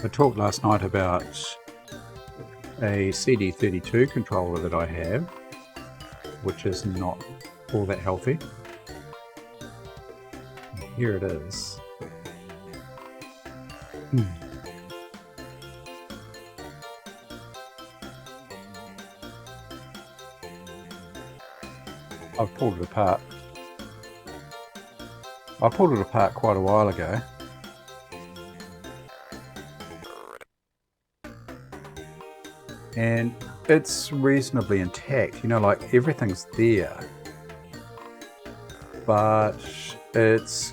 I talked last night about a CD32 controller that I have, which is not all that healthy. Here it is. I've pulled it apart. I pulled it apart quite a while ago. And it's reasonably intact, you know, like everything's there, but it's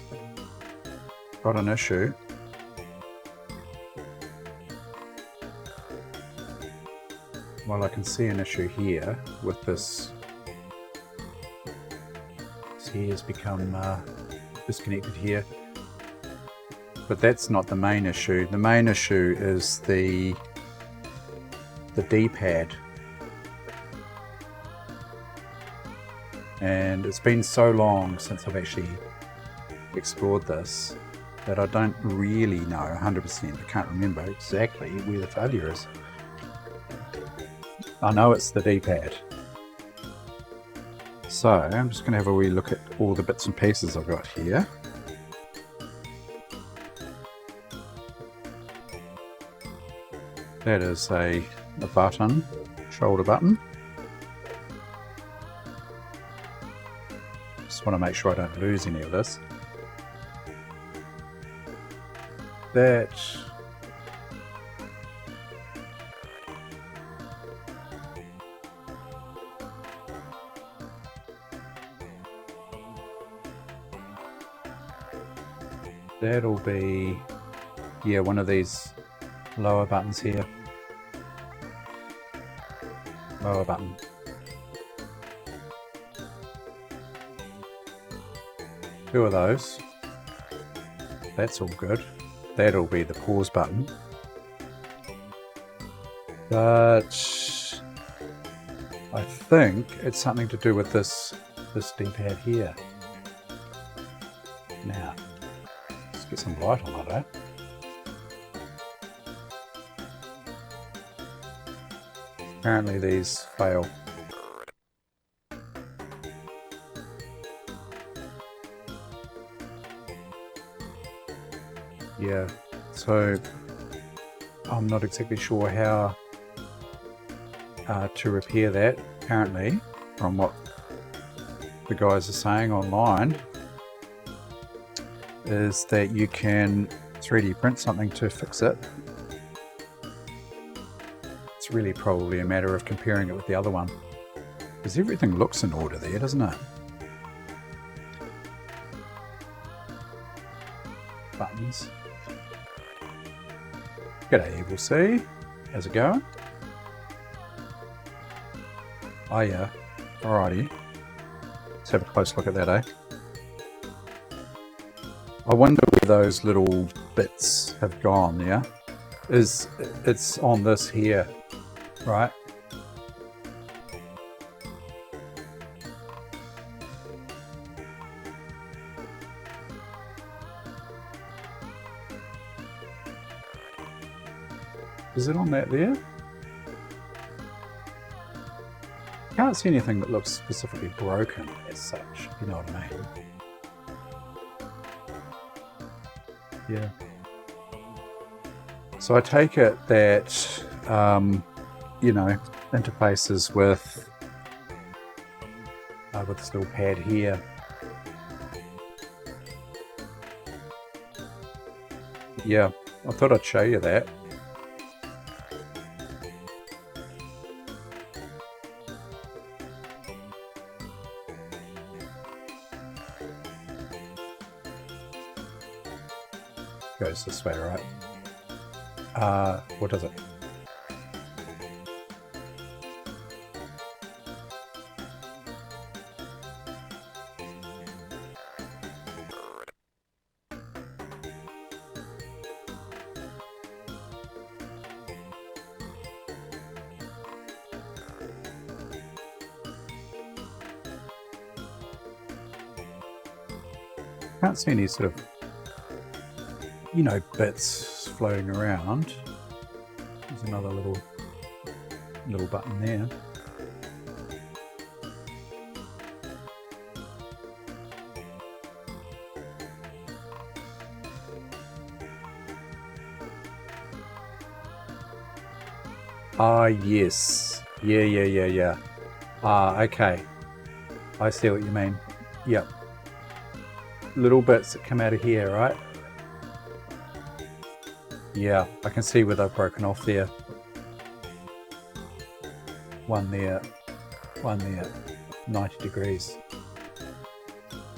got an issue. Well, I can see an issue here with this. See, has become disconnected here, but that's not the main issue. The main issue is the D-pad, and it's been so long since I've actually explored this that I don't really know 100%. I can't remember exactly where the failure is. I know it's the D-pad. So I'm just going to have a wee look at all the bits and pieces I've got here. That is a button, shoulder button. Just want to make sure I don't lose any of this. That'll be, yeah, one of these lower buttons here. Lower button. Two of those. That's all good. That'll be the pause button. But I think it's something to do with this D-pad here. Now, let's get some light on it, eh? Apparently these fail. Yeah, so I'm not exactly sure how to repair that. Apparently, from what the guys are saying online, is that you can 3D print something to fix it. It's really probably a matter of comparing it with the other one, because everything looks in order there, doesn't it? Buttons. G'day, Evil C. How's it going? Oh yeah, alrighty. Let's have a close look at that, eh? I wonder where those little bits have gone, yeah? It's on this here, right? Is it on that there? Can't see anything that looks specifically broken as such, you know what I mean? Yeah. So I take it that, you know, interfaces with this little pad here. Yeah, I thought I'd show you that. Goes this way, right? What does it? Can't see any sort of you know, bits floating around. There's another little button there. Ah, yes. Yeah. Ah, okay. I see what you mean. Yep. Little bits that come out of here, right? Yeah, I can see where they've broken off there. One there, 90 degrees.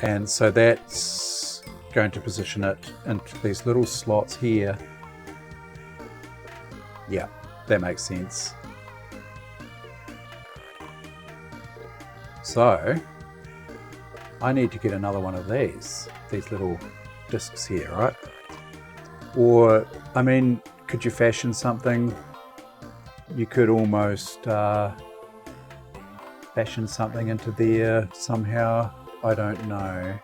And so that's going to position it into these little slots here. Yeah, that makes sense. So I need to get another one of these little discs here, right? Or, I mean, could you fashion something? You could almost fashion something into there somehow. I don't know.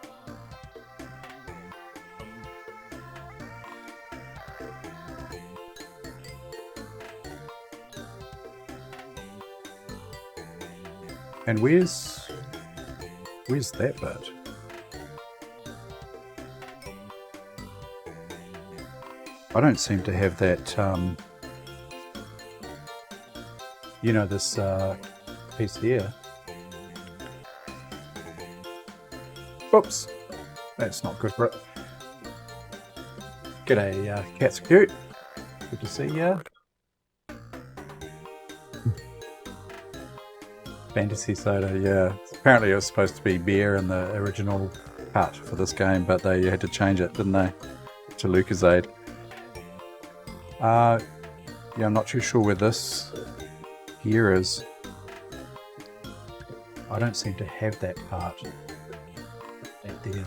And where's that bit? I don't seem to have that, you know, this piece here. Oops, that's not good for it. G'day, Cat's Cute. Good to see ya. Fantasy soda, yeah. Apparently it was supposed to be beer in the original cut for this game, but they had to change it, didn't they? To Lucozade. Yeah, I'm not too sure where this here is. I don't seem to have that part. That there.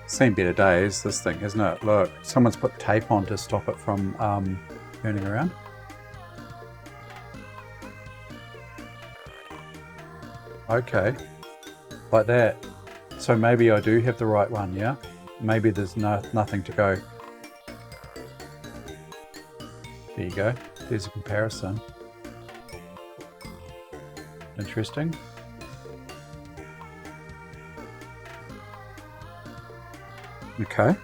Seen better days, this thing, isn't it? Look, someone's put tape on to stop it from turning around. Okay, like that. So maybe I do have the right one, yeah? Maybe there's nothing to go. There you go. There's a comparison. Interesting. Okay.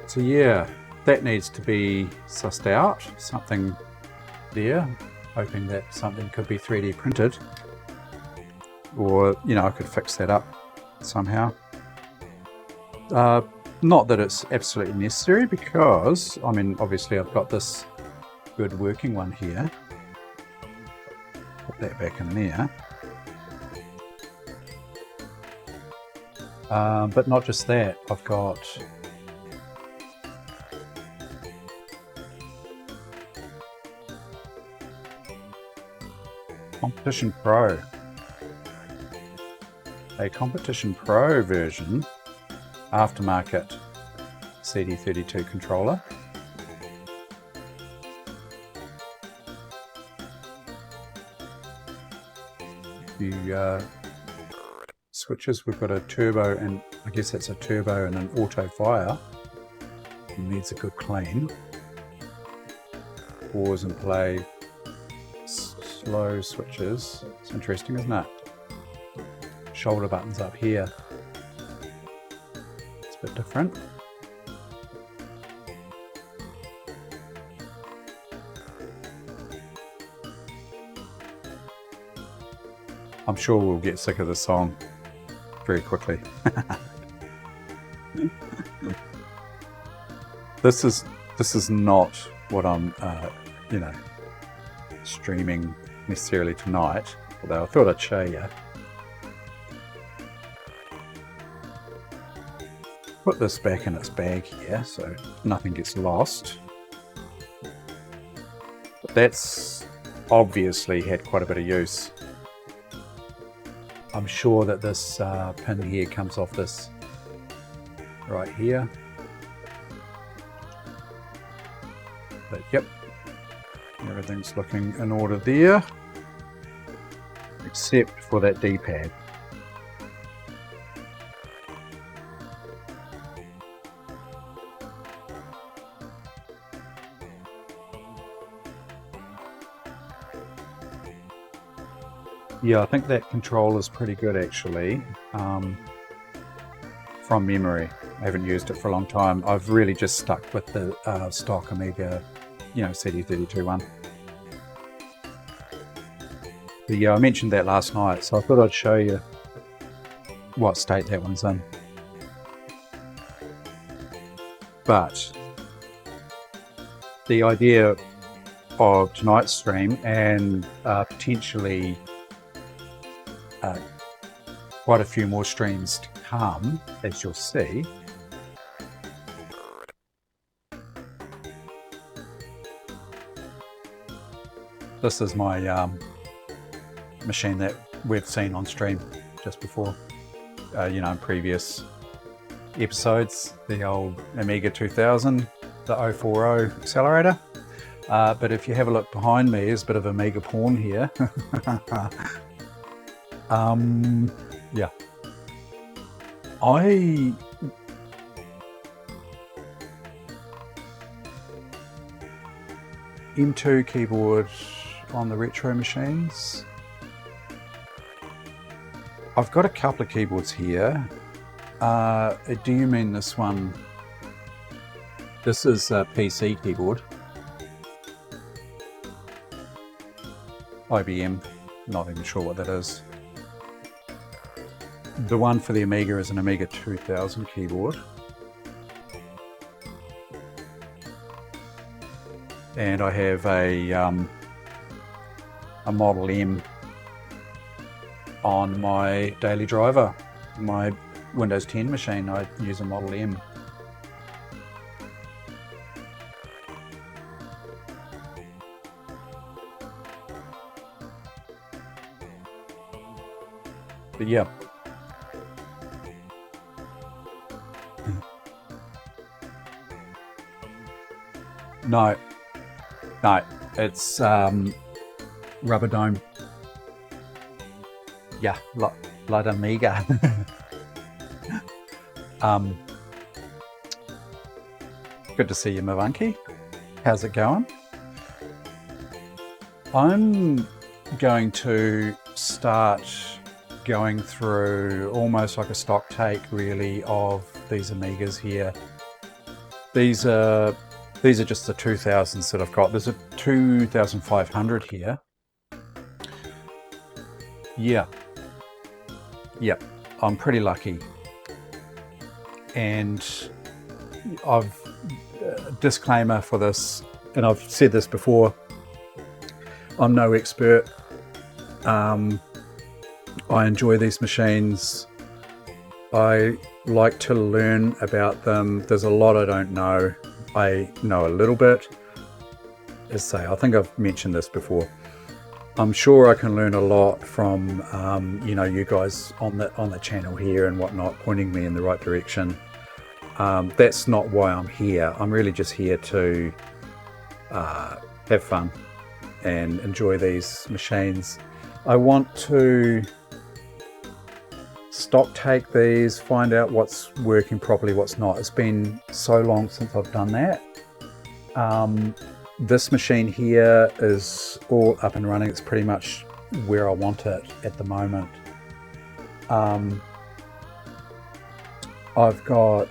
So yeah, that needs to be sussed out. Something there. Hoping that something could be 3D printed. Or, you know, I could fix that up somehow. Not that it's absolutely necessary because, I mean, obviously I've got this good working one here. Put that back in there. But not just that, I've got Competition Pro. A Competition Pro version, aftermarket CD32 controller. The switches, we've got a turbo, and I guess that's a turbo and an auto fire. It needs a good clean. Pause and play. Slow switches. It's interesting, isn't it? Shoulder buttons up here. It's a bit different. I'm sure we'll get sick of this song very quickly. This is not what I'm, you know, streaming necessarily tonight, although I thought I'd show you. Put this back in its bag here so nothing gets lost. But that's obviously had quite a bit of use. I'm sure that this pin here comes off this right here. But yep, everything's looking in order there, except for that D-pad. Yeah, I think that control is pretty good actually, from memory. I haven't used it for a long time. I've really just stuck with the stock Amiga, CD32 one. But yeah, I mentioned that last night, so I thought I'd show you what state that one's in. But the idea of tonight's stream and potentially quite a few more streams to come, as you'll see. This is my machine that we've seen on stream just before, in previous episodes, the old Amiga 2000, the 040 accelerator. But if you have a look behind me, there's a bit of Amiga porn here. Yeah. M2 keyboard on the retro machines. I've got a couple of keyboards here. Do you mean this one? This is a PC keyboard. IBM, not even sure what that is. The one for the Amiga is an Amiga 2000 keyboard. And I have a Model M on my daily driver. My Windows 10 machine, I use a Model M. But yeah. No, it's rubber dome. Yeah, like Amiga. Good to see you, Mavanki. How's it going? I'm going to start going through almost like a stock take, really, of these Amigas here. These are just the 2000s that I've got. There's a 2500 here. Yeah, I'm pretty lucky. And I've disclaimer for this, and I've said this before, I'm no expert. I enjoy these machines. I like to learn about them. There's a lot I don't know. I know a little bit. As I say, I think I've mentioned this before. I'm sure I can learn a lot from you guys on the channel here and whatnot, pointing me in the right direction. That's not why I'm here. I'm really just here to have fun and enjoy these machines. I want to stock take these, find out what's working properly, what's not. It's been so long since I've done that. This machine here is all up and running. It's pretty much where I want it at the moment. I've got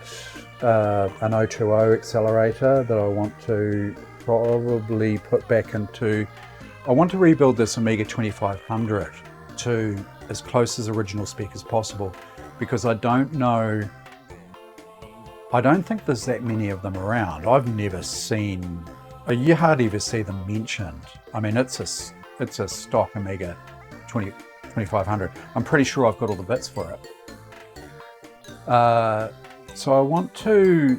an 020 accelerator that I want to probably put back into. I want to rebuild this Amiga 2500 to as close as original spec as possible, because I don't think there's that many of them around. I've never seen, you hardly ever see them mentioned. I mean, it's a stock Amiga 2500. I'm pretty sure I've got all the bits for it. So I want to,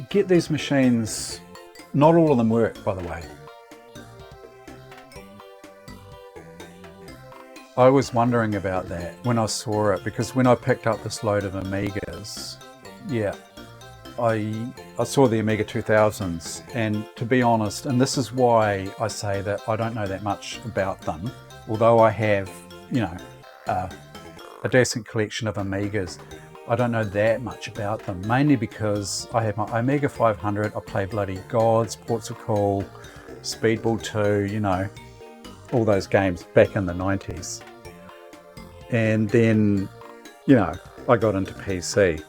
get these machines. Not all of them work, by the way. I was wondering about that when I saw it, because when I picked up this load of Amigas, yeah, I I saw the Amiga 2000s, and to be honest, and this is why I say that I don't know that much about them, although I have, you know, a decent collection of Amigas. I don't know that much about them, mainly because I have my Amiga 500, I play bloody Gods, Ports of Call, Speedball 2, you know, all those games back in the 90s. And then, you know, I got into PC.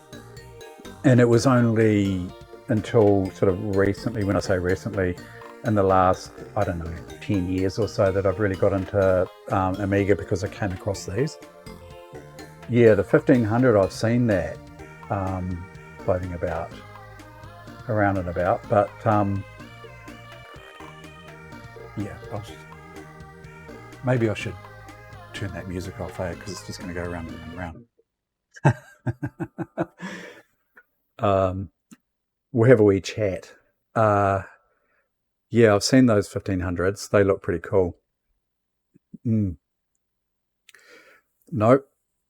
And it was only until sort of recently, when I say recently, in the last, I don't know, 10 years or so, that I've really got into Amiga, because I came across these. Yeah, the 1500, I've seen that floating about, around and about, but yeah, maybe I should turn that music off, because it's just going to go round and round. We'll have a wee chat. Yeah, I've seen those 1500s. They look pretty cool. Nope,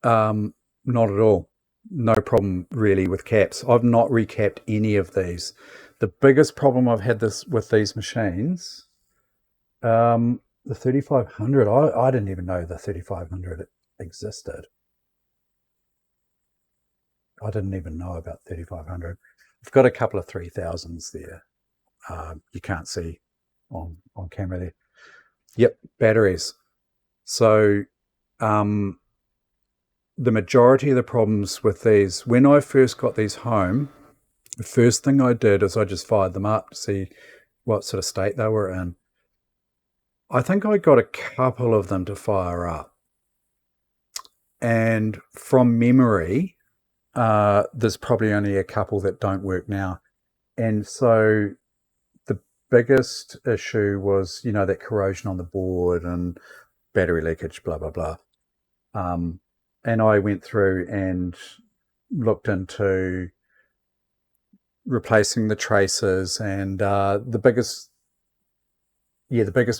not at all. No problem really with caps. I've not recapped any of these. The biggest problem I've had with these machines, the 3500, I didn't even know the 3500 existed. I didn't even know about 3500. I've got a couple of 3000s there. You can't see on camera there. Yep, batteries. So the majority of the problems with these, when I first got these home, the first thing I did is I just fired them up to see what sort of state they were in. I think I got a couple of them to fire up. And from memory, there's probably only a couple that don't work now. And so the biggest issue was, you know, that corrosion on the board and battery leakage, blah, blah, blah. And I went through and looked into replacing the traces, and the biggest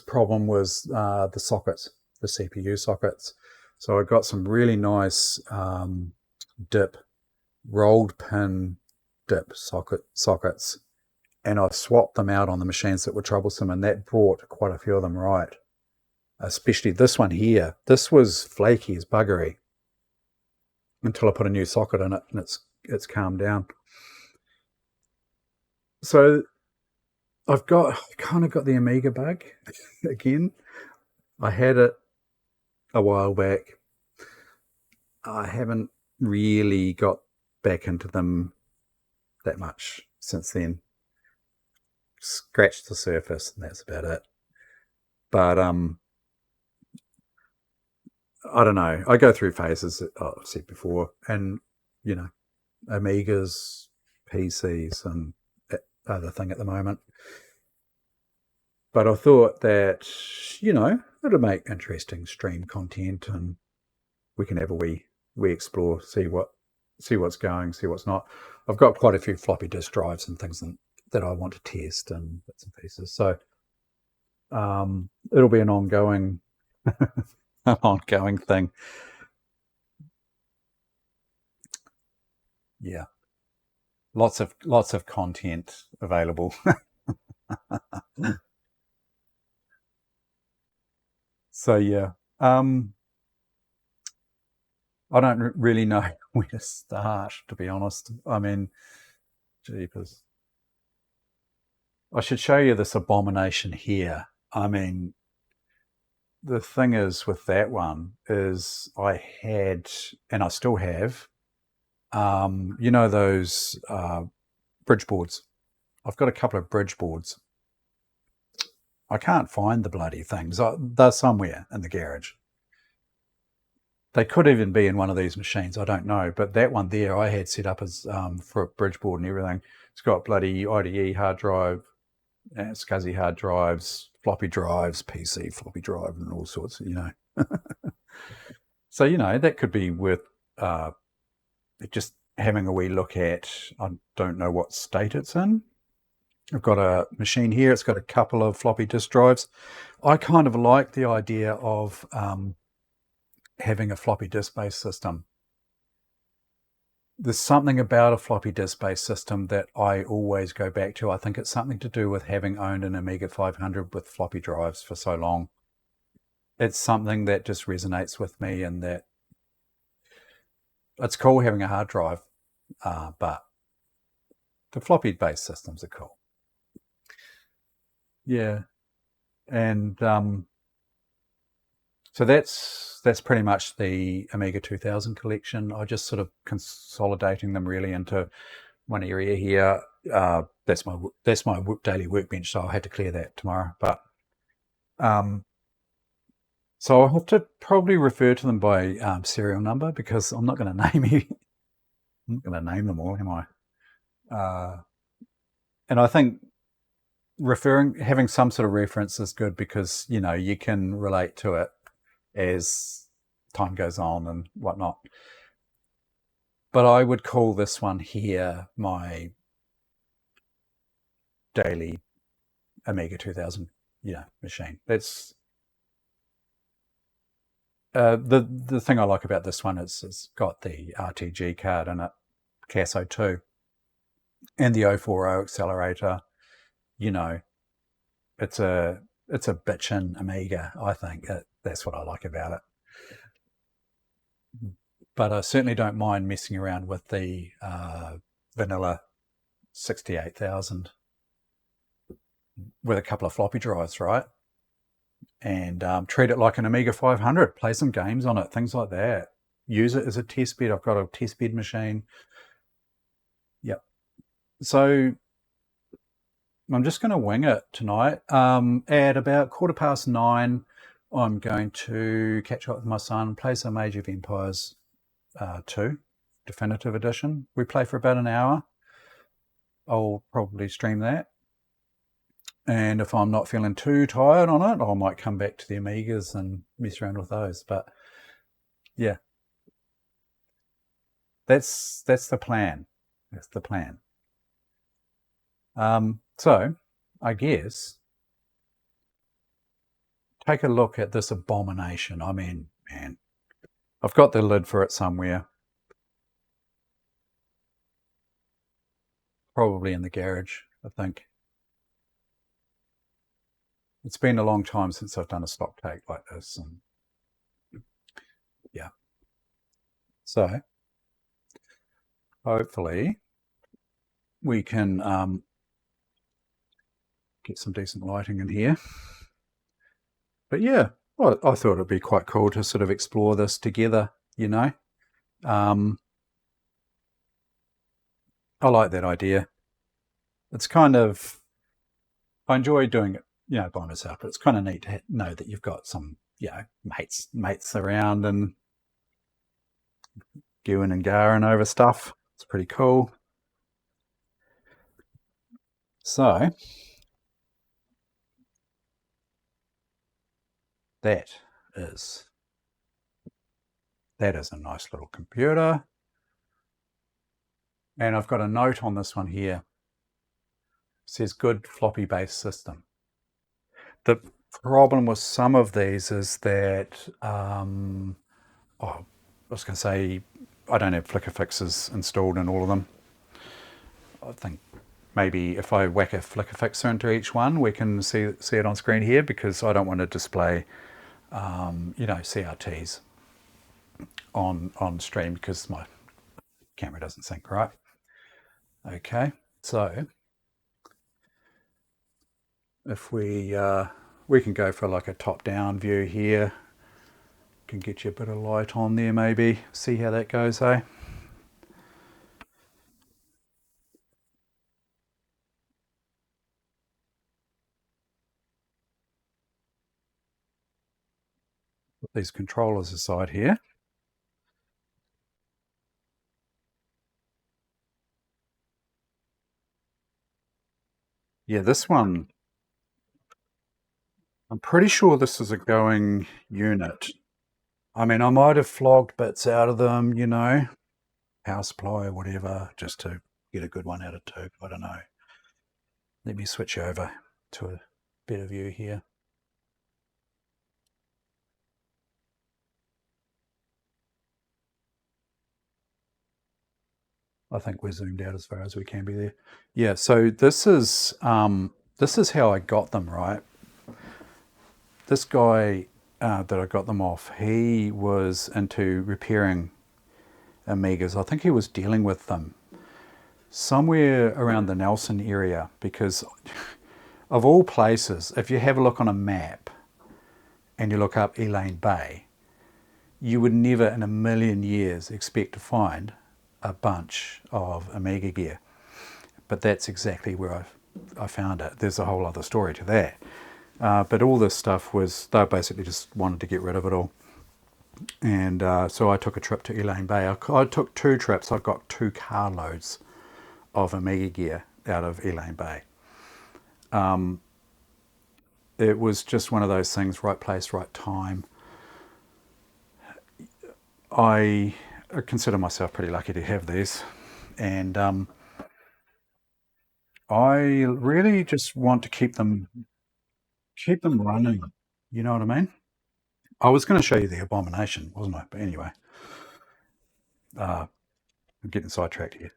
problem was the sockets, the CPU sockets. So I got some really nice rolled pin dip sockets, and I swapped them out on the machines that were troublesome, and that brought quite a few of them right. Especially this one here. This was flaky as buggery until I put a new socket in it, and it's calmed down. So I've kind of got the Amiga bug again. I had it a while back. I haven't really got back into them that much since then. Scratched the surface, and that's about it. But I don't know. I go through phases, I've said before, and, you know, Amigas, PCs, and that other thing at the moment. But I thought that, you know, it'll make interesting stream content, and we can have a wee explore, see what's going, see what's not. I've got quite a few floppy disk drives and things that I want to test, and bits and pieces. So it'll be an ongoing thing. Yeah, lots of content available. So yeah, I don't really know where to start, to be honest. I mean, jeepers. I should show you this abomination here. I mean, the thing is with that one is I had, and I still have, you know, those bridge boards. I've got a couple of bridge boards. I can't find the bloody things. They're somewhere in the garage. They could even be in one of these machines, I don't know. But that one there I had set up as for a bridge board and everything. It's got bloody IDE hard drive, SCSI hard drives, floppy drives, PC floppy drive, and all sorts, you know. So, you know, that could be worth just having a wee look at. I don't know what state it's in. I've got a machine here. It's got a couple of floppy disk drives. I kind of like the idea of having a floppy disk based system. there's something about a floppy disk based system that I always go back to. I think it's something to do with having owned an Amiga 500 with floppy drives for so long. It's something that just resonates with me, and that it's cool having a hard drive, but the floppy based systems are cool. Yeah. And so that's pretty much the Amiga 2000 collection. I just sort of consolidating them really into one area here. That's my daily workbench, so I had to clear that tomorrow. But so I'll have to probably refer to them by serial number, because I'm not going to name you. I'm not going to name them all, am I? And I think having some sort of reference is good, because you can relate to it as time goes on and whatnot. But I would call this one here my daily Amiga 2000 machine. That's the thing I like about this one is it's got the RTG card in it, CAS02, and the 040 accelerator. It's a bitchin' Amiga, I think. That's what I like about it. But I certainly don't mind messing around with the vanilla 68,000 with a couple of floppy drives, right? And treat it like an Amiga 500, play some games on it, things like that. Use it as a test bed. I've got a test bed machine. Yep. So I'm just going to wing it tonight. At about 9:15, I'm going to catch up with my son, play some Age of Empires 2 Definitive Edition. We play for about an hour. I'll probably stream that. And if I'm not feeling too tired on it, I might come back to the Amigas and mess around with those. But yeah, that's the plan. That's the plan. So I guess take a look at this abomination. I mean, man, I've got the lid for it somewhere. Probably in the garage, I think. It's been a long time since I've done a stock take like this. And yeah. So hopefully we can get some decent lighting in here. But yeah, well, I thought it'd be quite cool to sort of explore this together, I like that idea. It's kind of, I enjoy doing it, by myself, but it's kind of neat to know that you've got some, mates around and gooing and garring over stuff. It's pretty cool. So that is a nice little computer. And I've got a note on this one here. It says good floppy based system. The problem with some of these is that, I was going to say, I don't have flicker fixes installed in all of them. I think maybe if I whack a flicker fixer into each one, we can see it on screen here, because I don't want to display, CRTs on stream, because my camera doesn't sync right. Okay, so if we can go for like a top-down view here, can get you a bit of light on there, maybe see how that goes, eh? Put these controllers aside here. Yeah, this one, I'm pretty sure this is a going unit. I mean, I might have flogged bits out of them, power supply or whatever, just to get a good one out of two. I don't know. Let me switch over to a better view here. I think we're zoomed out as far as we can be there. Yeah, so this is how I got them, right? This guy that I got them off, he was into repairing Amigas. I think he was dealing with them somewhere around the Nelson area because, of all places, if you have a look on a map and you look up Elaine Bay, you would never in a million years expect to find a bunch of Amiga gear. But that's exactly where I found it. There's a whole other story to that. But all this stuff was, they basically just wanted to get rid of it all. And so I took a trip to Elaine Bay. I took 2 trips. I got 2 carloads of Amiga gear out of Elaine Bay. It was just one of those things, right place, right time. I consider myself pretty lucky to have these. And I really just want to keep them running. You know what I mean? I was going to show you the Abomination, wasn't I? But anyway, I'm getting sidetracked here.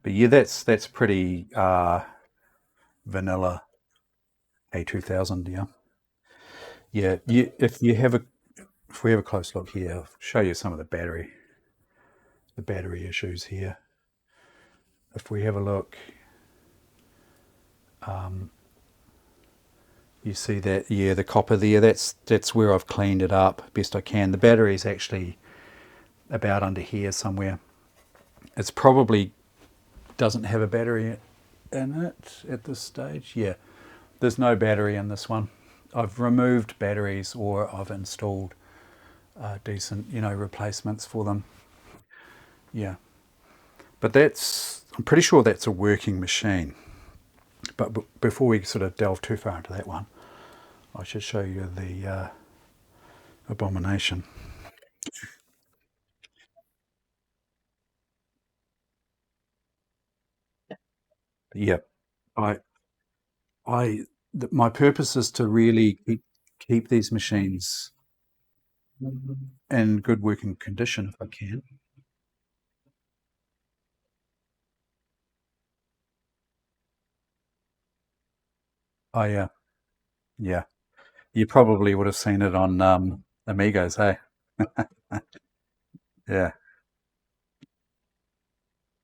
But yeah, that's pretty vanilla A2000. Yeah, yeah. If we have a close look here, I'll show you some of the battery issues here. If we have a look, you see that, yeah, the copper there. That's where I've cleaned it up best I can. The battery is actually about under here somewhere. It's probably doesn't have a battery in it at this stage. Yeah, there's no battery in this one. I've removed batteries or I've installed decent, replacements for them. Yeah, but I'm pretty sure that's a working machine. But before we sort of delve too far into that one, I should show you the Abomination. Yeah, I my purpose is to really keep these machines in good working condition if I can. Oh yeah, yeah. You probably would have seen it on Amigos, hey? Yeah,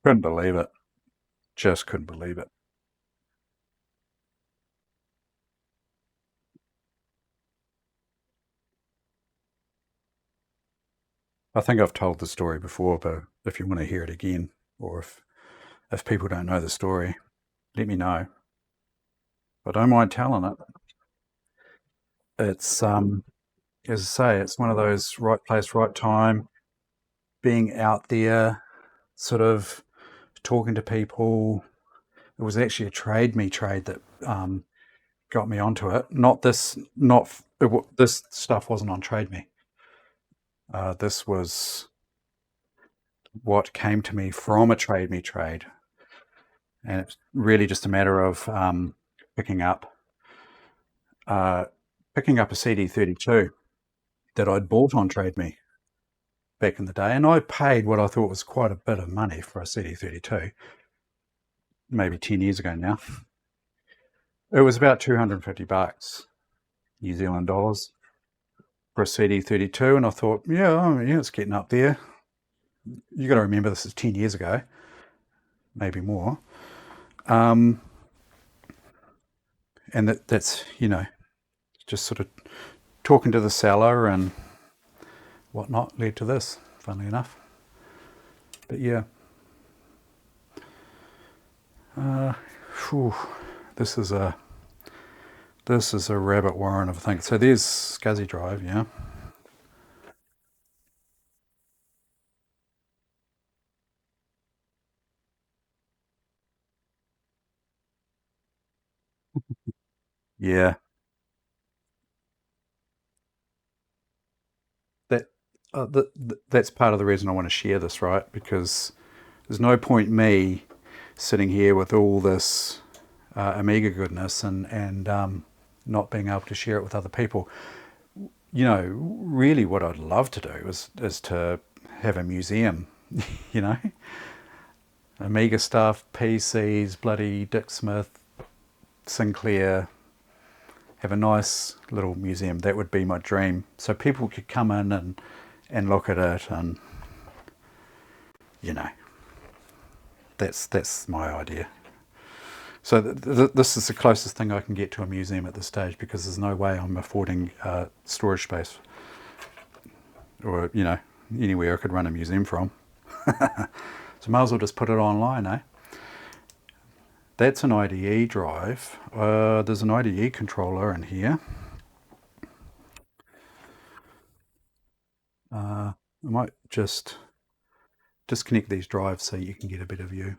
couldn't believe it. Just couldn't believe it. I think I've told the story before, but if you want to hear it again, or if people don't know the story, let me know. But I don't mind telling it. It's as I say, it's one of those right place, right time, being out there, sort of talking to people. It was actually a trade me trade that got me onto it. Not this, not this stuff wasn't on trade me. This was what came to me from a trade me trade, and it's really just a matter of picking up uh, picking up a CD32 that I'd bought on trade me back in the day, and I paid what I thought was quite a bit of money for a CD32, maybe 10 years ago now. It was about 250 bucks, New Zealand dollars, for a CD32, and I thought, yeah, oh, yeah, it's getting up there. You got to remember this is 10 years ago, maybe more. Um, and that's, just sort of talking to the seller and whatnot led to this, funnily enough. But yeah, whew, this is a rabbit warren of a thing. So there's SCSI drive, yeah. Yeah, that that's part of the reason I want to share this, right? Because there's no point me sitting here with all this Amiga goodness and not being able to share it with other people. Really, what I'd love to do is to have a museum, you know, Amiga stuff, PCs, bloody Dick Smith, Sinclair, have a nice little museum. That would be my dream. So people could come in and look at it, and you know, that's my idea. So this is the closest thing I can get to a museum at this stage, because there's no way I'm affording storage space, or anywhere I could run a museum from. So might as well just put it online, eh? That's an IDE drive. There's an IDE controller in here. I might just disconnect these drives so you can get a better view.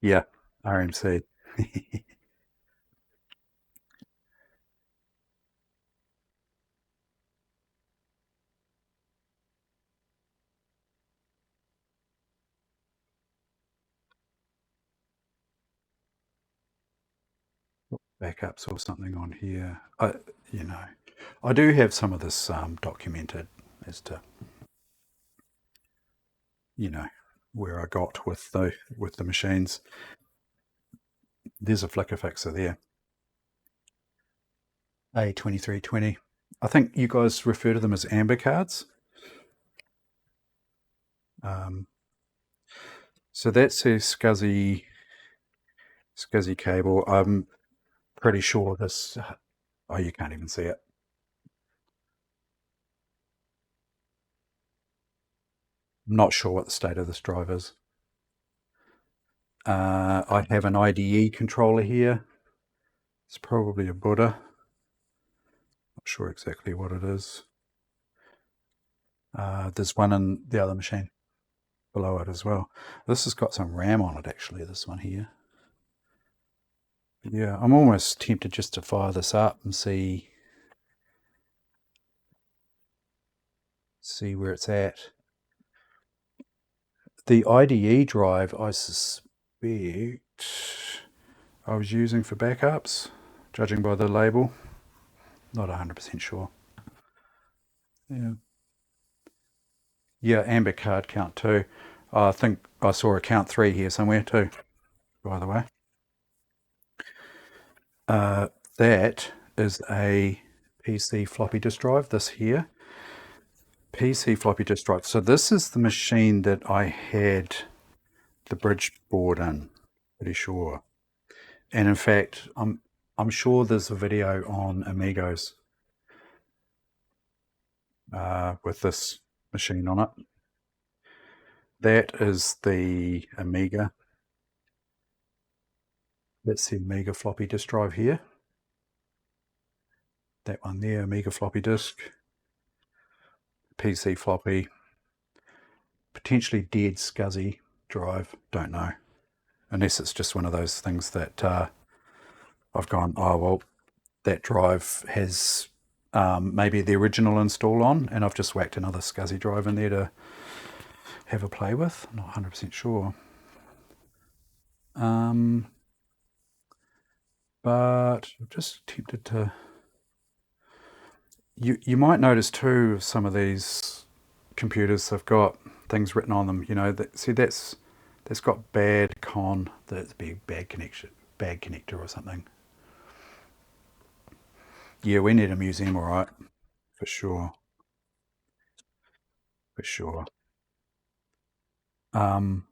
Yeah, RMC. Backups or something on here. You know, I do have some of this documented as to you know where I got with the machines. There's a flicker fixer there. A2320. I think you guys refer to them as amber cards. Um, so that's a SCSI cable. I'm pretty sure this. Oh, you can't even see it. I'm not sure what the state of this drive is. I have an IDE controller here. It's probably a Buddha. Not sure exactly what it is. There's one in the other machine below it as well. This has got some RAM on it, actually, this one here. Yeah, I'm almost tempted just to fire this up and see where it's at. The IDE drive, I suspect I was using for backups, judging by the label. Not 100% sure. Yeah. Yeah, amber card count 2. I think I saw a count 3 here somewhere too, by the way. That is a PC floppy disk drive, this here. PC floppy disk drive. So this is the machine that I had the bridge board in, pretty sure. And in fact, I'm sure there's a video on Amigos with this machine on it. That is the Amiga. That's the Amiga floppy disk drive here. That one there, Amiga floppy disk. PC floppy. Potentially dead SCSI drive, don't know. Unless it's just one of those things that I've gone, oh, well, that drive has maybe the original install on, and I've just whacked another SCSI drive in there to have a play with. I'm not 100% sure. But I'm just tempted to. You might notice too, some of these computers have got things written on them. See, that's got bad con. That's bad connection, bad connector or something. Yeah, we need a museum, all right, for sure, for sure. Um,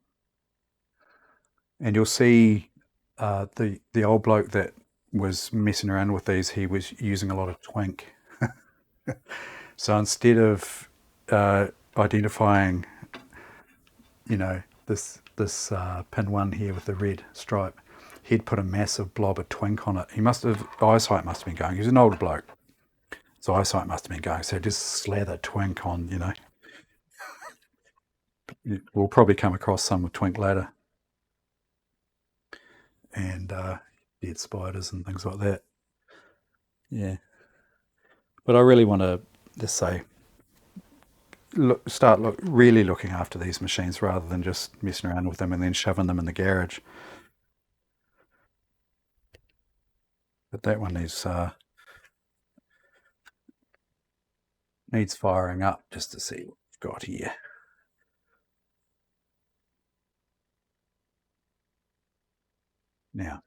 and you'll see the old bloke that was messing around with these. He was using a lot of twink. So instead of identifying, this pin 1 here with the red stripe, he'd put a massive blob of twink on it. He must have eyesight must have been going. He was an older bloke. His eyesight must have been going. So just slather twink on. We'll probably come across some with twink later, and dead spiders and things like that. Yeah, but I really want to just say, really looking after these machines rather than just messing around with them and then shoving them in the garage. But that one is Needs firing up just to see what we've got here. Now,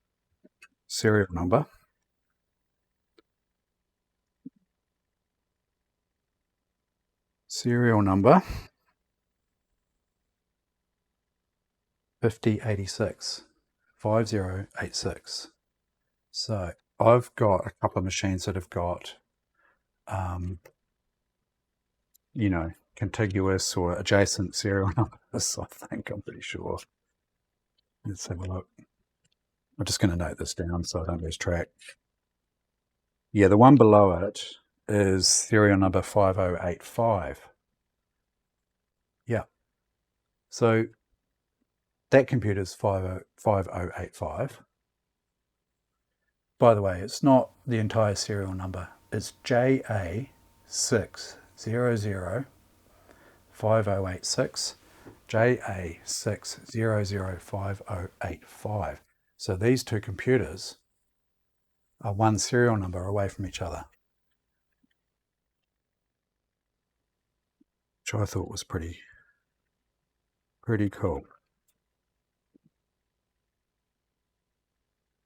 serial number. Serial number 5086. 5086. So I've got a couple of machines that have got, you know, contiguous or adjacent serial numbers, I think, I'm pretty sure. Let's have a look. I'm just going to note this down so I don't lose track. Yeah, the one below it is serial number 5085. Yeah. So that computer's 5085. By the way, it's not the entire serial number. It's JA6005086, JA6005085. So these two computers are one serial number away from each other, which I thought was pretty cool.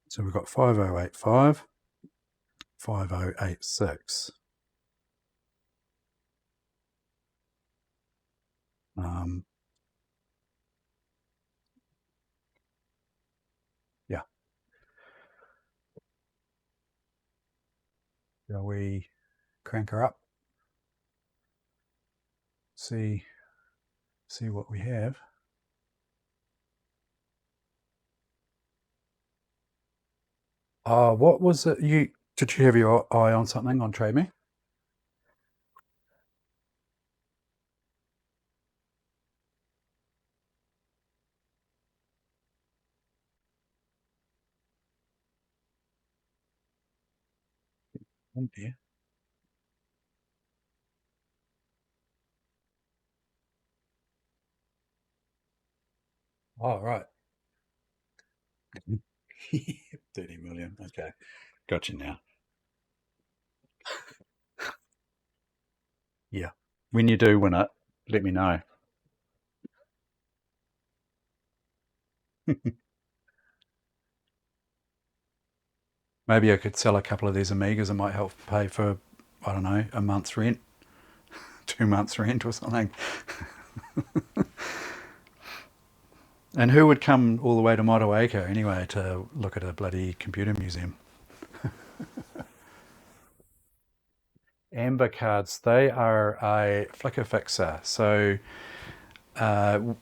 So we've got 5085, 5086. Yeah. Shall we crank her up? See what we have. What was it? Did you have your eye on something on Trade Me? Oh dear. Oh, right. 30 million. Okay. Got you now. Yeah. When you do win it, let me know. Maybe I could sell a couple of these Amigas. It might help pay for, I don't know, a month's rent, 2 months' rent or something. And who would come all the way to Motueka anyway to look at a bloody computer museum? Amber cards, they are a flicker fixer. So, in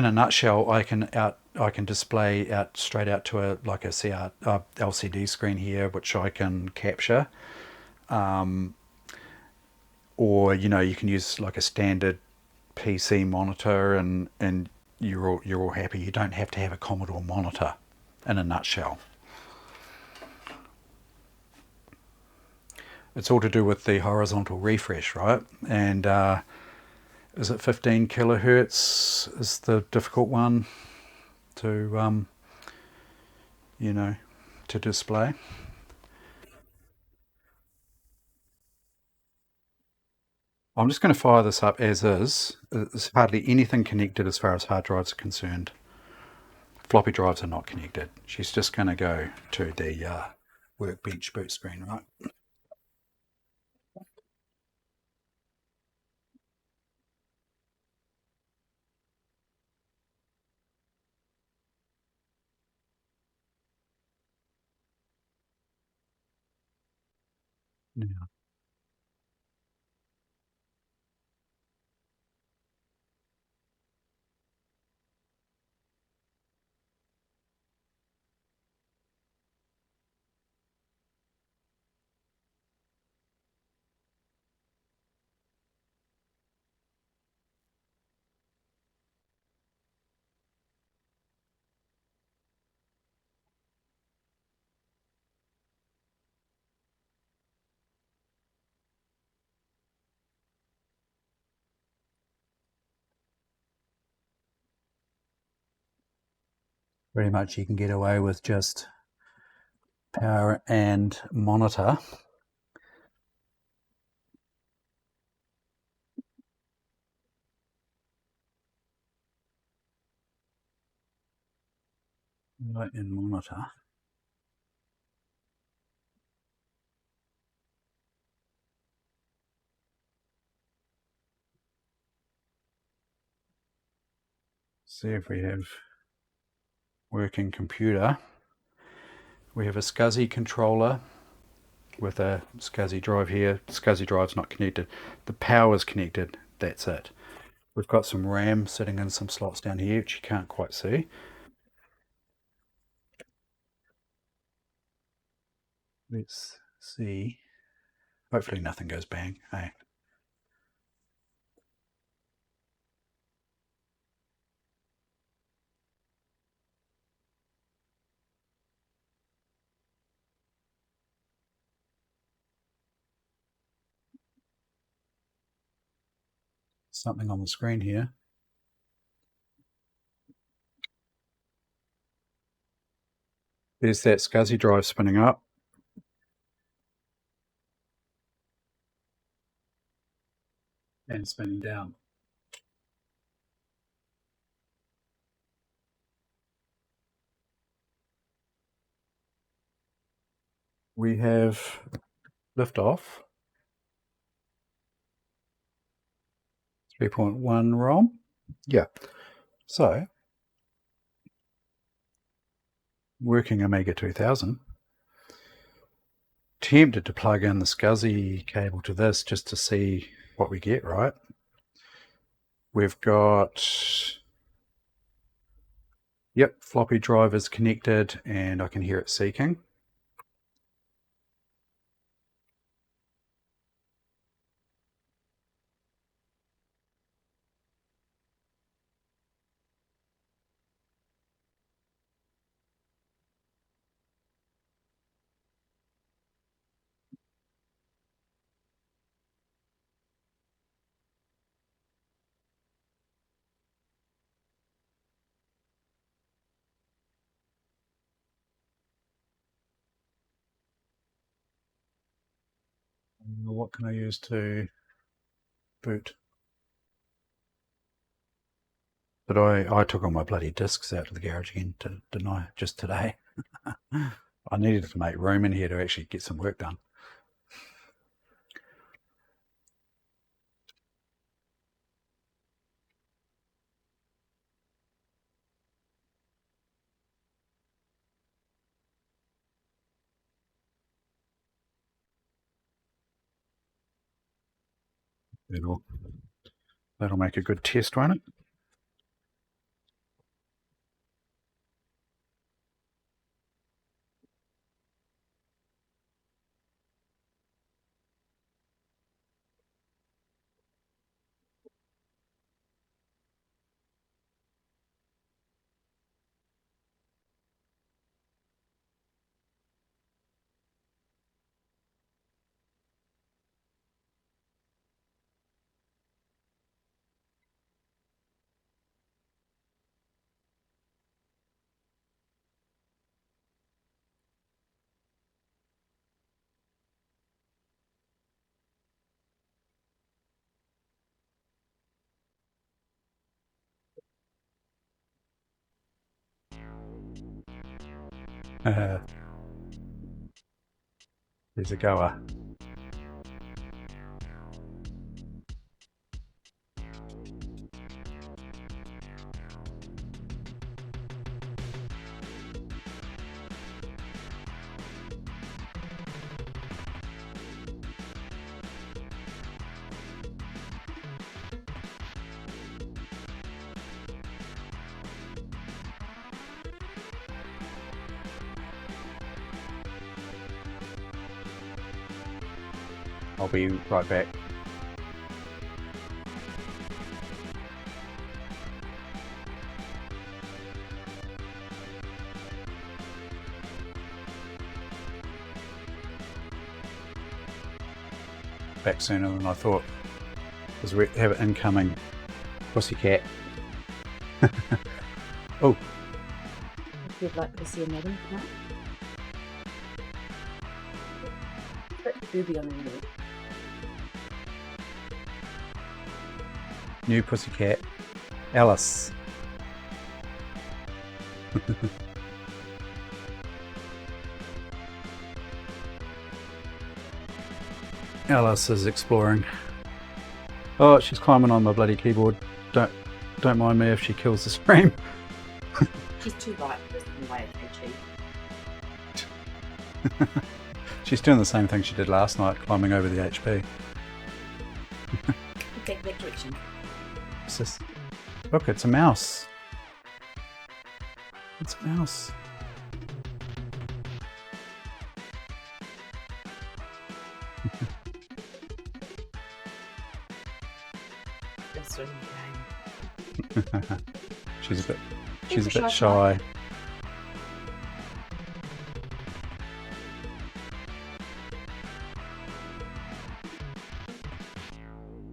a nutshell, I can display out straight out to a LCD screen here, which I can capture, or you can use like a standard PC monitor, and you're all happy. You don't have to have a Commodore monitor. In a nutshell, it's all to do with the horizontal refresh, right? And is it 15 kilohertz is the difficult one to to display. I'm just going to fire this up as is. There's hardly anything connected as far as hard drives are concerned. Floppy drives are not connected. She's just going to go to the workbench boot screen, right? Yeah. Pretty much you can get away with just power and monitor. Light and monitor. See if we have working computer. We have a SCSI controller with a SCSI drive here. SCSI drive's not connected. The power's connected. That's it. We've got some RAM sitting in some slots down here, which you can't quite see. Let's see. Hopefully nothing goes bang. Hey. Something on the screen here. There's that SCSI drive spinning up. And spinning down. We have liftoff. 3.1 ROM. Yeah. So, working Amiga 2000. Tempted to plug in the SCSI cable to this just to see what we get, right? We've got, yep, floppy drive is connected and I can hear it seeking. What can I use to boot? But I took all my bloody discs out to the garage again, didn't I? Just today. I needed to make room in here to actually get some work done. That'll make a good test, won't it? There's a goer. I'll be right back. Back sooner than I thought, because we have an incoming pussycat. Oh. If you'd like to see another cat. Put Booby on the window. New pussycat, Alice. Alice is exploring. Oh, she's climbing on my bloody keyboard. Don't mind me if she kills the stream. She's too light for this way, KG. She's doing the same thing she did last night, climbing over the HP. Take that direction. What's this? Look, it's a mouse. It's a mouse. That's really game. She's a bit shy.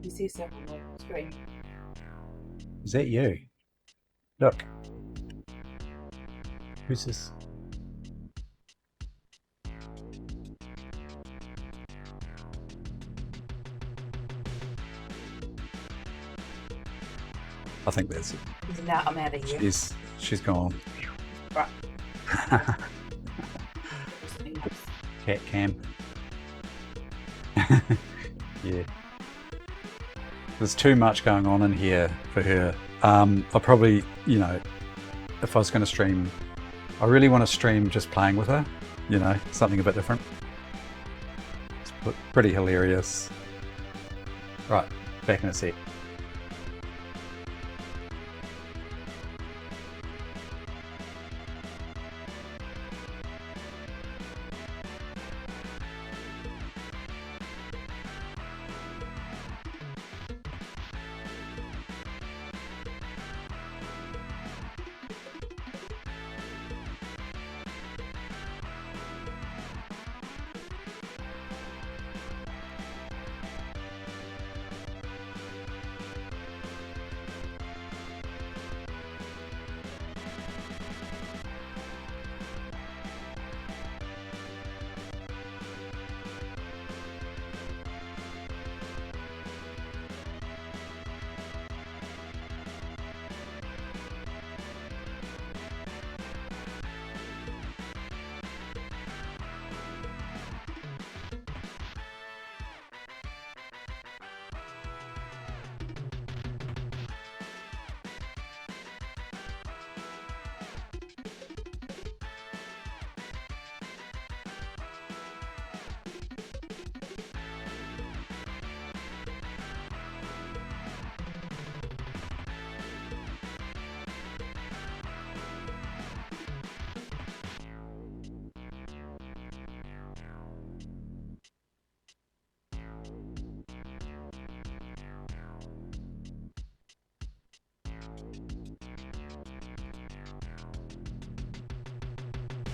You see something on the screen. Is that you? Look. Who's this? I think that's it. Now I'm out of here. She's gone. Right. Cat cam. Yeah. There's too much going on in here for her. I probably, you know, if I was going to stream, I really want to stream just playing with her, you know, something a bit different. It's pretty hilarious. Right, back in a sec.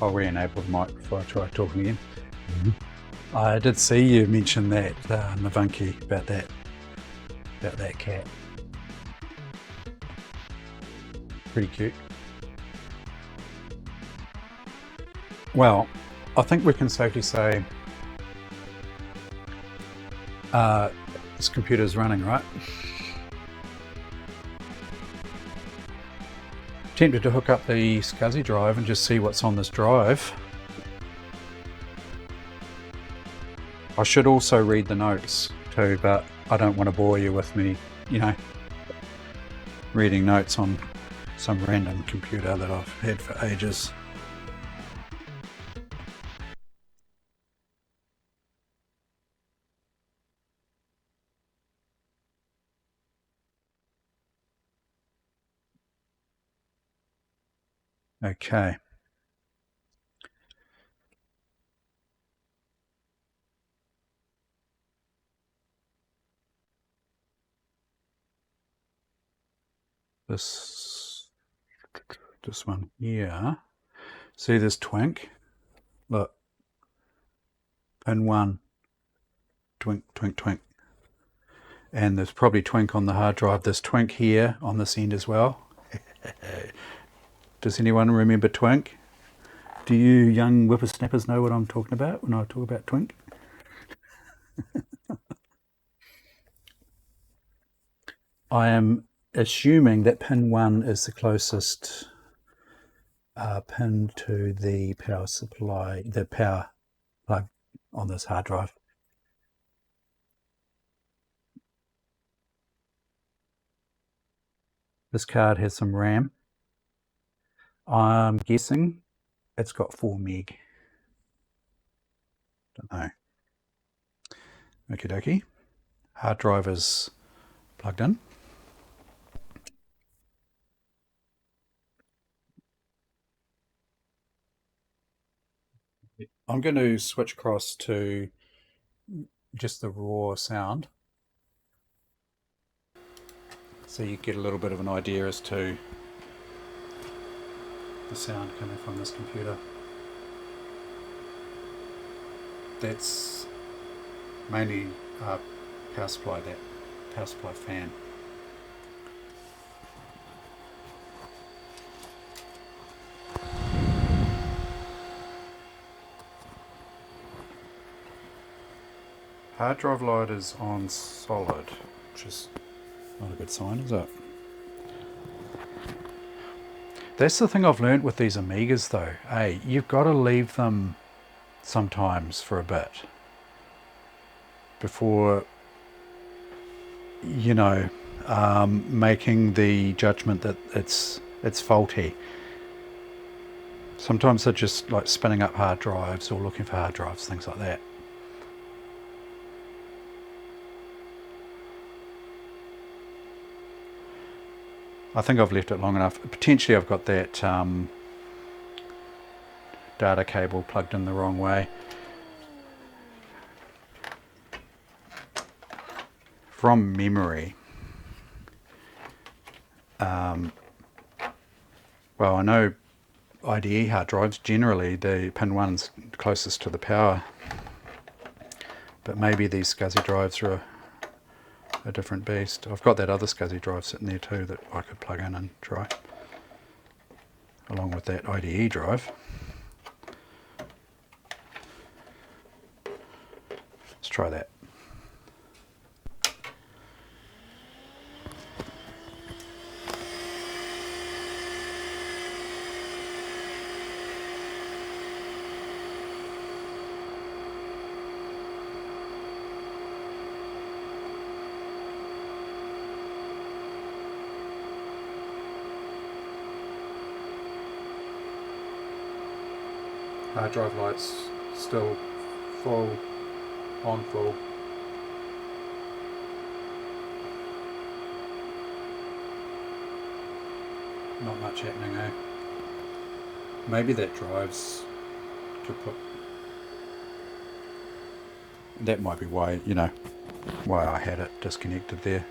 I'll re-enable the mic before I try talking again. I did see you mention that, Mavanki, about that cat. Pretty cute. Well, I think we can safely say this computer's running, right? Tempted to hook up the SCSI drive and just see what's on this drive. I should also read the notes too, but I don't want to bore you with me, you know, reading notes on some random computer that I've had for ages. Okay. This one here. See this twink? Look. Pin 1. Twink, twink, twink. And there's probably twink on the hard drive. There's twink here on this end as well. Does anyone remember twink? Do you young whippersnappers know what I'm talking about when I talk about twink? I am assuming that pin 1 is the closest pin to the power supply, the power plug on this hard drive. This card has some RAM. I'm guessing it's got 4 meg. Don't know. Okie dokie. Hard drive is plugged in. I'm going to switch across to just the raw sound so you get a little bit of an idea as to the sound coming from this computer. That's mainly power supply, that power supply fan. Hard drive light is on solid, which is not a good sign, is it? That's the thing I've learned with these Amigas though. Hey, you've got to leave them sometimes for a bit before, you know, making the judgment that it's faulty. Sometimes they're just like spinning up hard drives or looking for hard drives, things like that. I think I've left it long enough. Potentially I've got that data cable plugged in the wrong way. From memory, well, I know IDE hard drives, generally the pin 1's closest to the power, but maybe these SCSI drives are a different beast. I've got that other SCSI drive sitting there too that I could plug in and try, along with that IDE drive. Let's try that. Hard drive lights still full, on full. Not much happening, eh? Maybe that drive's kaput. That might be why, you know, why I had it disconnected there.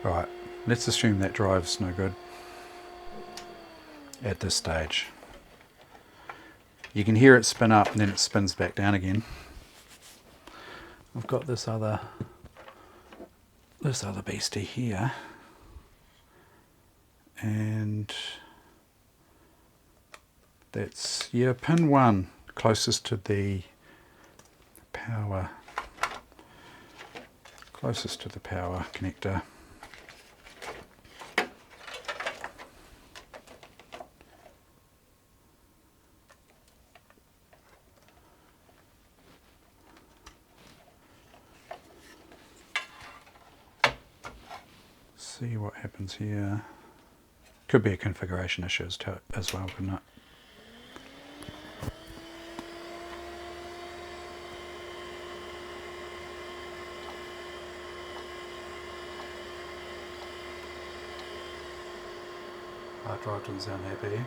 Right, let's assume that drive's no good at this stage. You can hear it spin up and then it spins back down again. I've got this other beastie here, and that's, yeah, pin 1 closest to the power connector. See what happens here. Could be a configuration issue as well, couldn't it? Hard drive doesn't sound happy.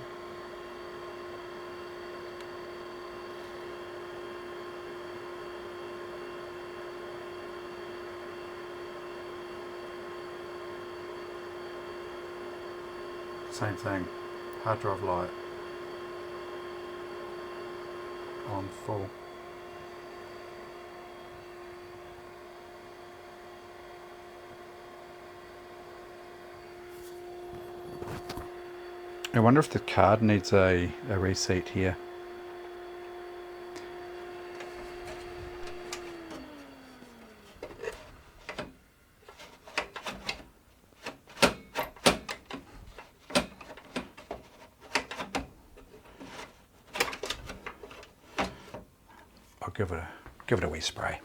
Same thing, hard drive light on full. I wonder if the card needs a reset here. give it a wee spray.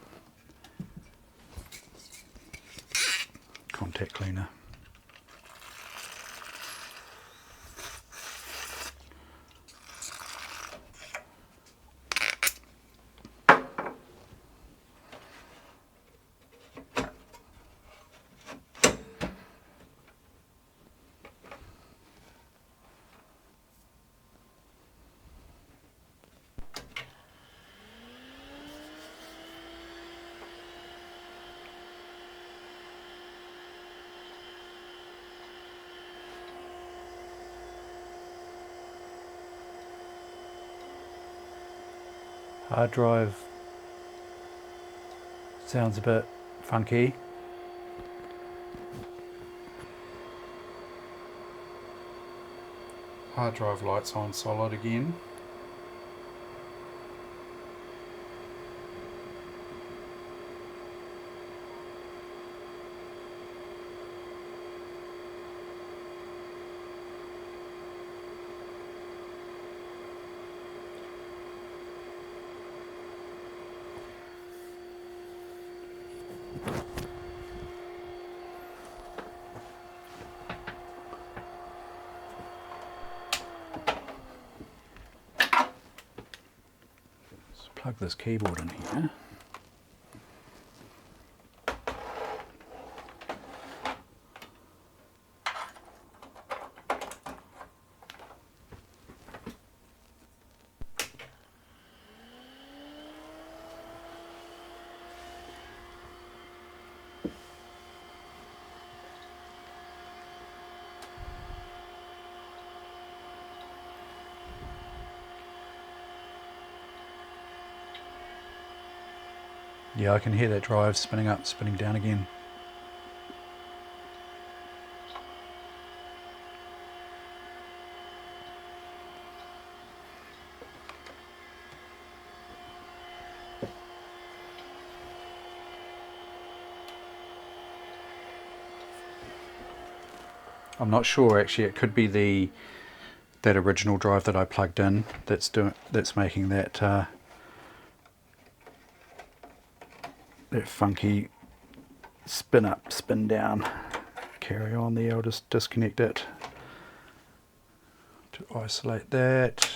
Contact cleaner. Hard drive sounds a bit funky. Hard drive lights on solid again. Plug this keyboard in here. Yeah, I can hear that drive spinning up, spinning down again. I'm not sure actually, it could be that original drive that I plugged in that's making that that funky spin up, spin down. Carry on there, I'll just disconnect it to isolate that.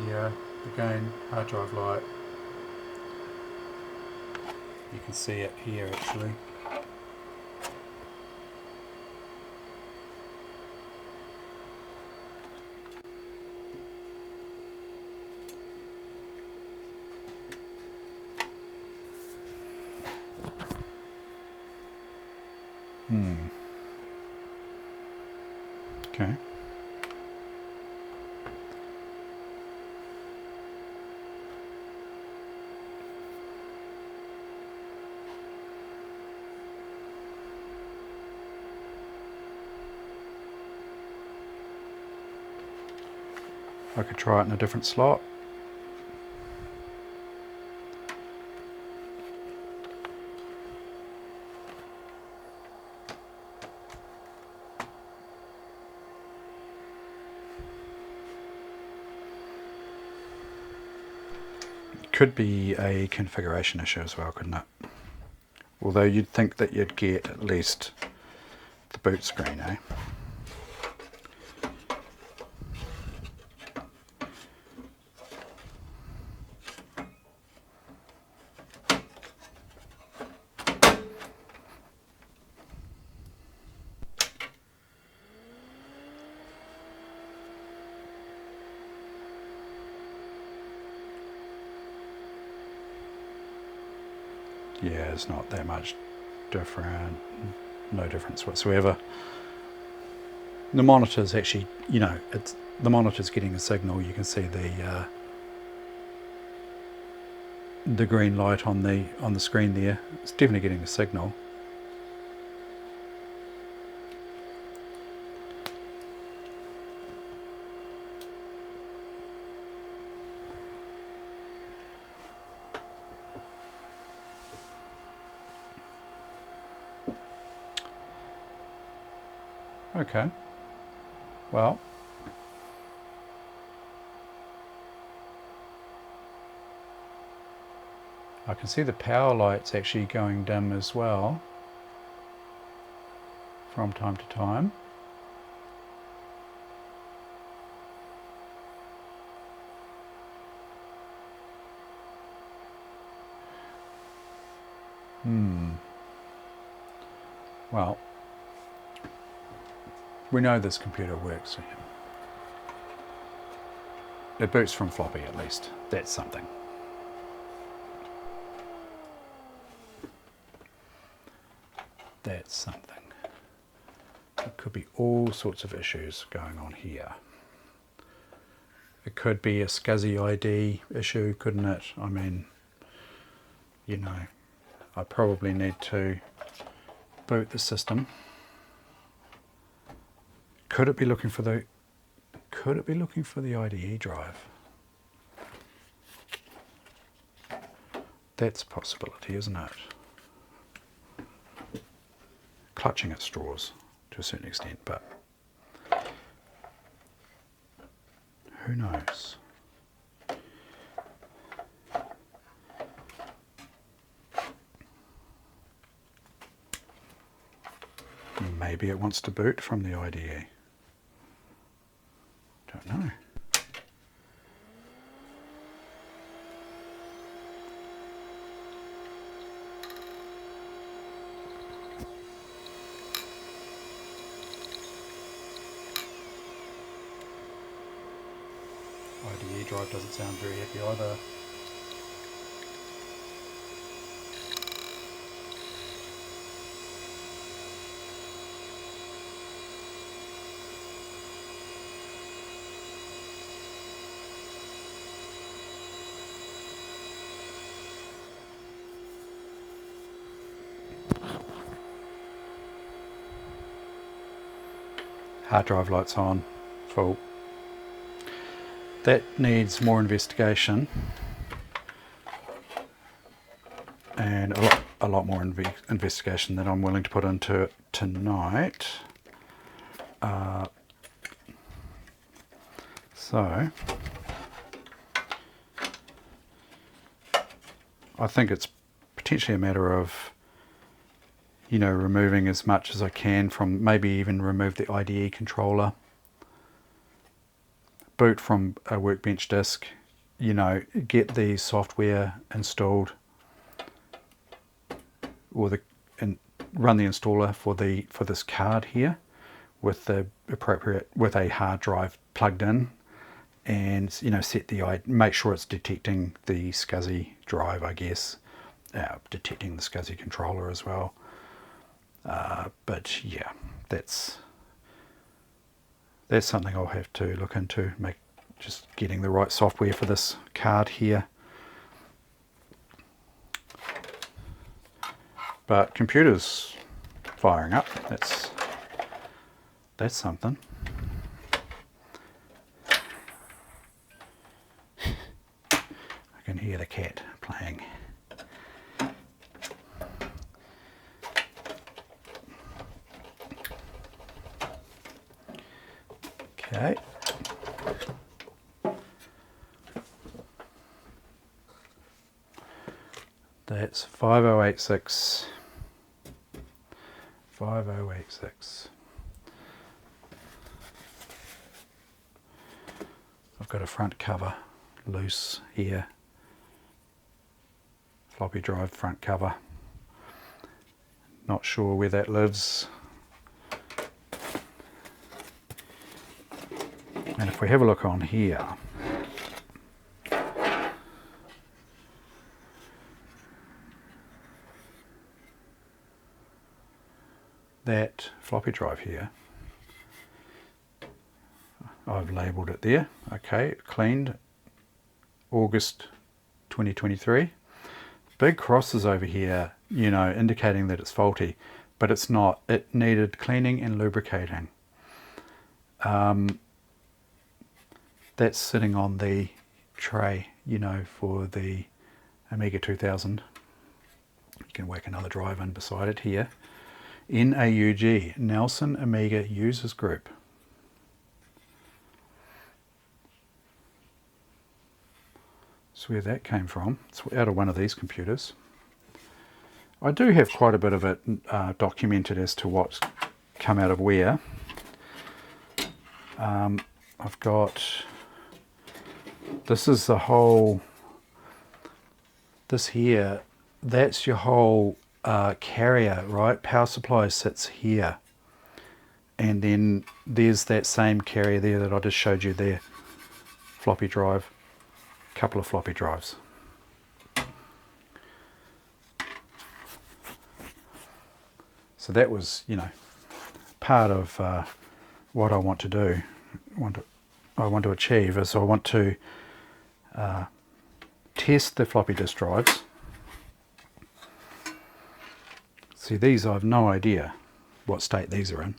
Yeah, again, hard drive light. You can see it here actually. Okay. I could try it in a different slot. Could be a configuration issue as well, couldn't it? Although you'd think that you'd get at least the boot screen, eh? Yeah, it's not that much different, no difference whatsoever. The monitor's actually, you know, the monitor's getting a signal. You can see the green light on the screen there. It's definitely getting a signal. Okay. Well, I can see the power lights actually going dim as well from time to time. Well, we know this computer works. It boots from floppy at least. That's something. That's something. It could be all sorts of issues going on here. It could be a SCSI ID issue, couldn't it? I mean, you know, I probably need to boot the system. Could it be looking for the IDE drive? That's a possibility, isn't it? Clutching at straws to a certain extent, but who knows? Maybe it wants to boot from the IDE. Don't know. IDE drive doesn't sound very happy either. Hard drive lights on, full. That needs more investigation and a lot more investigation than I'm willing to put into it tonight. So I think it's potentially a matter of, you know, removing as much as I can from, maybe even remove the IDE controller, boot from a Workbench disk, you know, get the software installed, or and run the installer for this card here with the appropriate, with a hard drive plugged in, and, you know, make sure it's detecting the SCSI drive, I guess, detecting the SCSI controller as well. But yeah, that's something I'll have to look into, just getting the right software for this card here. But computer's firing up. That's something. I can hear the cat playing. Okay. That's 5086. 5086. I've got a front cover loose here. Floppy drive front cover. Not sure where that lives. And if we have a look on here, that floppy drive here, I've labelled it there. Okay, cleaned August 2023. Big crosses over here, you know, indicating that it's faulty, but it's not. It needed cleaning and lubricating. That's sitting on the tray, you know, for the Amiga 2000. You can whack another drive in beside it here. NAUG, Nelson Amiga Users Group. That's where that came from. It's out of one of these computers. I do have quite a bit of it documented as to what's come out of where. I've got, this is the whole, this here, that's your whole carrier, right? Power supply sits here. And then there's that same carrier there that I just showed you there. Floppy drive, couple of floppy drives. So that was, you know, part of what I want to do. I want to achieve is I want to test the floppy disk drives. See, these I have no idea what state these are in,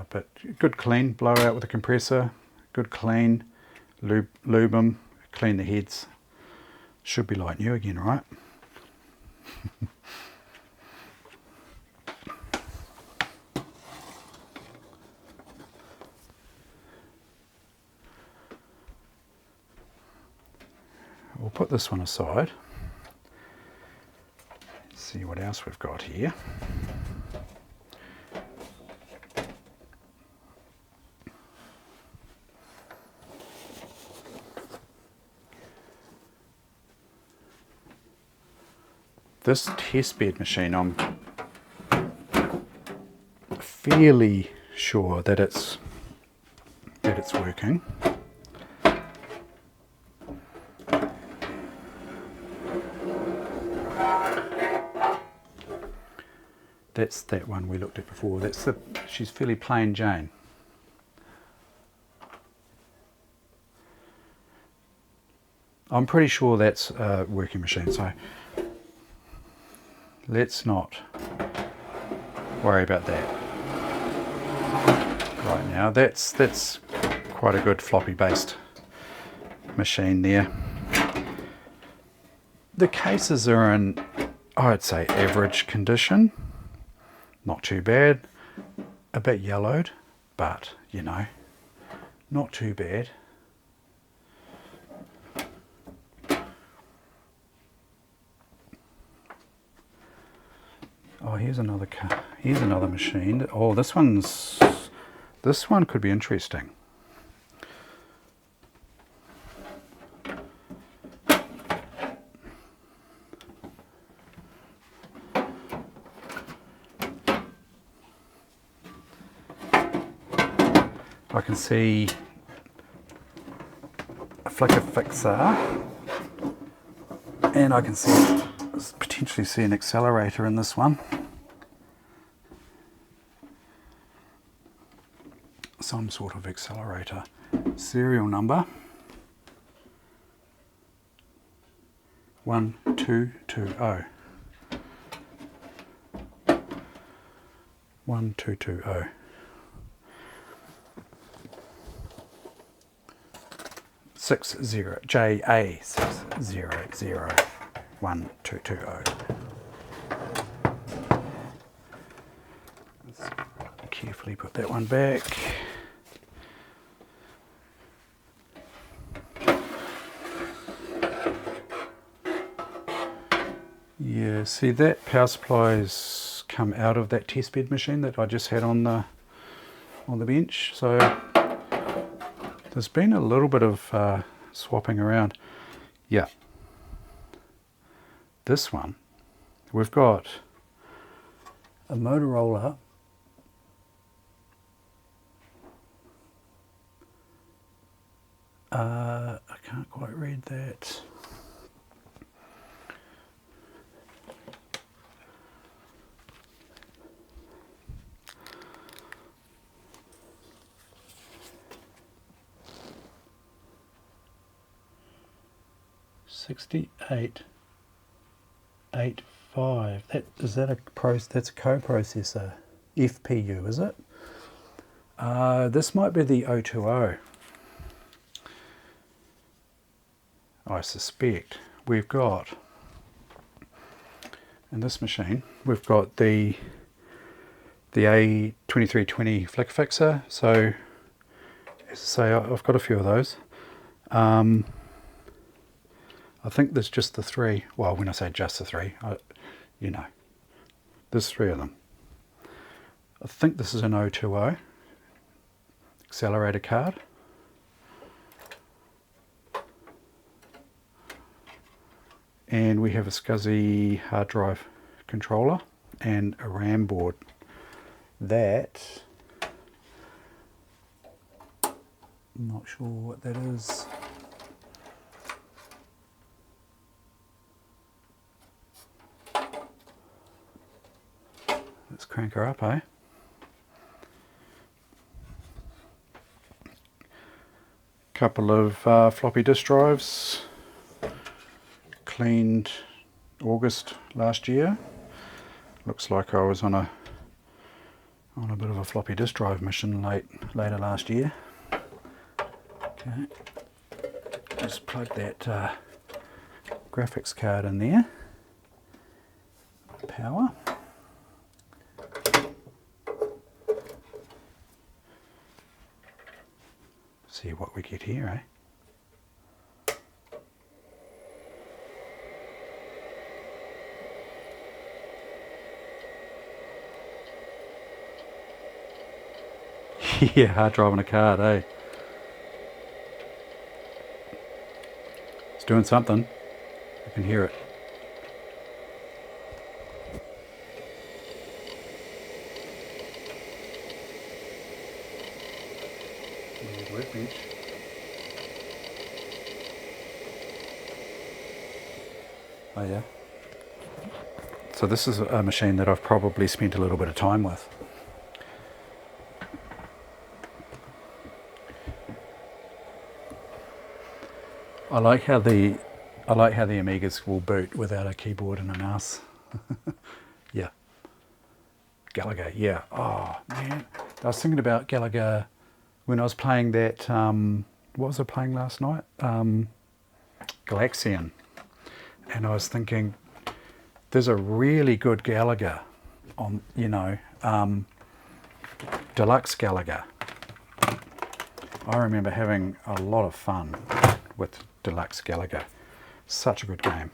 but good clean, blow out with a compressor, good clean, lube them, clean the heads. Should be like new again, right? We'll put this one aside. See what else we've got here. This testbed machine, I'm fairly sure that it's working. That's that one we looked at before. That's the, she's fairly plain Jane. I'm pretty sure that's a working machine, so let's not worry about that right now. That's quite a good floppy based machine there. The cases are in, I'd say, average condition. Not too bad. A bit yellowed, but you know, not too bad. Oh, here's another car. Here's another machine. Oh, this one could be interesting. I can see a flicker fixer, and I can see potentially see an accelerator in this one. Some sort of accelerator. Serial number 1220. 1220. JA 6001220. Let's carefully put that one back. Yeah, see that power supply's come out of that testbed machine that I just had on the bench. So there's been a little bit of swapping around. Yeah. This one, we've got a Motorola I can't quite read that. $68.85. That's a coprocessor. FPU, is it? This might be the 020. I suspect we've got in this machine, we've got the the A2320 flick fixer. So as I say, I've got a few of those. I think there's just the 3. Well, when I say just the 3, you know, there's 3 of them. I think this is an 020 accelerator card. And we have a SCSI hard drive controller and a RAM board. That, I'm not sure what that is. Let's crank her up, eh? Couple of floppy disk drives, cleaned August last year. Looks like I was on a bit of a floppy disk drive mission later last year. Okay, just plug that graphics card in there. Power. See what we get here, eh? Yeah, hard drive on a card, eh? It's doing something. I can hear it. Workbench. Oh yeah. So this is a machine that I've probably spent a little bit of time with. I like how the Amigas will boot without a keyboard and a mouse. Yeah. Gallagher, yeah. Oh man, I was thinking about Gallagher when I was playing that. What was I playing last night? Galaxian, and I was thinking, there's a really good Gallagher on, you know, deluxe Gallagher. I remember having a lot of fun with deluxe Gallagher. Such a good game.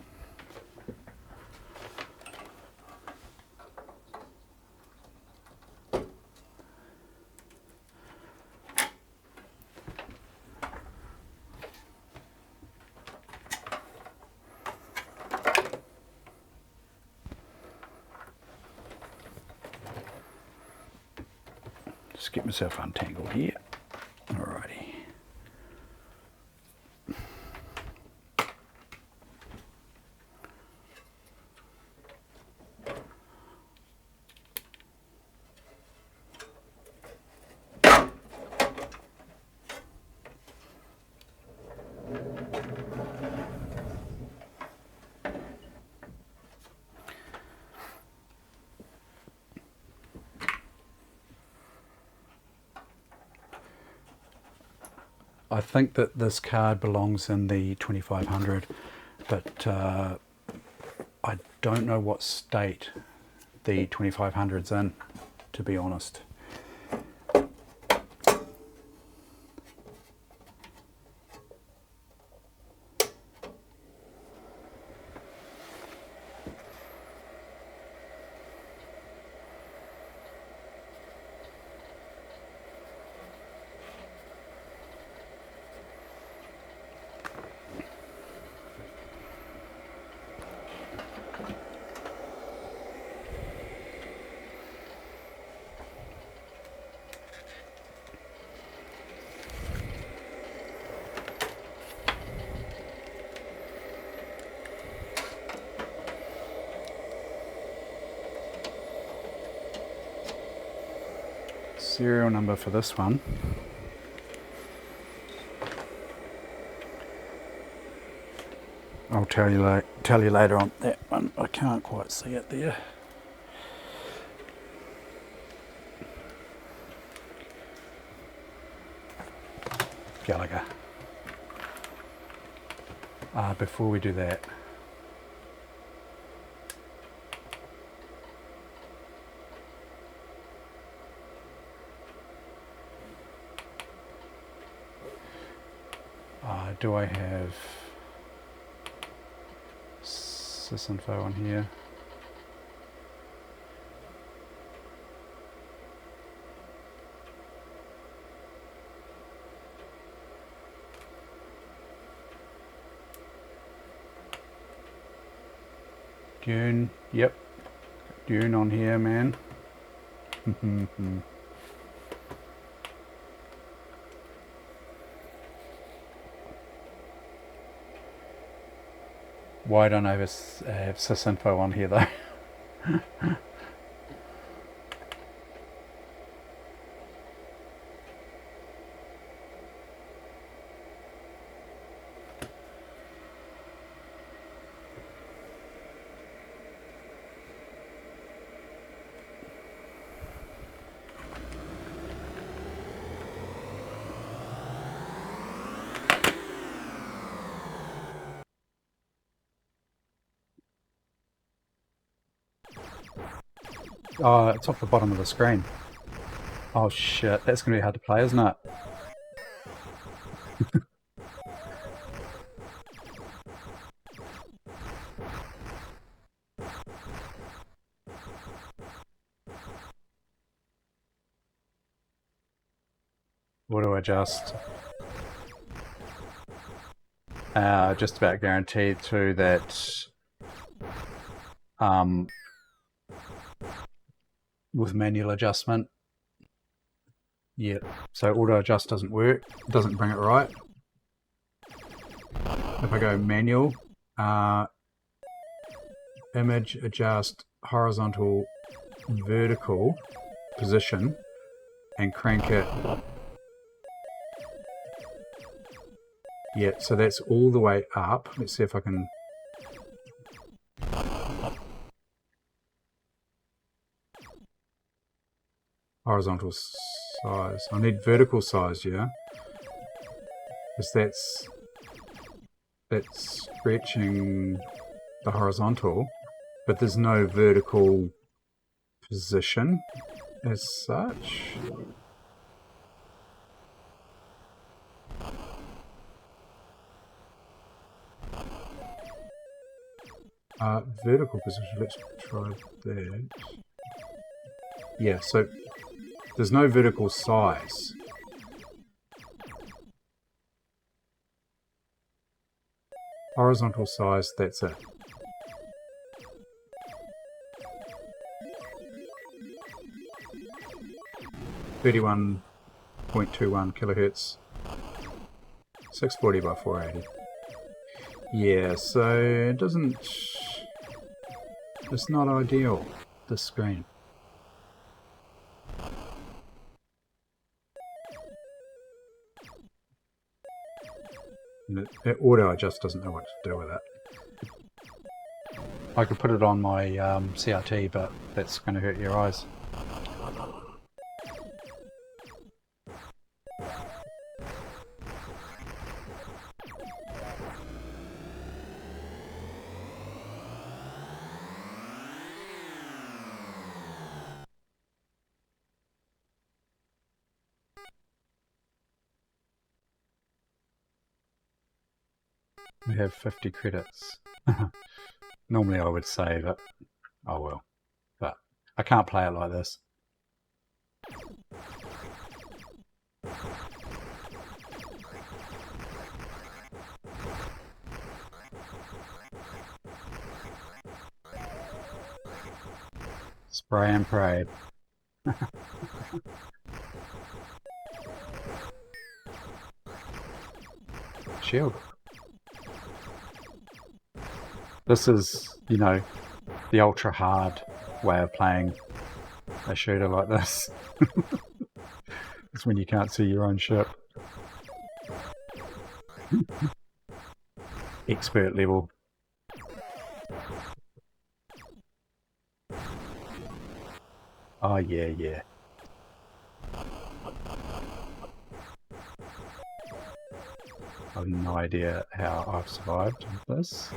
Just get myself untangled here. Alrighty. I think that this card belongs in the 2500, but I don't know what state the 2500's in, to be honest. Serial number for this one. I'll tell you later on that one. I can't quite see it there. Gallagher. Before we do that, Do I have sysinfo on here? Dune, yep. Dune on here, man. Why don't I have sysinfo on here though? Oh, it's off the bottom of the screen. Oh shit, that's going to be hard to play, isn't it? Auto adjust. Just about guaranteed too that with manual adjustment. Yeah, so auto adjust doesn't work, doesn't bring it right. If I go manual, image adjust horizontal vertical position and crank it. Yeah, so that's all the way up. Let's see if I can. Horizontal size. I need vertical size, yeah? Because that's stretching the horizontal, but there's no vertical position as such. Vertical position, let's try that. Yeah, so there's no vertical size. Horizontal size, that's it. .21 kilohertz, 640 by 480. Yeah, so it doesn't. It's not ideal, this screen. Auto just doesn't know what to do with it. I could put it on my CRT, but that's going to hurt your eyes. We have 50 credits. Normally I would save it. Oh well. But I can't play it like this. Spray and pray. Shield. This is, you know, the ultra hard way of playing a shooter like this. It's when you can't see your own ship. Expert level. Oh yeah, yeah. I have no idea how I've survived this.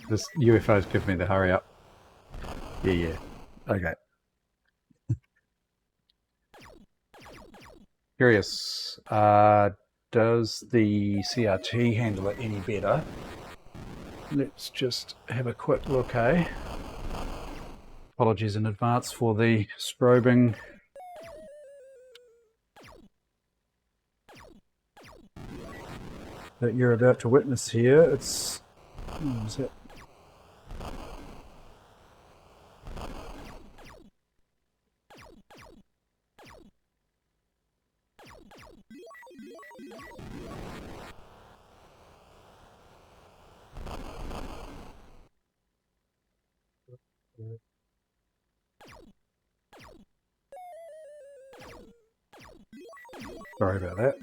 This UFO's giving me the hurry up. Yeah, yeah. Okay. Curious, does the CRT handle it any better? Let's just have a quick look, eh? Apologies in advance for the strobing. That you're about to witness here. It's... what is it? Sorry about that.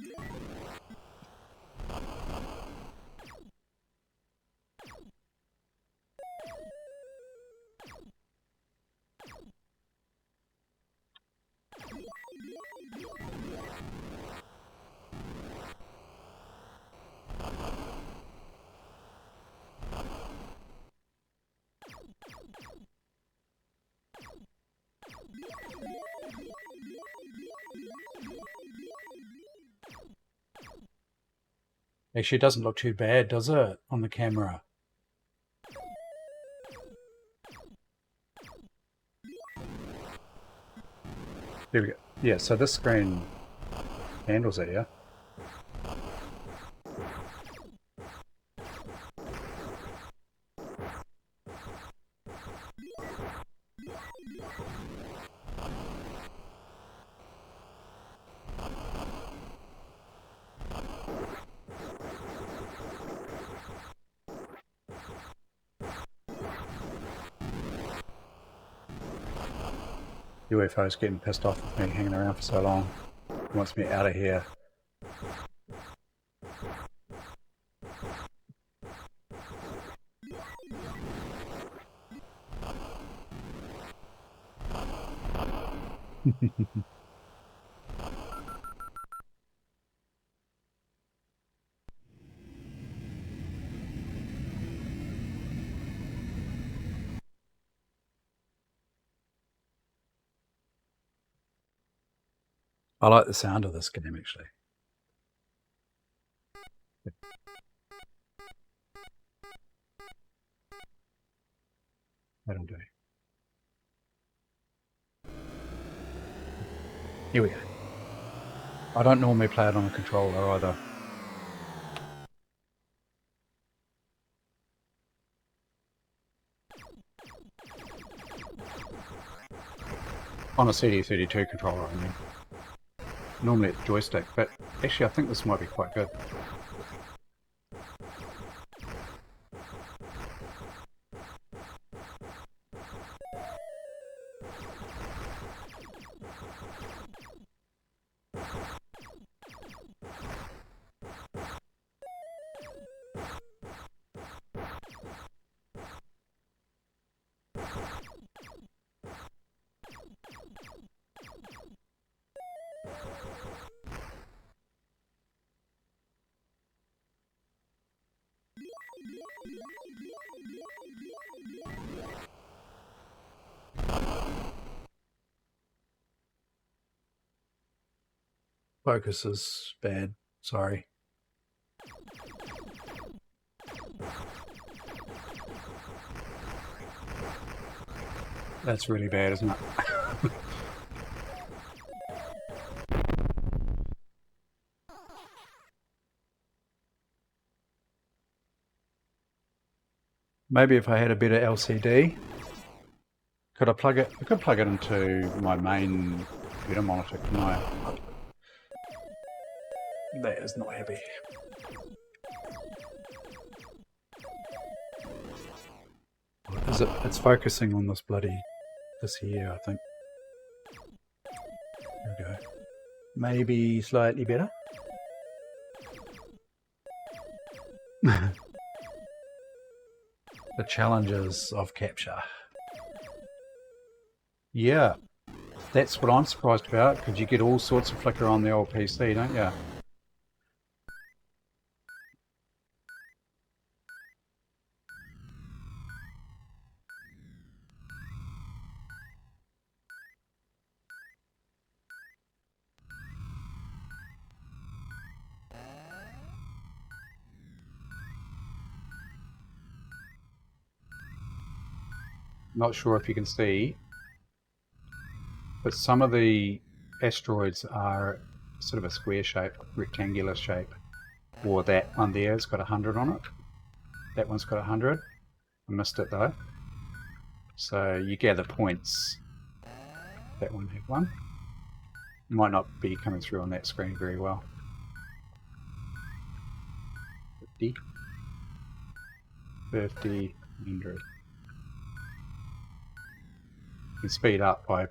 Actually, it doesn't look too bad, does it, on the camera? There we go. Yeah, so this screen handles it, yeah? UFO's getting pissed off with me hanging around for so long. He wants me out of here. I like the sound of this game, actually. That'll do. Here we go. I don't normally play it on a controller either. On a CD32 controller, I mean. Normally it's joystick, but actually I think this might be quite good. Focus is bad, sorry. That's really bad, isn't it? Maybe if I had a better LCD, could I plug it? I could plug it into my main computer monitor, couldn't I? That is not happy. Is it? It's focusing on this here, I think. There we go. Maybe slightly better. The challenges of capture. Yeah, that's what I'm surprised about, because you get all sorts of flicker on the old PC, don't you? Not sure if you can see, but some of the asteroids are sort of a square shape, rectangular shape. Or that one there has got 100 on it. That one's got 100. I missed it though. So you gather points. That one had one. Might not be coming through on that screen very well. 50, 50, 100. You can speed up by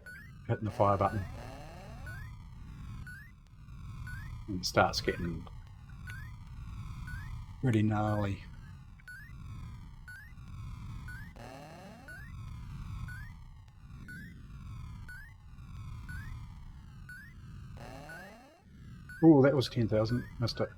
hitting the fire button. And it starts getting pretty gnarly. Oh, that was 10,000. Missed it.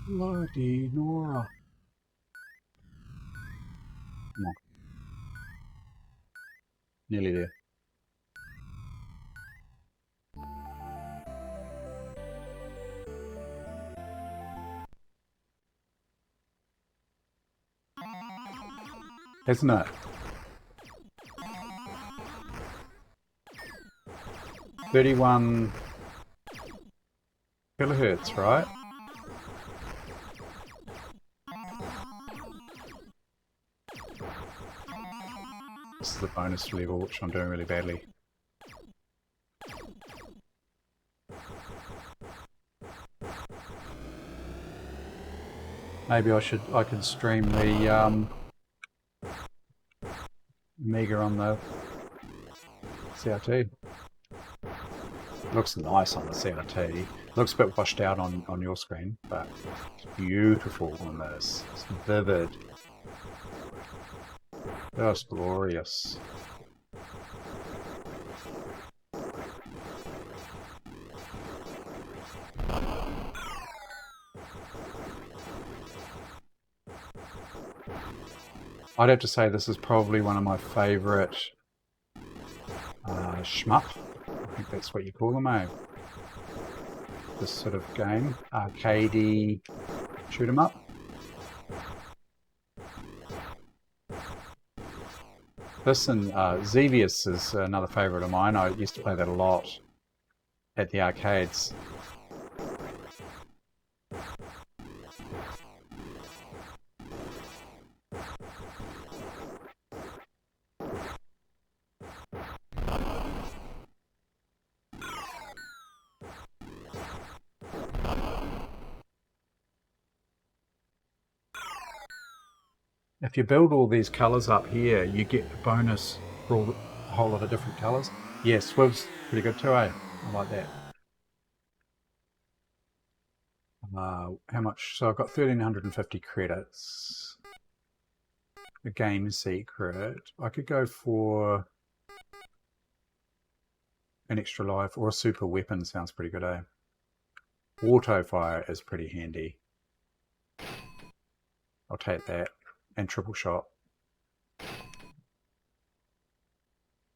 Bloody Nora. Come on. Nearly there. Isn't it? 31 kilohertz, right? This is the bonus level, which I'm doing really badly. Maybe I could stream the Amiga on the CRT. Looks nice on the CRT. Looks a bit washed out on your screen, but it's beautiful on this. It's vivid. Just glorious. I'd have to say this is probably one of my favourite shmup. I think that's what you call them, eh? This sort of game. Arcadey shoot 'em up. This and Xevious is another favourite of mine. I used to play that a lot at the arcades. If you build all these colours up here, you get a bonus for a whole lot of different colours. Yeah, Swiv's pretty good too, eh? I like that. How much? So I've got 1,350 credits. A game secret. I could go for an extra life or a super weapon. Sounds pretty good, eh? Auto fire is pretty handy. I'll take that. And triple shot.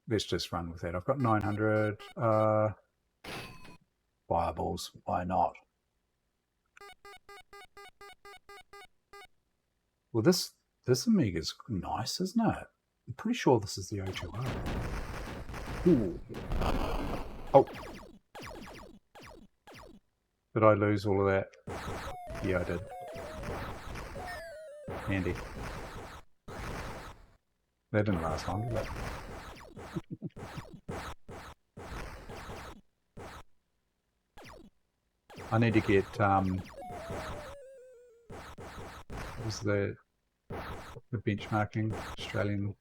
Let's just run with that. I've got 900 fireballs. Why not? Well, this Amiga's nice, isn't it? I'm pretty sure this is the O2O. Ooh. Oh. Did I lose all of that? Yeah, I did. Handy. That didn't last long, did it? I need to get what was the benchmarking Australian.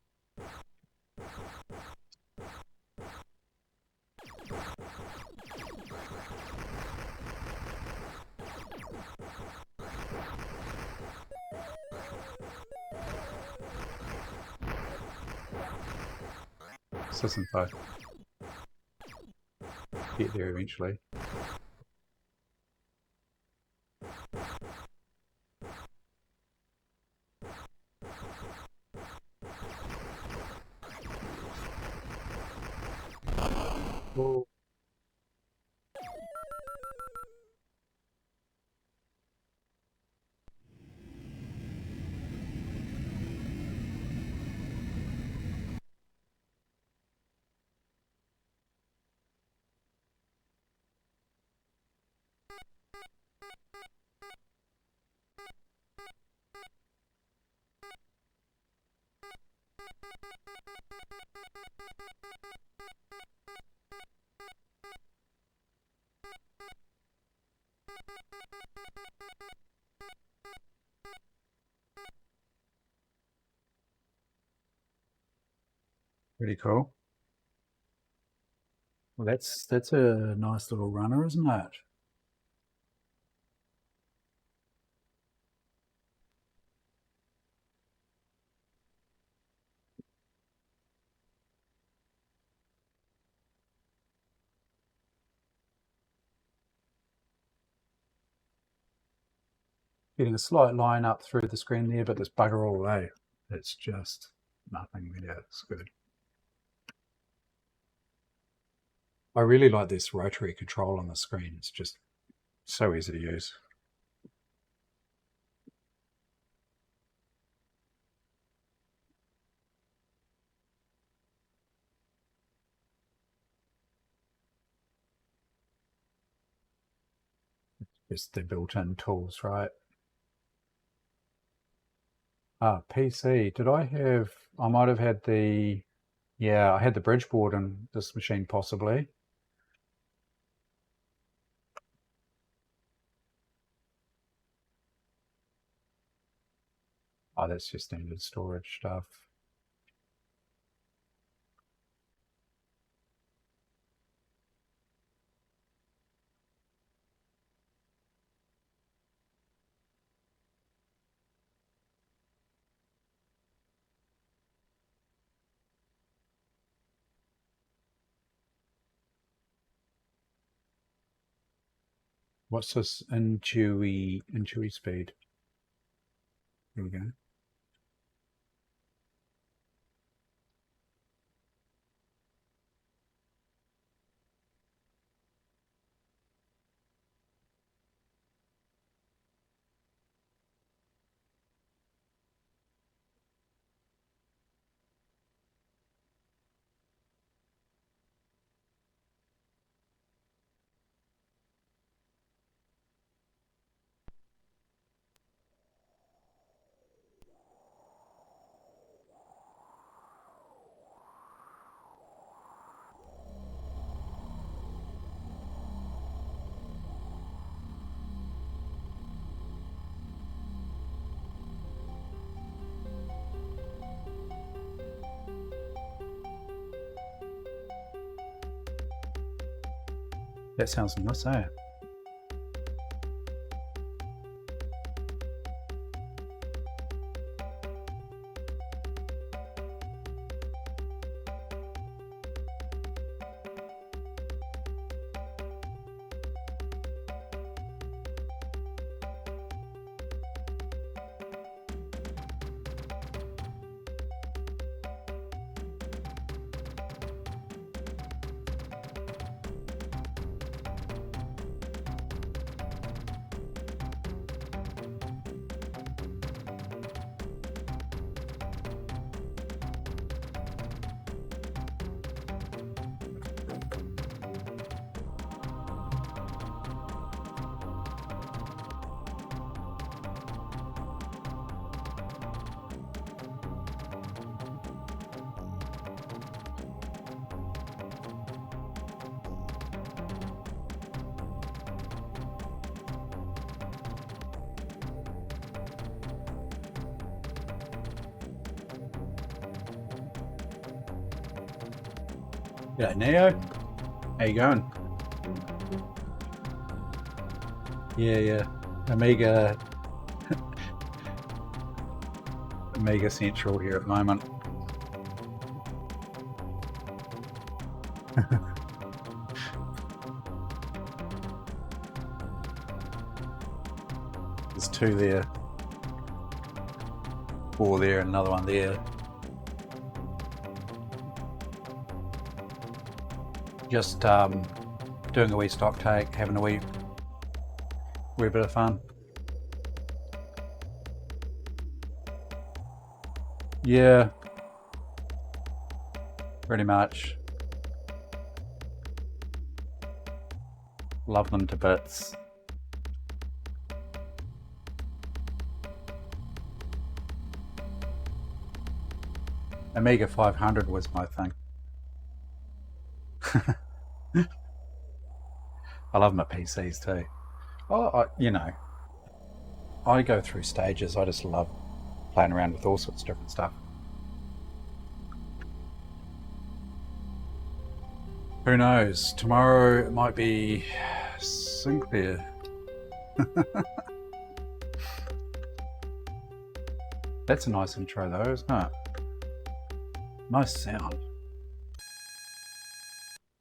this info. Get there eventually. Oh. Pretty cool. Well, that's a nice little runner, isn't it? Getting a slight line up through the screen there, but this bugger all away. It's just nothing there. It's good. I really like this rotary control on the screen. It's just so easy to use. Just the built-in tools, right? Ah, PC. Did I have... I might have had the... Yeah, I had the bridge board in this machine, possibly. Oh, that's just standard storage stuff. What's this in Chewy speed? Here we go. That sounds nice, eh? Yeah, Neo, how you going? Yeah. Amiga Central here at the moment. There's two there, four there, and another one there. Just doing a wee stock take, having a wee bit of fun. Yeah, pretty much. Love them to bits. Amiga 500 was my thing. I love my PCs too. Oh, I go through stages. I just love playing around with all sorts of different stuff. Who knows? Tomorrow it might be Sinclair. That's a nice intro though, isn't it? Nice sound.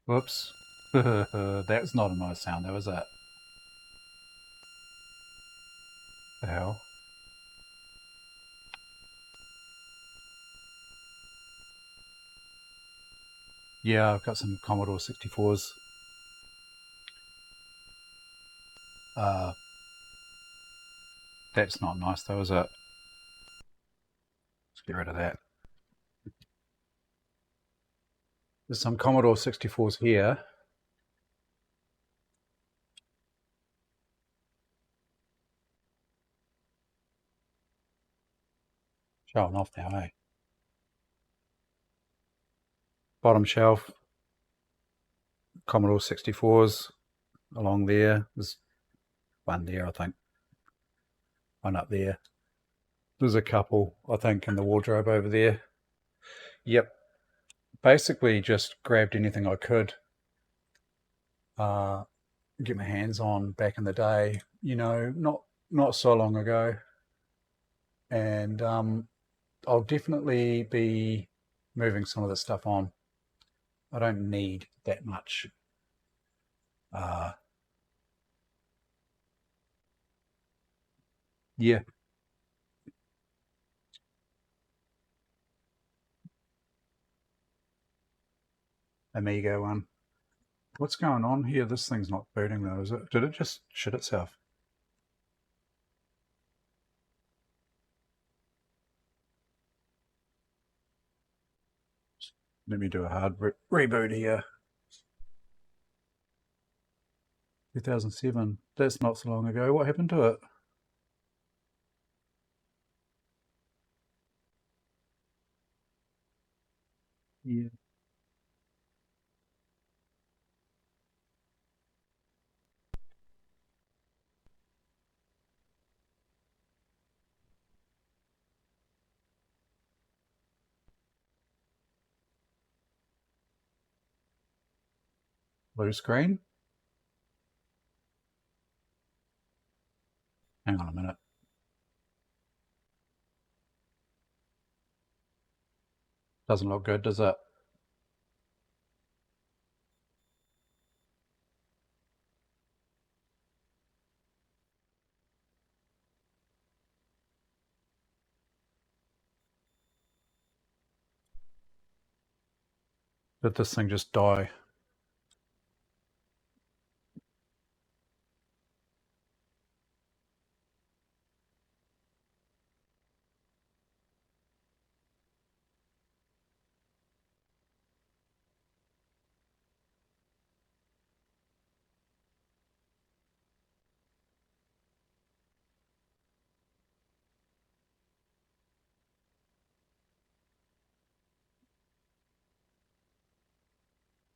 Whoops. That's not a nice sound though, is it? The hell? Yeah, I've got some Commodore 64s. That's not nice though, is it? Let's get rid of that. There's some Commodore 64s here. Showing off now, eh? Bottom shelf, Commodore 64s along there. There's one there, I think. One up there. There's a couple, I think, in the wardrobe over there. Yep. Basically just grabbed anything I could get my hands on back in the day, not so long ago. And I'll definitely be moving some of the stuff on. I don't need that much. Yeah. Amiga one. What's going on here? This thing's not booting though, is it? Did it just shit itself? Let me do a hard reboot here. 2007. That's not so long ago. What happened to it? Yeah. Blue screen. Hang on a minute. Doesn't look good, does it? Did this thing just die?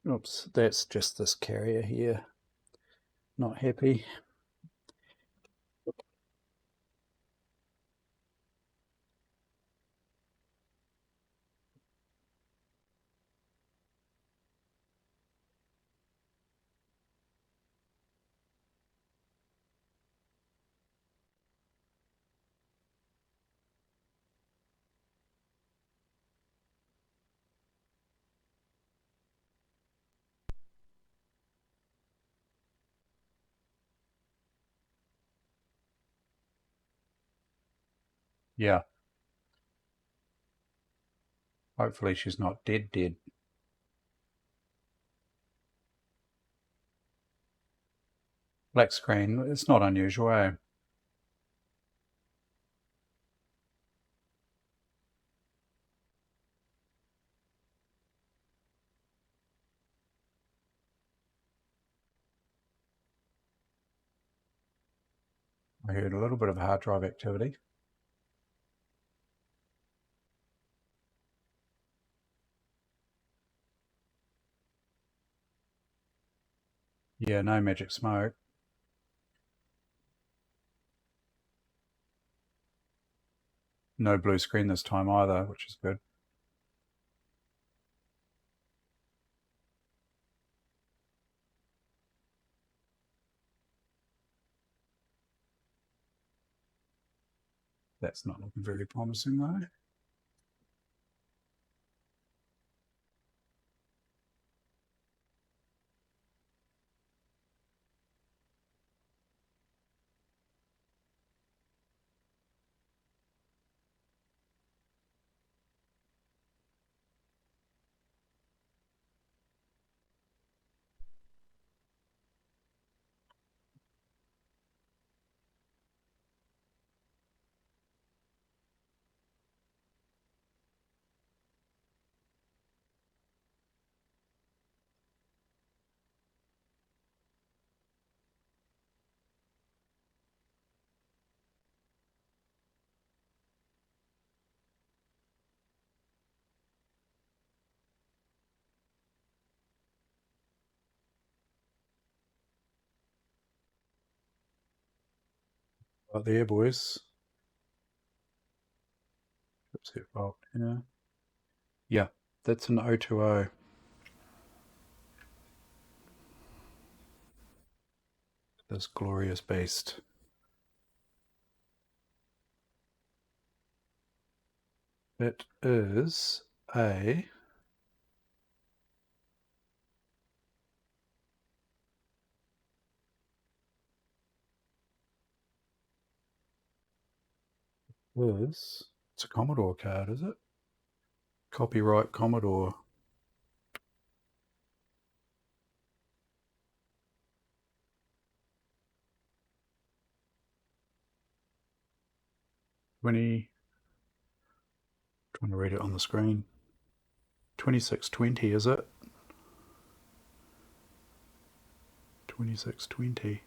Oops, that's just this carrier here. Not happy. Yeah. Hopefully she's not dead. Black screen, it's not unusual, eh? I heard a little bit of hard drive activity. Yeah, no magic smoke. No blue screen this time either, which is good. That's not looking very promising though. Right there, boys. Chipset fault. Yeah, that's an 020. This glorious beast. It is a it's a Commodore card, is it? Copyright Commodore. Trying to read it on the screen. 2620, is it? 2620.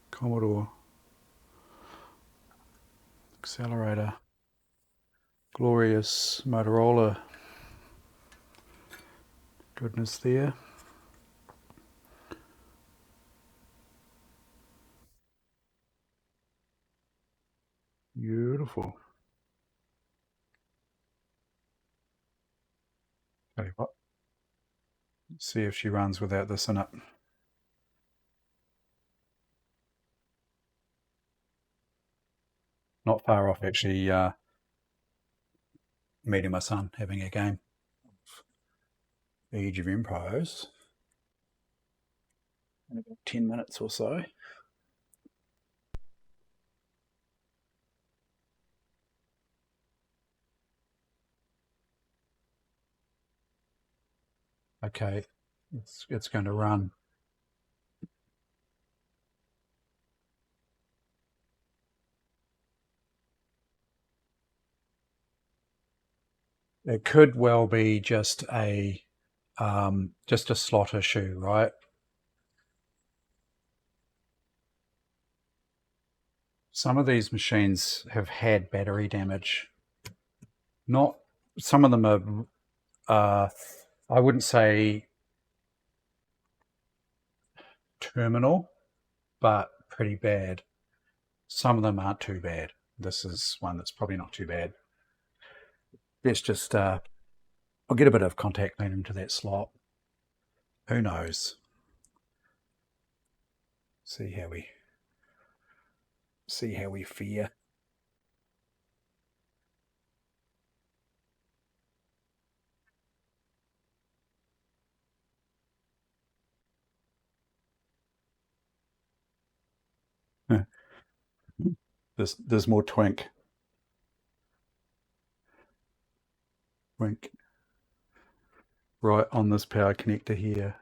Commodore. Accelerator. Glorious Motorola goodness there. Beautiful. Tell you what, let's see if she runs without this in it. Not far off actually meeting my son, having a game of Age of Empires in about 10 minutes or so. Okay, it's going to run. It could well be just a slot issue, right? Some of these machines have had battery damage. Not some of them are. I wouldn't say terminal, but pretty bad. Some of them aren't too bad. This is one that's probably not too bad. Let's just I'll get a bit of contact clean into that slot. Who knows? See how we fare. There's more twink. Twink. Right on this power connector here.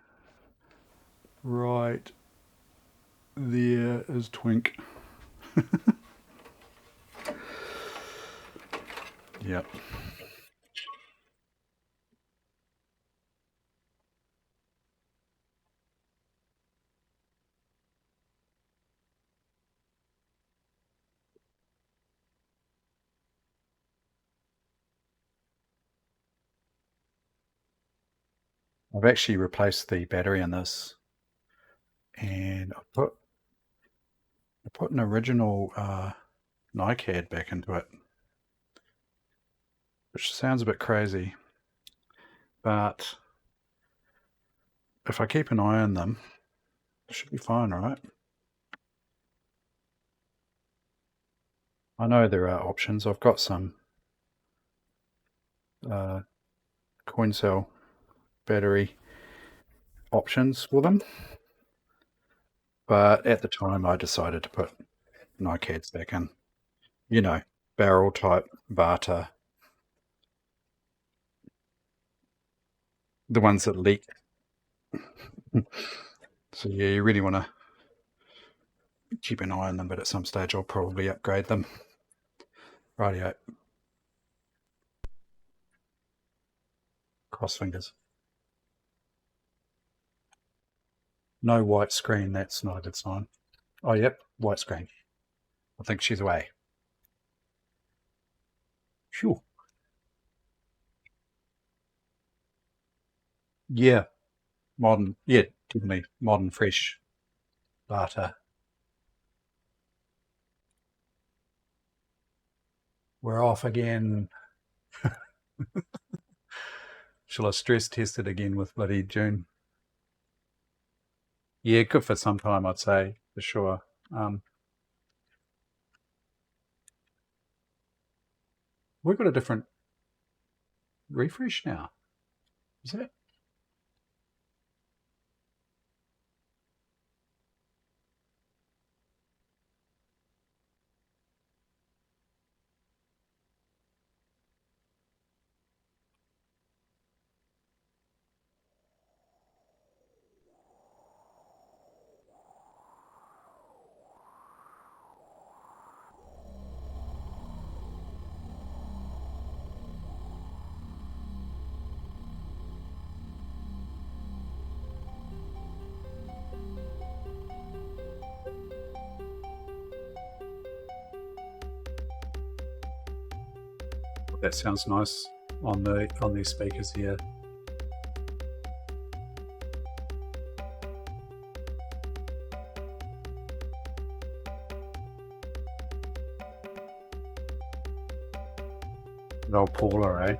Right there is Twink. Yep. I've actually replaced the battery in this, and I put an original NiCad back into it, which sounds a bit crazy, but if I keep an eye on them, it should be fine, right? I know there are options. I've got some coin cell battery options for them, but at the time I decided to put NiCads back in. You know, barrel type Vata, the ones that leak. So yeah, you really want to keep an eye on them, but at some stage I'll probably upgrade them. Rightio. Cross fingers. No white screen, that's not a good sign. Oh, yep, white screen. I think she's away. Phew. Yeah, modern. Yeah, definitely modern, fresh data. We're off again. Shall I stress test it again with bloody June? Yeah, good for some time, I'd say, for sure. We've got a different refresh now. Is it? That sounds nice on these speakers here. Good old Paula, eh?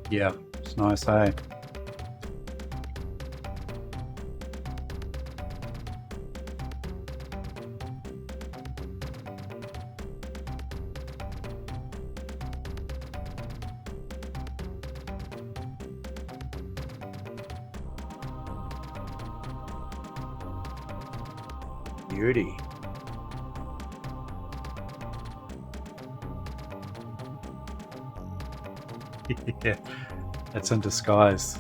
Yeah, it's nice, eh? Beauty. Yeah, it's in disguise.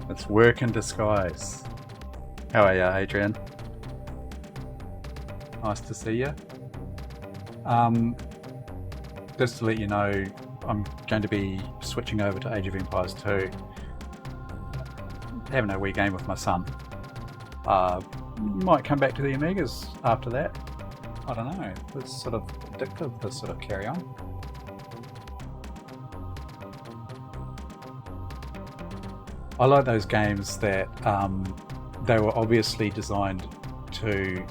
It's work in disguise. How are you, Adrian? Nice to see you. Just to let you know, I'm going to be switching over to Age of Empires 2. Having a wee game with my son. Might come back to the Amigas after that. I don't know. It's sort of addictive, this sort of carry on. I like those games that they were obviously designed to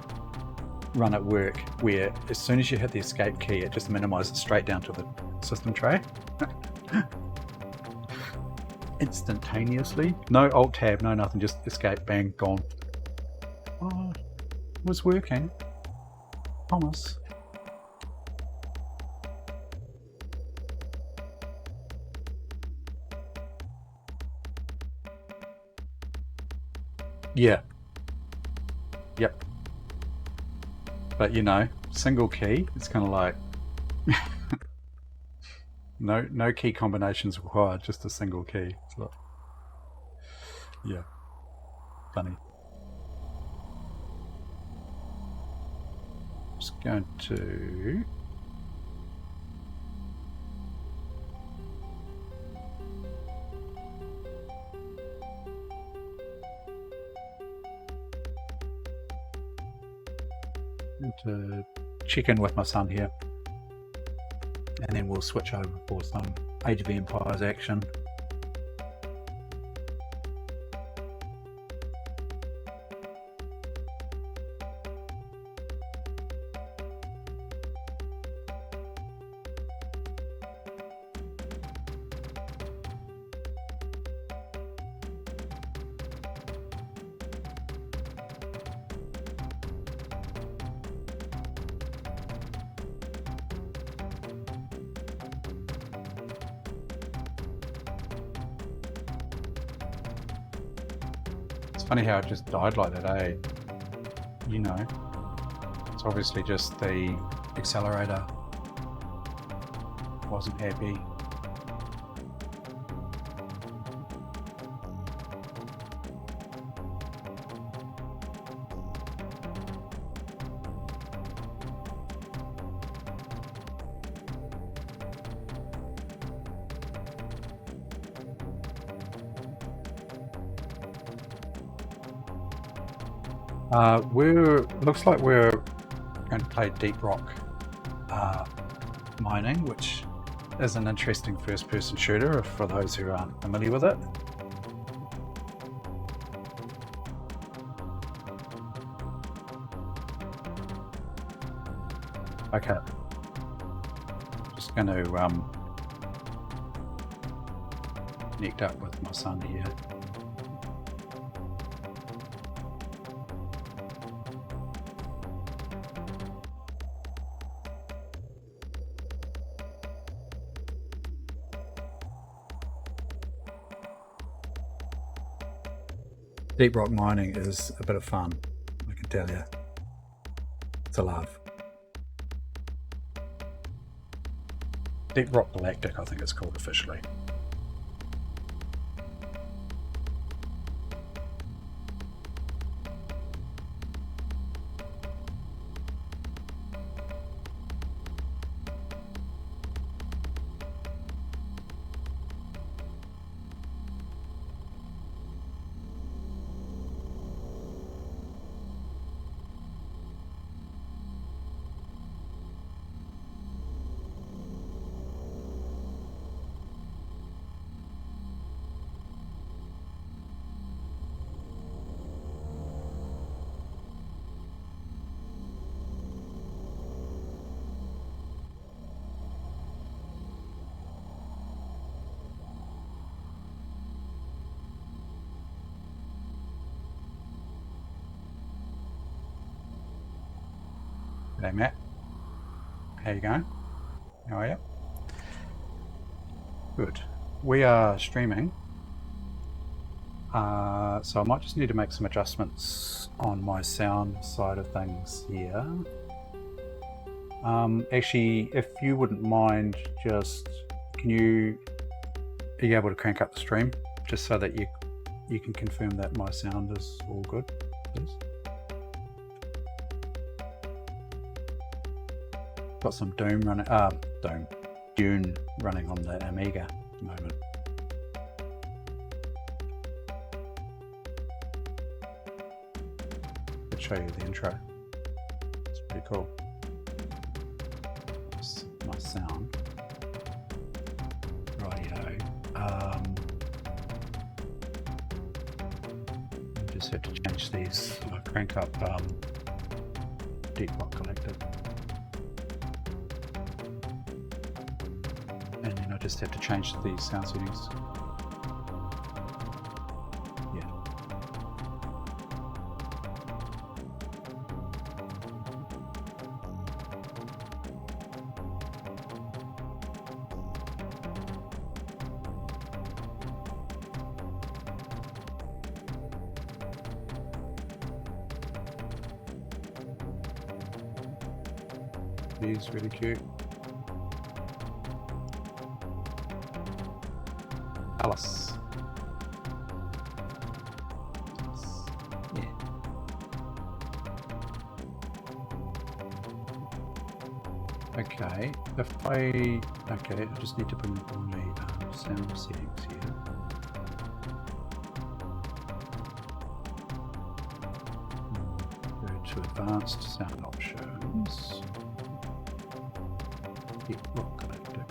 run at work, where as soon as you hit the escape key, it just minimizes straight down to the system tray. Instantaneously. No alt tab, no nothing, just escape, bang, gone. Oh, it was working. Promise. Yeah. Yep. But you know, single key, it's kind of like no key combinations required, just a single key. It's like, yeah, funny. Just going to check in with my son here, and then we'll switch over for some Age of Empires action. It's funny how it just died like that, eh? You know, it's obviously just the accelerator wasn't happy. Looks like we're going to play Deep Rock Mining, which is an interesting first-person shooter for those who aren't familiar with it. Okay, just going to connect up with my son here. Deep rock mining is a bit of fun, I can tell you. It's a laugh. Deep Rock Galactic, I think it's called officially. G'day Matt, how you going? How are you? Good. We are streaming, so I might just need to make some adjustments on my sound side of things here. Actually, if you wouldn't mind, just are you able to crank up the stream just so that you can confirm that my sound is all good, please? Got some Dune running on the Amiga at the moment. I'll show you the intro. It's pretty cool. It's nice sound. Rightio. Just had to change these. I crank up Deep Rock Collective. And then I just have to change these sound settings. Yeah. He's really cute. Alice. Yeah. Okay, I just need to bring up all my sound settings here. Go to advanced sound options. Yeah, what can I do?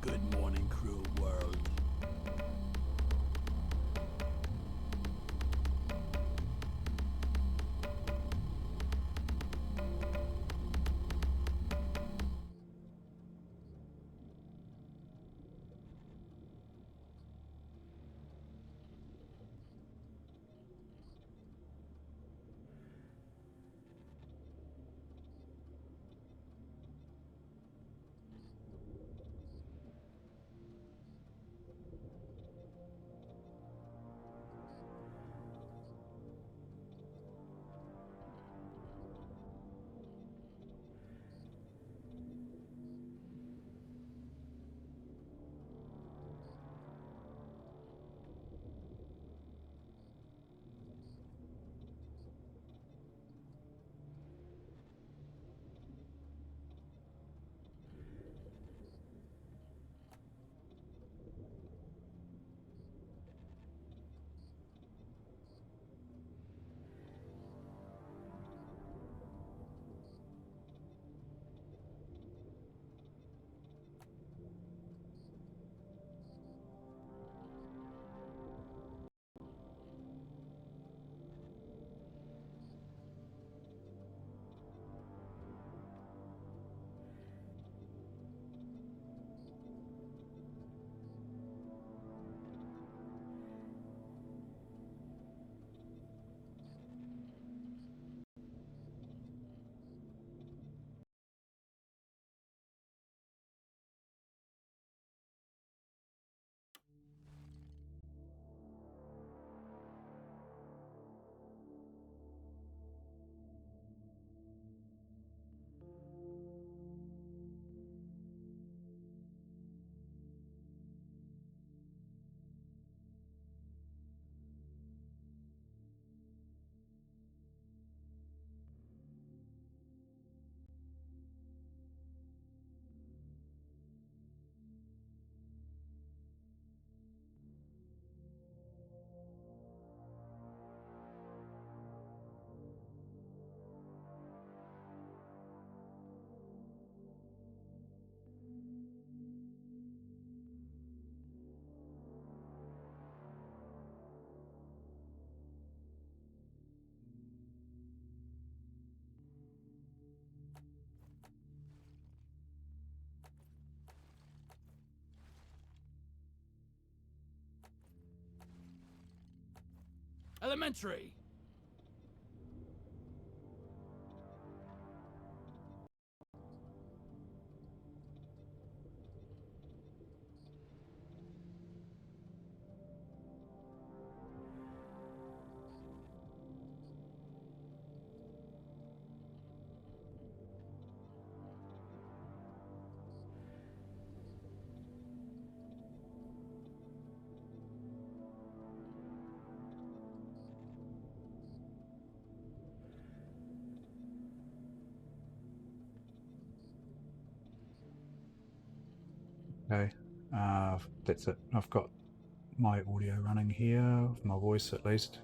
Good morning, cruel world. Elementary! Okay, that's it. I've got my audio running here, my voice at least.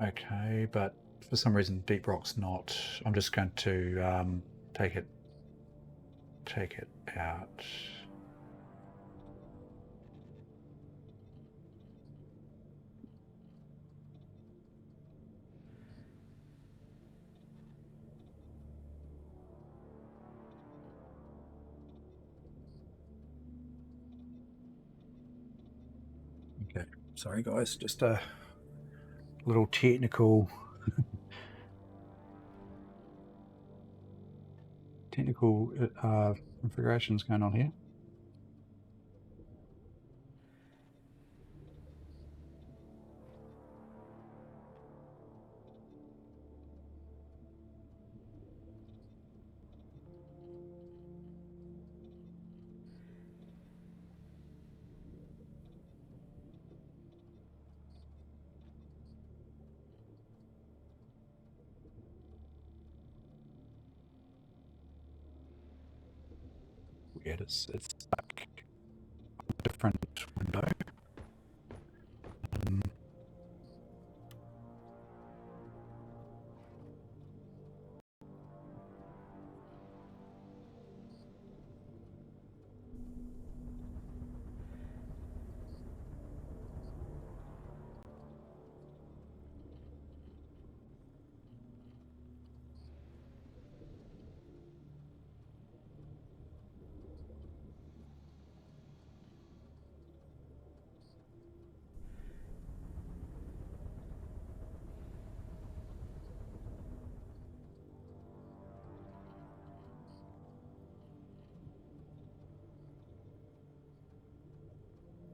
Okay, but for some reason Deep Rock's not. I'm just going to take it out. Okay, sorry guys, just a little technical configurations going on here. Weird, it's stuck on a different window.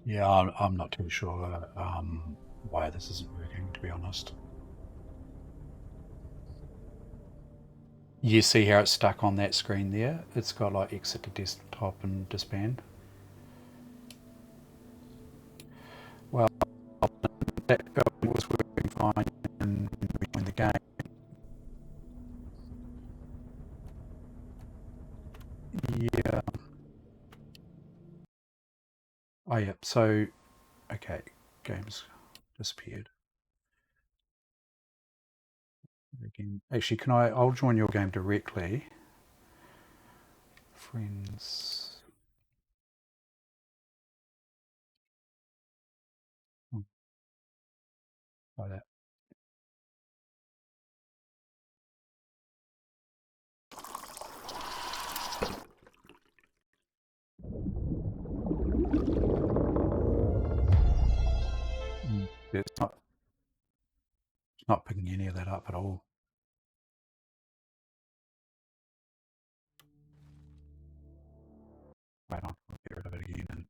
Yeah, I'm not too sure why this isn't working, to be honest. You see how it's stuck on that screen there? It's got like exit to desktop and disband. Well, that was working fine in the game. Yeah. Oh yeah, so, okay, game's disappeared. Again, actually, I'll join your game directly. Friends. Like that. It's not picking any of that up at all. Wait on, I'll get rid of it again and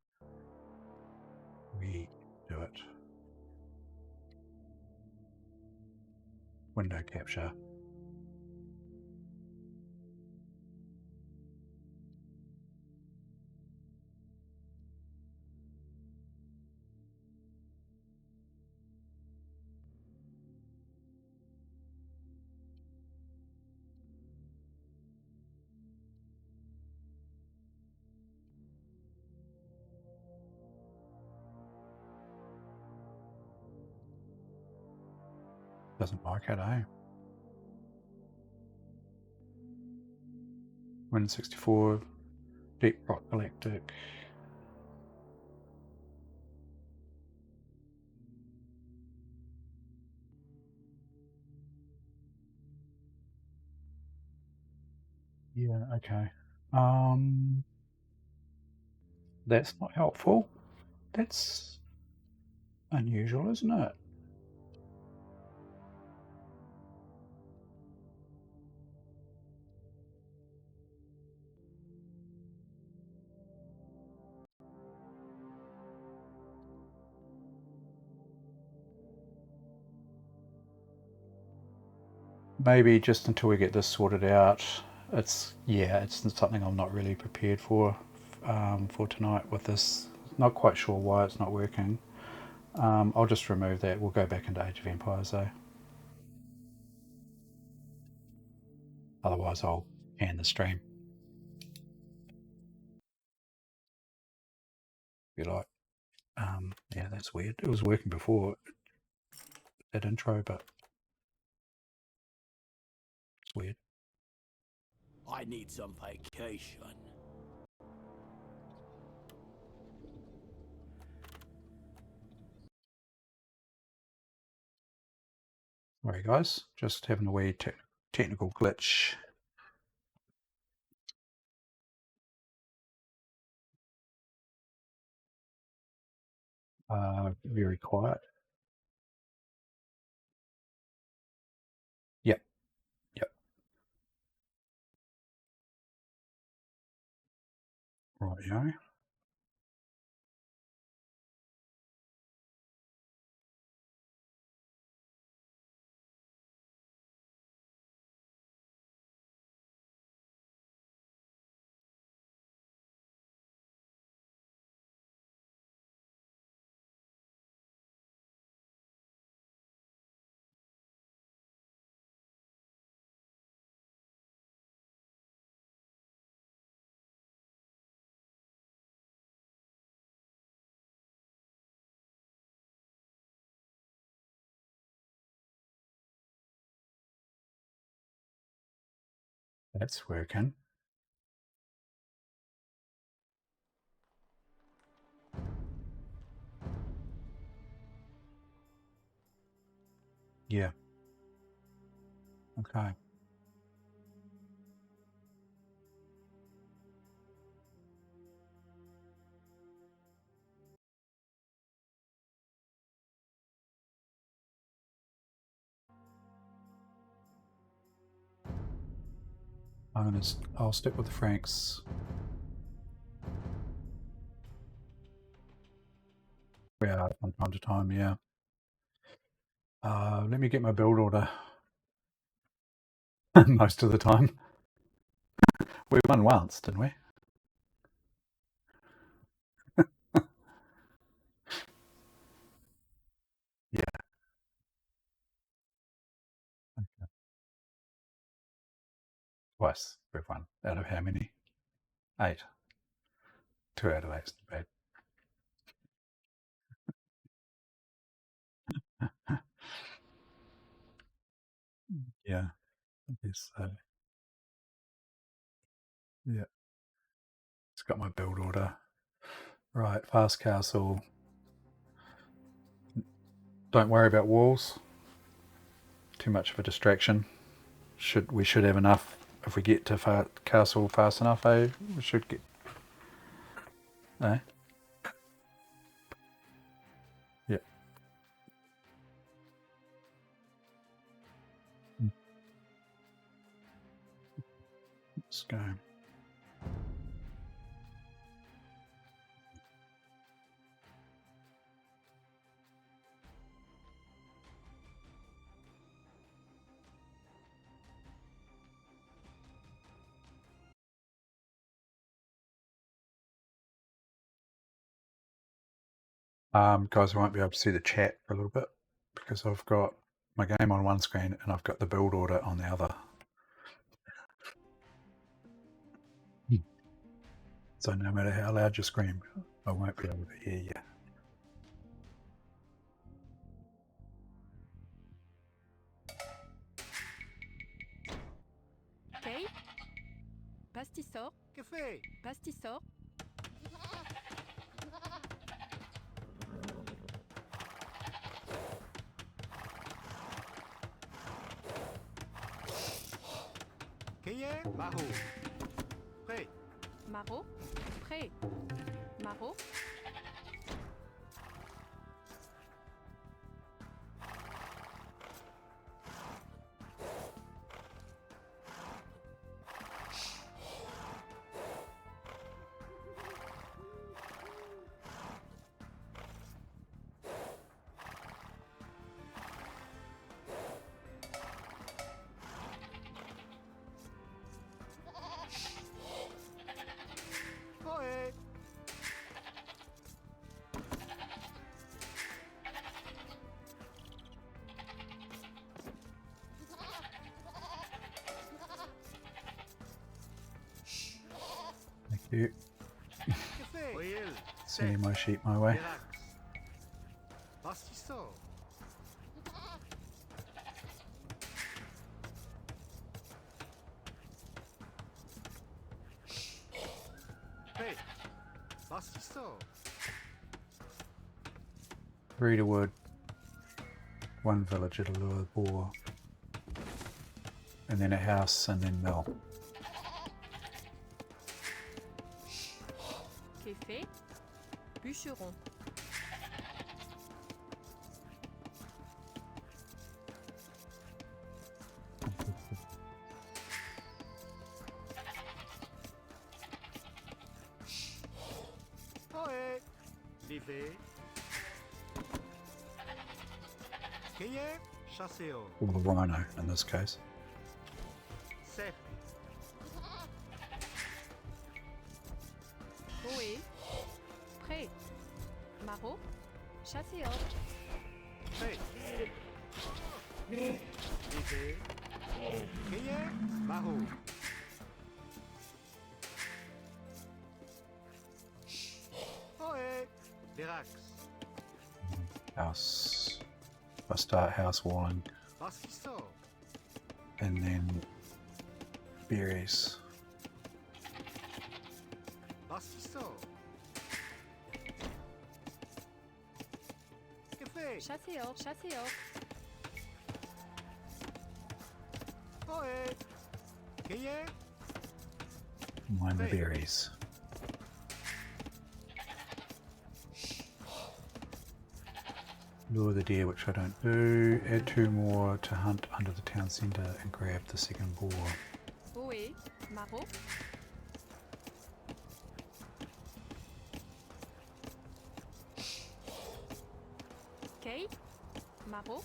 redo it. Window capture. Doesn't like it, eh? Win 64, Deep Rock Galactic. Yeah, okay. That's not helpful. That's unusual, isn't it? Maybe just until we get this sorted out. It's something I'm not really prepared for tonight with this. Not quite sure why it's not working. I'll just remove that. We'll go back into Age of Empires though. Otherwise I'll end the stream. If you like. Yeah, that's weird. It was working before that intro, but it's weird. I need some vacation. Sorry guys, just having a wee technical glitch. Very quiet. Yep. Yep. Rightio. That's working. Yeah. Okay. I'll stick with the Franks. Yeah, from time to time, yeah. Let me get my build order. Most of the time. We won once, didn't we? Yeah. Twice we've won. Out of how many? 8. 2 out of 8's not bad. Yeah. I guess so. Yeah. It's got my build order. Right, fast castle. Don't worry about walls. Too much of a distraction. We should have enough if we get to castle fast enough, eh? We should get. Eh? Yeah. Let's go. Guys, I won't be able to see the chat for a little bit because I've got my game on one screen and I've got the build order on the other. So no matter how loud you scream, I won't be able to hear you. Okay. Pastisor. Café. Pastisor. Quillet. Bajo. Prêt. Maro. Prêt. Maro. Poet. Thank you. Café. Oil. Sending my sheep my way. Relax. Pastisor. Prêt. Pastisor. 3 to wood. 1 village at a lure boar. And then a house and then mill. Qu'est fait? Bûcheron. Livré. Cueillir, chasser. Or the rhino in this case. Cerf. Ohé. Prêt. Maraud. Chasseur. Prêt. Livré. Cueillir, Mahou. Ohé. Dirax. House. I start house walling Bastisso. and then berries. Bastisso. Café. Chasseur. Chasseur. Ohé. Cueillir. Mine the Hey. berries. Lure the deer, which I don't do. Add 2 more to hunt under the town centre and grab the second boar. Ohé. Maraud. Kay. Maraud.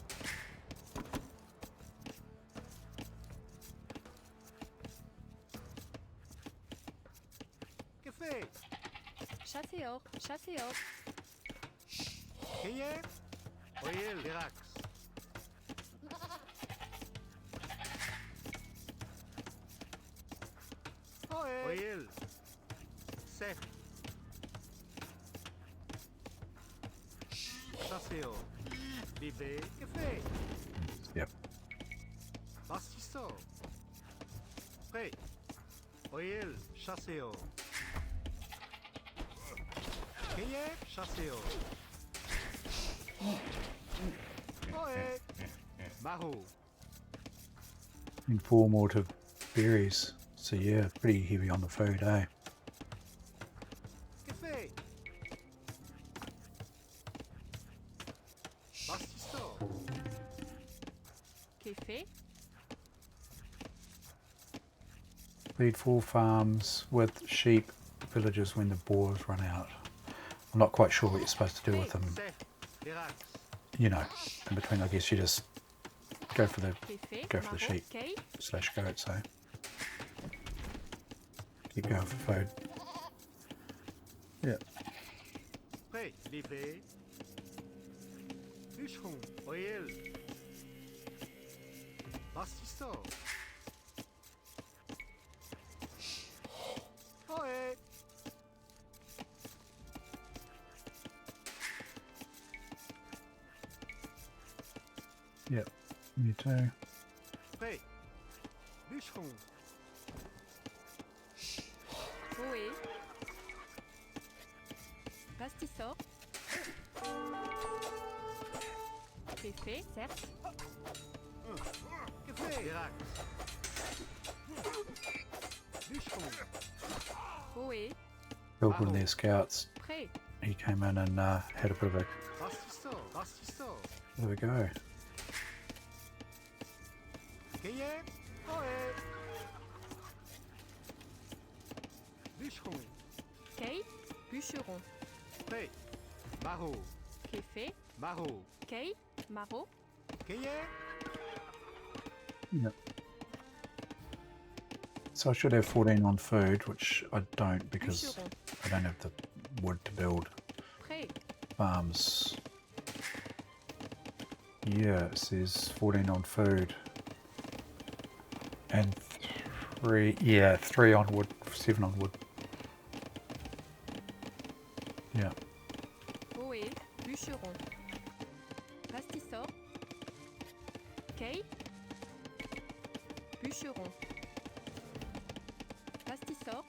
Café. Chasseur. Chasseur. Cueillir. Oyel. Dirax. Ohé. Oyel. Cerf. Chasseur. Livré. Café. Yep. Bastisso. Prêt. Oyel. Chasseur. Cueillir. Chasseur. Ohé. Mahou. And 4 more to berries. So yeah, pretty heavy on the food, eh? Café. Bastisso. Café. Lead 4 farms with sheep villages when the boars run out. I'm not quite sure what you're supposed to do with them. Cerf. Dirax. You know, in between, I guess you just go for the Café. Go for the Maraud. sheep. Kay. / goat, so keep going for food. Yeah. Prêt. Livré. Bûcheron. Oyel. Bastisso. Ohé. Yep. You too. Prêt. Bûcheron. Ohé. Pastisseur. Café. Certes. Café. Dirax. Bûcheron. Ohé. Killed one of their scouts. Prêt. He came in and had a bit of a Bastisso. Bastisso. There we go. Cueillir. Ohé. Bûcheron. Kay. Bûcheron. Prêt. Mahou. Café. Mahou. Kay. Maraud. Cueillir. Yep. So I should have 14 on food, which I don't because Bûcheron. I don't have the wood to build Prêt. farms. Yeah, it says 14 on food. And 3 on wood, 7 on wood. Yeah. Ohé. Bûcheron. Pastisseur. Kay. Bûcheron. Pastisseur.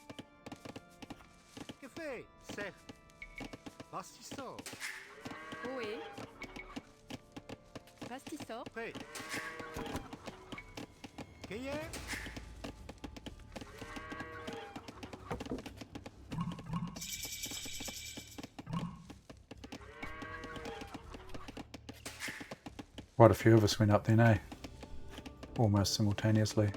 Café. Cerf. Bastisso. Ohé. Pastisseur. Prêt. Cueillir. Quite a few of us went up then, eh? Almost simultaneously.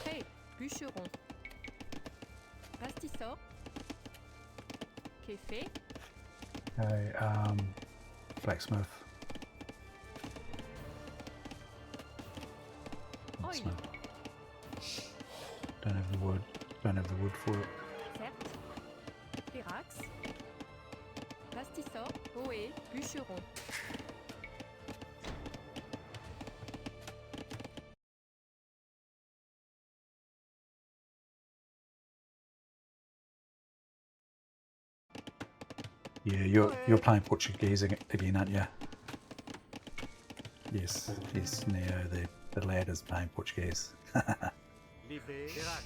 Prêt. Bûcheron. Pastisserie. Café. Okay, blacksmith. Oil. Blacksmith. Don't have the wood. Don't have the wood for it. Certes. Pérax. Pastisserie. Ohé. Bûcheron. Yeah, you're playing Portuguese again, aren't you? Yes, yes, Neo, the lad is playing Portuguese. Livet. Pérax.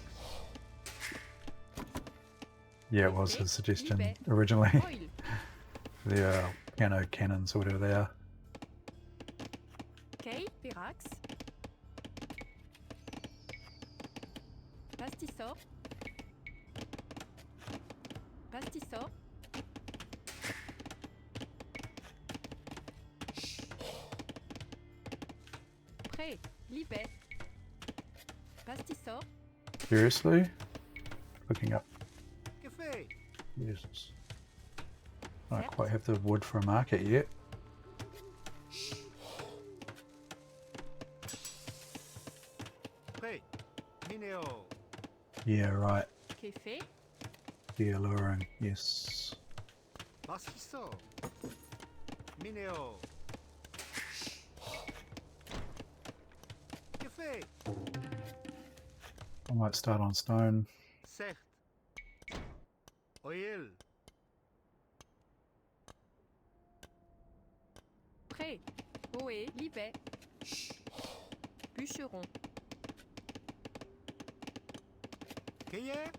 Yeah, it was his suggestion originally. Oil. The piano cannons or whatever they are. Kay. Pérax. Pastisserie. Pastisserie. Prêt. Libet. Pastisserie. Seriously? Looking up. Café. Yes. I don't quite have the wood for a market yet. Prêt. Minéo. Yeah, right. Café. Yeah, luring. Yes. Pastisserie. Minéo. Café. I might start on stone. Certes. Oil. Prêt. Ohé. Libet. Bûcheron. Cueillet.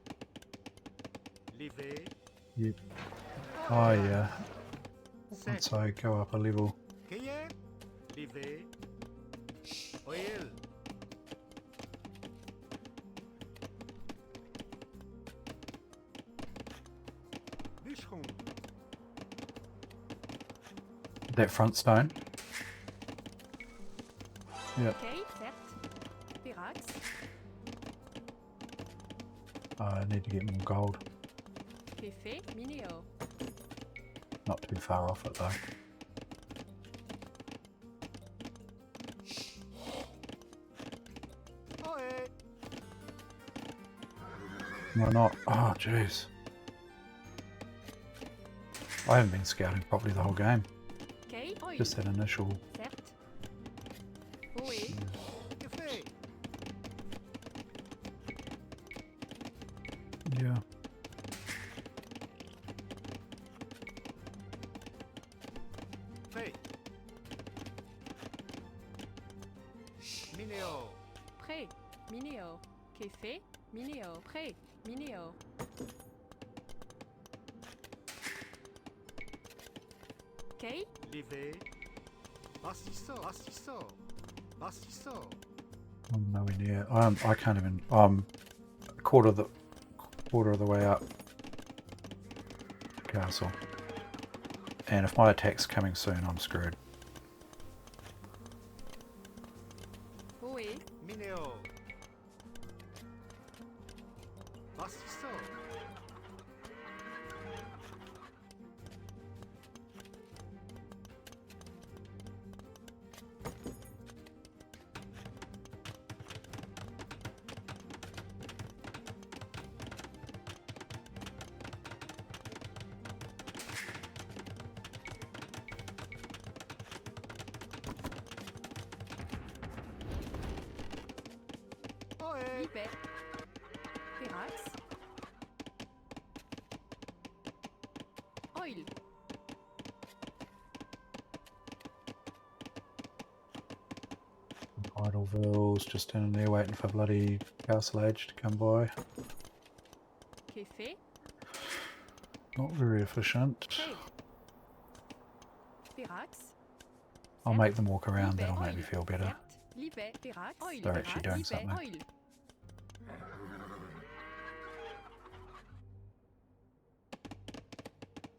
Livet. Yep. Oh yeah. Certes. Once I go up a level. Cueillet. Livet. Oil. Bûcheron. That front stone. Yep. Kay. Certes. Pérax. I need to get more gold. Café. Minéo. Not too far off it though. Ohé. Why not? Oh jeez. I haven't been scouting properly the whole game. Kay. Oil. Just that initial. Certes. Ohé. Café. Yeah. Prêt. Minéo. Prêt. Minéo. Café. Minéo. Prêt. Minéo. Kay. Livet. Pastisserie. Pastisserie. Pastisserie. I'm nowhere near. I can't even. I'm a quarter of the way up castle. And if my attack's coming soon, I'm screwed. Ohé. Minéo. Pastisserie. Ohé. Libet. Pérax. Oil. Idleville's just standing there waiting for bloody Castle Age to come by. Café. Not very efficient. Prêt. Pérax. I'll make them walk around, Libet. that'll make me Oil. feel better. Certes. Libet. Pérax. Oil. They're actually doing Libet. something. Oil.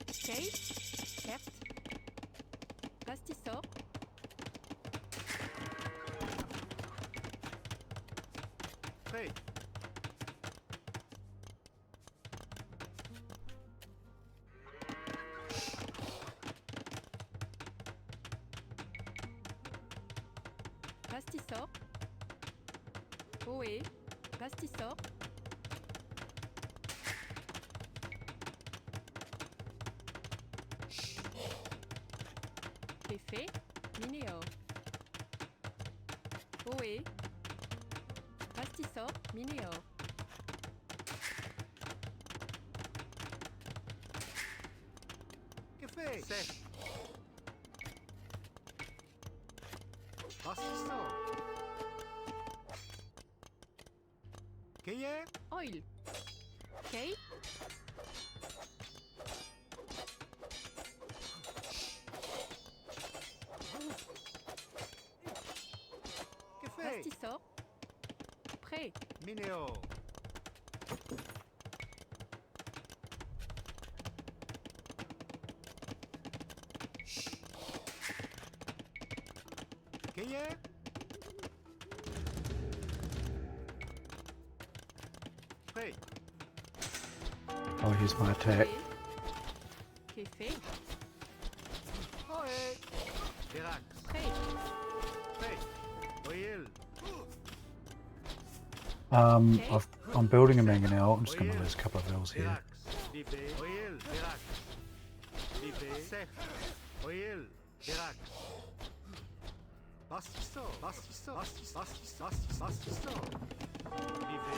Kay. Certes. Pastisserie. Prêt. Pastisor. Ohé. Pastisor. Café. Minéo. Ohé. Pastisor. Minéo. Café. Sec. Pastisor. Qu'est-ce? Oil. Cake. Café. Pastisor. Prêt. Minéo. Qu'est-ce? Prêt. Oh, here's my attack. Café. Ohé. Verax. Prêt. Prêt. Oil. I'm building a Amiga now. I'm just going to lose a couple of L's here. Verax. Vivé. Oil. Verax. Vivé. Sec. Oil. Verax. Pastisor. Pastisor. Pastisor. Pastisor. Pastisor. Vivé.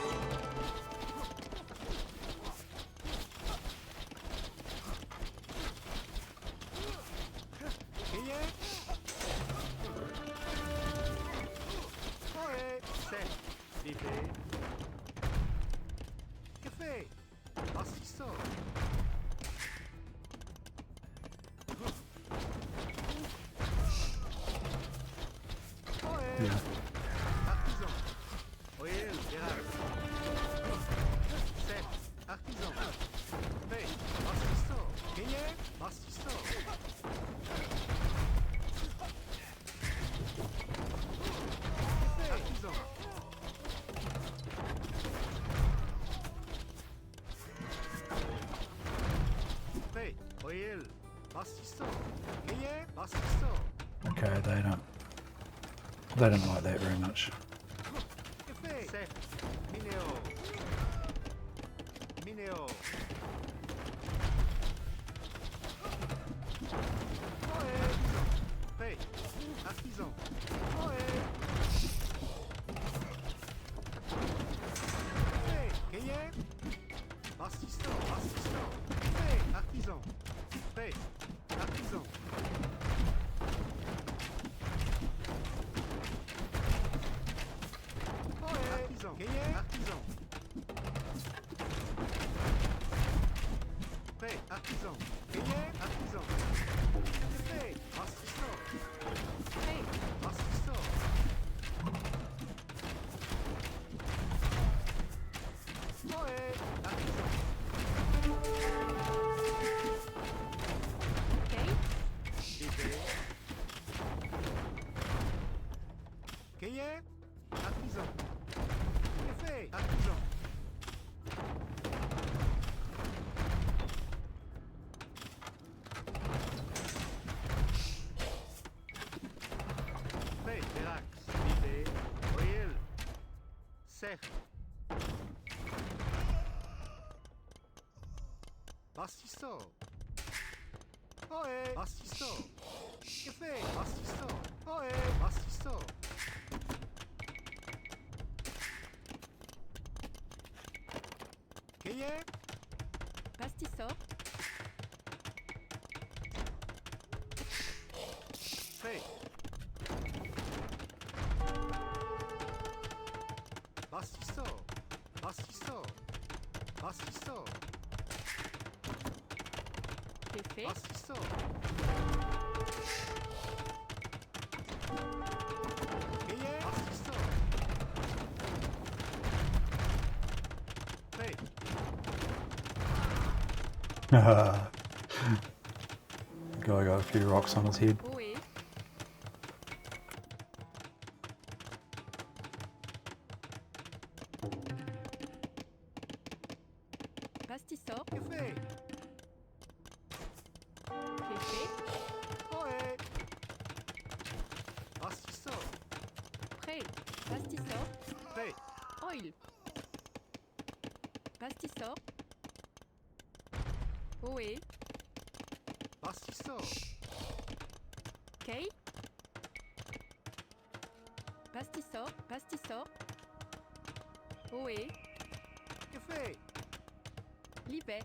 Café. Pastisor. Yeah. Artisan. Oil. Verax. Sec. Artisan. Fait. Pastisor. Qu'est-ce? Pastisor. Café. Artisan. Fait. Oil. Pastisor. Qu'est-ce? Pastisor. Okay, they don't like that very much. Café. Sec. Minéo. Minéo. Fait. Artisan. Fait. Qu'est-ce? Pastisor. Pastisor. Fait. Artisan. Fait. Artisan. Artisan. Qu'est-ce? Artisan. Fait. Artisan. Qu'est-ce? Artisan. Fait. Pastisor. Prêt. Pastisor. Artisan. Cake. Vivé. Qu'est-ce? Artisan. Café. Artisan. Fait. Verax. Vivé. Oil. Sec. Pastisor. Ohé. Pastisor. Café. Pastisor. Ohé. Pastisor. Qu'est-ce? Pastisor. Fait. Pastisor. Pastisor. Pastisor. Café. Pastisor. Qu'est-ce? Pastisor. Fait. Guy got a few rocks on his head. Ohé. Pastisor. Café. Café. Ohé. Pastisor. Prêt. Prêt. Pastisseur. Prêt. Oil. Pastisseur. Oé. Pastisso. Kay. Pastisseur. Pastisseur. Oé. Café. Libé.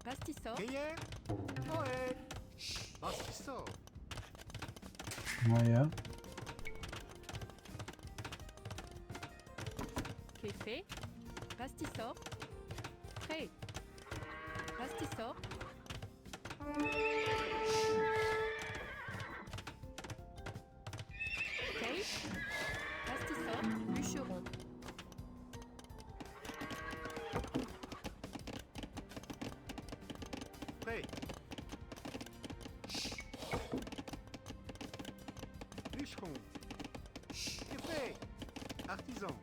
Pastisseur. Gaillard. Ohé. Pastisso. Oh yeah. Café. Pastisseur. Prêt. Pastisseur. Kay. Pastisseur. Bûcheron. Prêt. Bûcheron. Café. Artisan.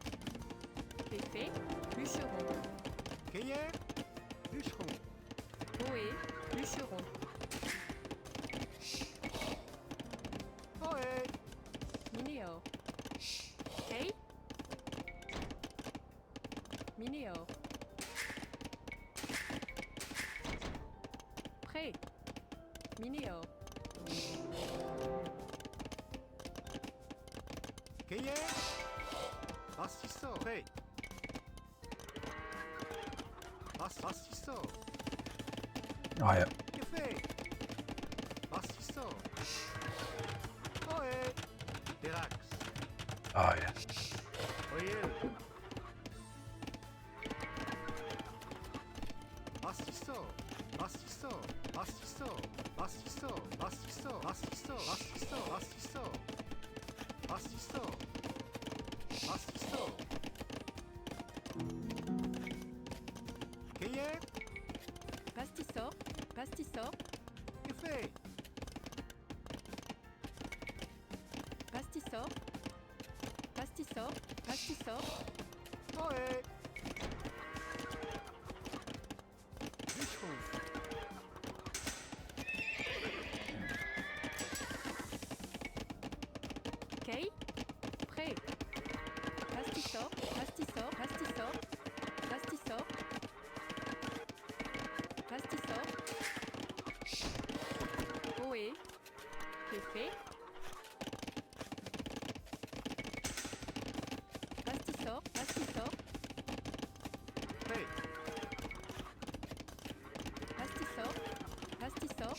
Café. Bûcheron. Gaillard. Bûcheron. Oé. Bûcheron. Ohé. Minéor. Kay. Minéor. Prêt. Minéor. Gaillard. Pastisso. Prêt. Pastisso. Oh yeah. Café. Pastisso. Ohé. Derax. Oh yeah. Oil. Pastisso. Pastisso. Pastisso. Pastisso. Pastisso. Pastisso. Pastisso. Pastisso. Pastisso. Pastisso. Gaillard. Pastisseur. Pastisseur. Café. Pastisseur. Pastisseur. Pastisseur. Ohé. Bûcheron. Kay. Prêt. Pastisseur. Pastisseur. Pastisseur. Pastisseur. Pastisseur. Oé. Café. Pastisseur. Pastisseur. Prêt. Pastisseur. Pastisseur.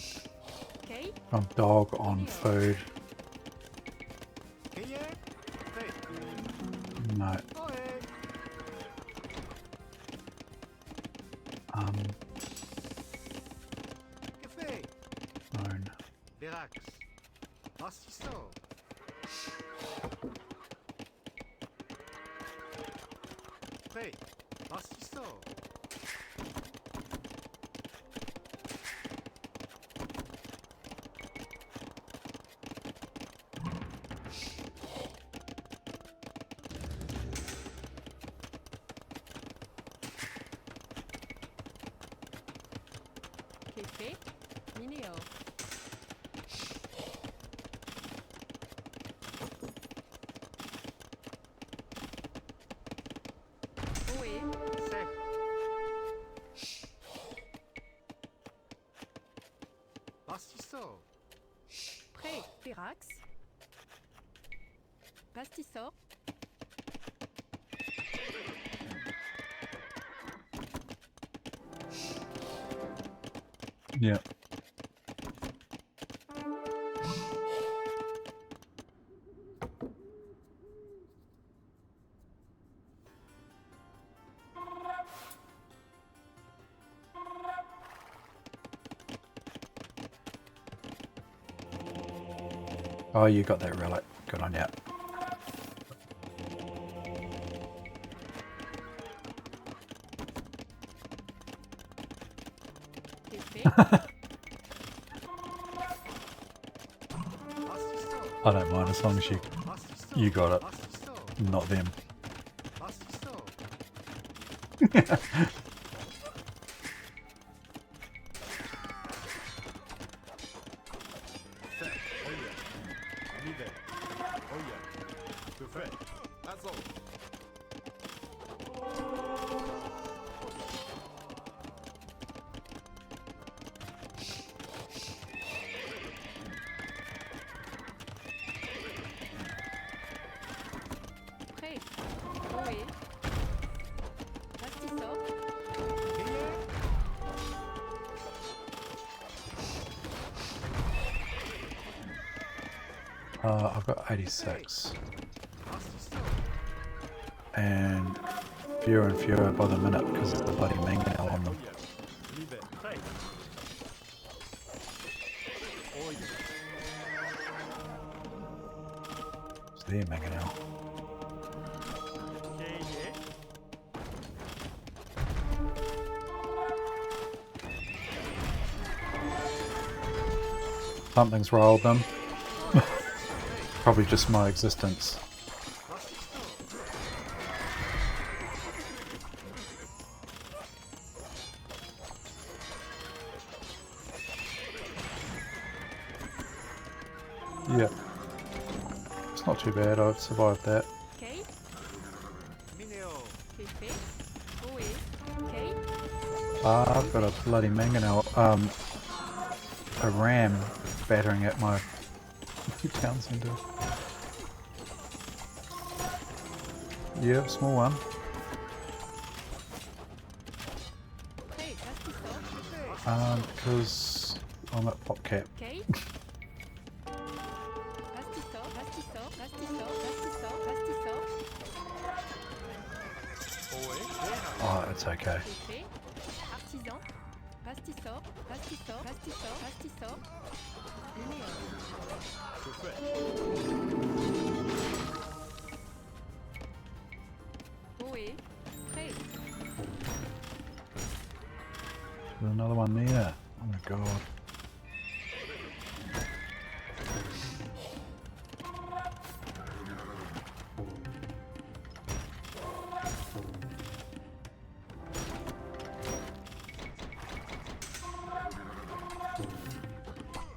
Kay. From dog on food. Gaillard. Prêt. No. Ohé. Café. Own. Derax. Pastisso. Prêt. Pastisso. Café. Minéor. Oé. Sec. Pastisso. Prêt. Pérax. Pastisseur. Yeah. Oh, you got that relic. Good on you. Café. Pastisso. I don't mind as long as Pastisso. you got it, Pastisso. not them. Pastisso. Sec. Oya. Amiga. Oya. I've got 86. Was ist so? And fewer by the minute because of the bloody mangonel on them. Liebe. Prêt. Oh yeah. It's their mangonel. Okay, yeah. Something's rolled them. Probably just my existence. Was ist so? Yeah. It's not too bad, I've survived that. Kate, Mineo. c'est fait. Ohé. Kate, I've got a bloody mangonel, a ram battering at my town centre. Yeah, small one. prêt. Was ist so? Because I'm at PopCap. Kate. Was ist so? Was ist so? Was ist so? Was ist so? Was ist so? Oh yeah. Oh, it's okay. C'est fait. Artisan. Was ist so? Was ist so? Was ist so? Was ist so? Linéaire. Je fais. Ohé. Prêt. There's another one there. Oh my god.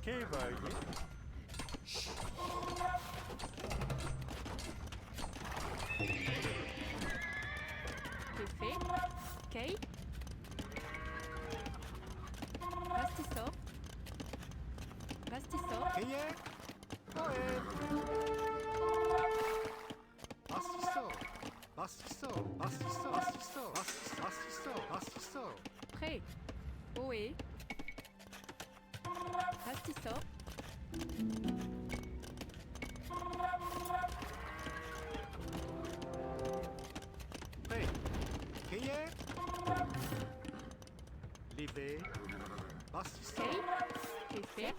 Okay, vai. C'est fait. Kate. Was ist so? Was ist so? Okay, yeah. Oh yeah. Was ist so? Was ist so? Was ist so? Was ist so? Was ist so? Was ist so? Prêt. Ohé. Was ist so? Prêt. Okay, yeah. Liebe. Was ist so? Kate. C'est fait.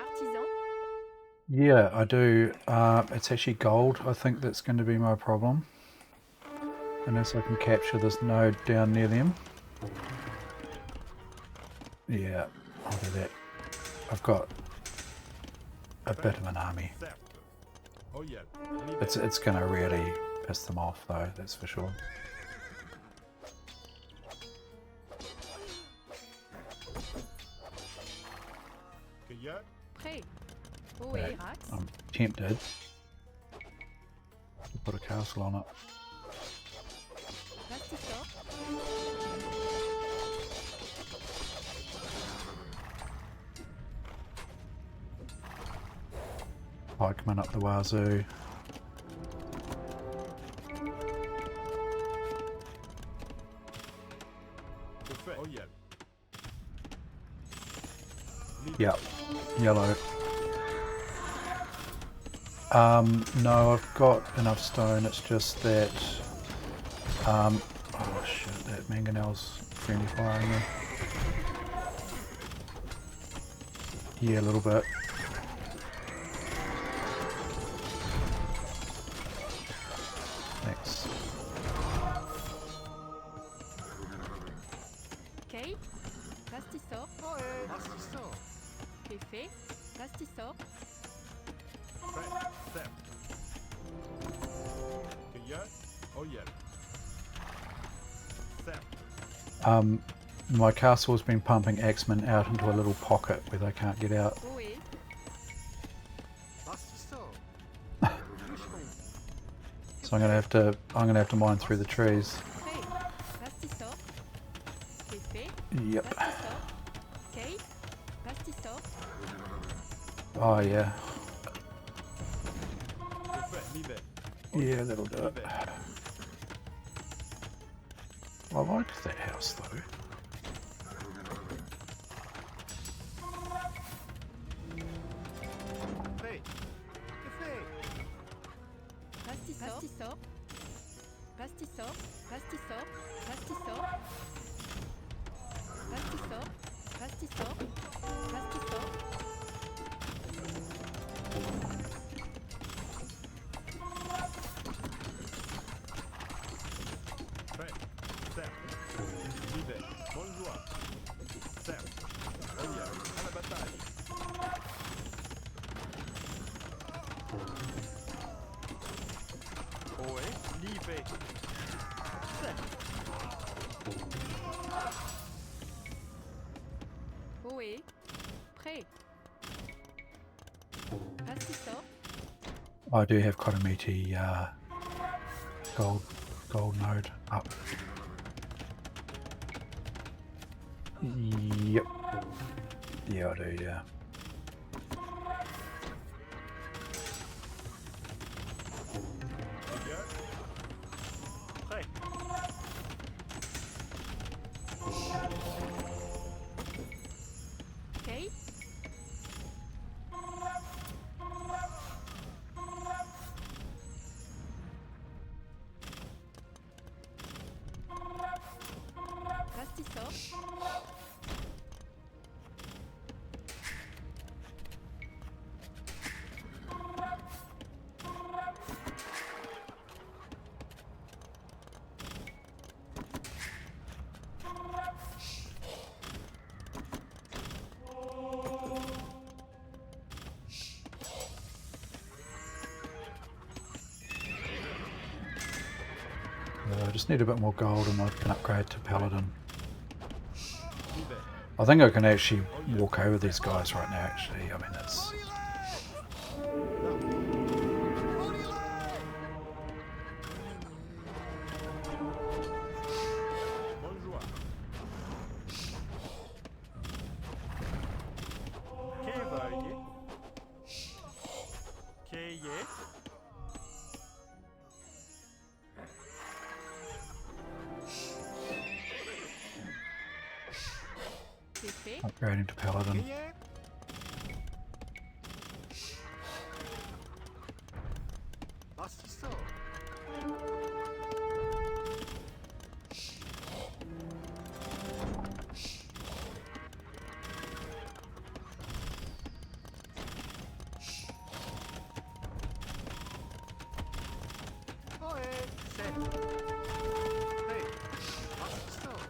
Artisan. Yeah, I do. It's actually gold. I think that's going to be my problem. Unless I can capture this node down near them. Yeah, I'll do that. I've got a bit of an army. Certo. Oh yeah. Liebe. It's going to really piss them off though, that's for sure. Okay, yeah. Prêt. Ohé. Right. Rax. I'm tempted to put a castle on it. Was ist so? Pikemen up the wazoo. Je fais. Oh yeah. Yep, yellow. No, I've got enough stone, it's just that, oh shit, that mangonel's friendly firing me. Yeah, a little bit. Thanks. Kate. Was ist so? Oh yeah. Was ist so? C'est fait. Was ist so? Prêt. Certo. Okay, yeah. Oh yeah. Certo. My castle's been pumping axemen out into a little pocket where they can't get out. Ohé. Was ist so? So I'm gonna have to mine through the trees. Prêt. Was ist so? C'est fait. Yep. Was ist so? Kate. Was ist so? Oh yeah. Je fais. Liebe. Yeah, that'll do it. I like that house though. Prêt. Pastisor. Pastisor. Pastisor. Pastisor. Pastisor. Pastisor. Pastisor. Prêt. Certes. J'y vais. Bonne joie. Certes. Reviens. À la bataille. Ohé. J'y vais. Certes. Ohé. Prêt. Pastisor. I do have quite a meaty gold node up. Yep. Yeah, I do, yeah. Reviens. Prêt. Okay. Pastisor. I just need a bit more gold and I can upgrade to Paladin. J'y vais. I think I can actually walk over these guys right now, actually. I mean, that's... Bonne joie. Que veuille. Qu'ayez. C'est fait. Upgrading to Paladin. Qu'ayez. Pastisor. Ohé. Certes. Prêt. Pastisor.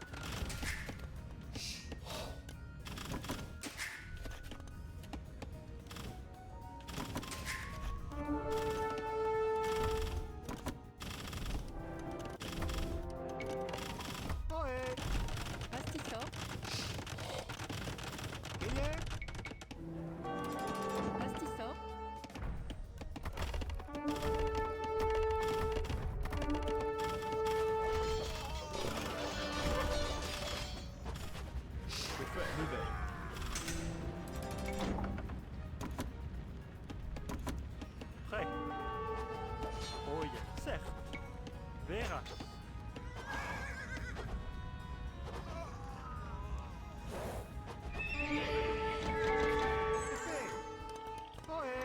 Ohé. Pastisor. Qu'ayez. Pastisor. Je fais nouvelle. Prêt. Oh yeah, certes. Verras. Fait. Ohé.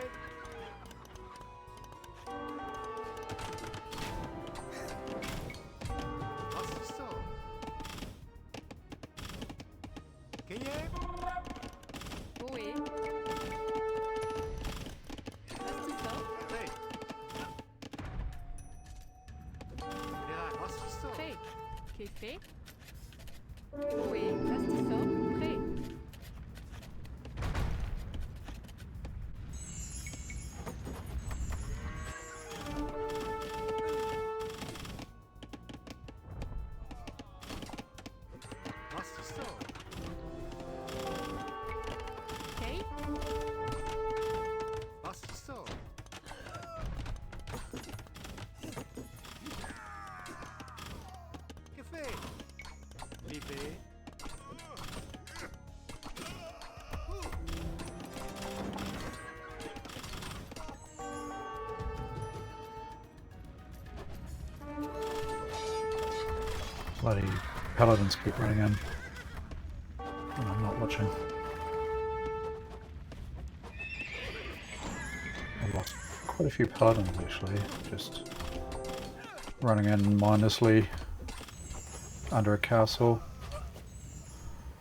Pastisor. Qu'ayez. Ohé. Pastisor. Prêt. Verras. Pastisor. Prêt. Qu'est fait. Ohé. Pastisor. Prêt. Pastisor. Okay. Pastisor. Que fait? Libé. Bloody Paladins keep running in. And I'm not watching. I lost quite a few Paladins actually, just running in mindlessly under a castle.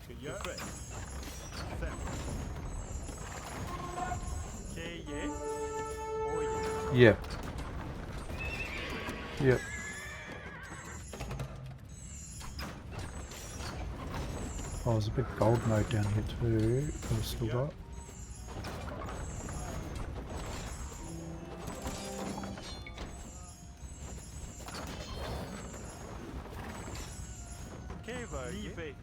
Cueilleur. Fait. Cercle. Cueillet. Oye. Yep. Yep. Oh, there's a big gold node down here too. That I've still got. Livet.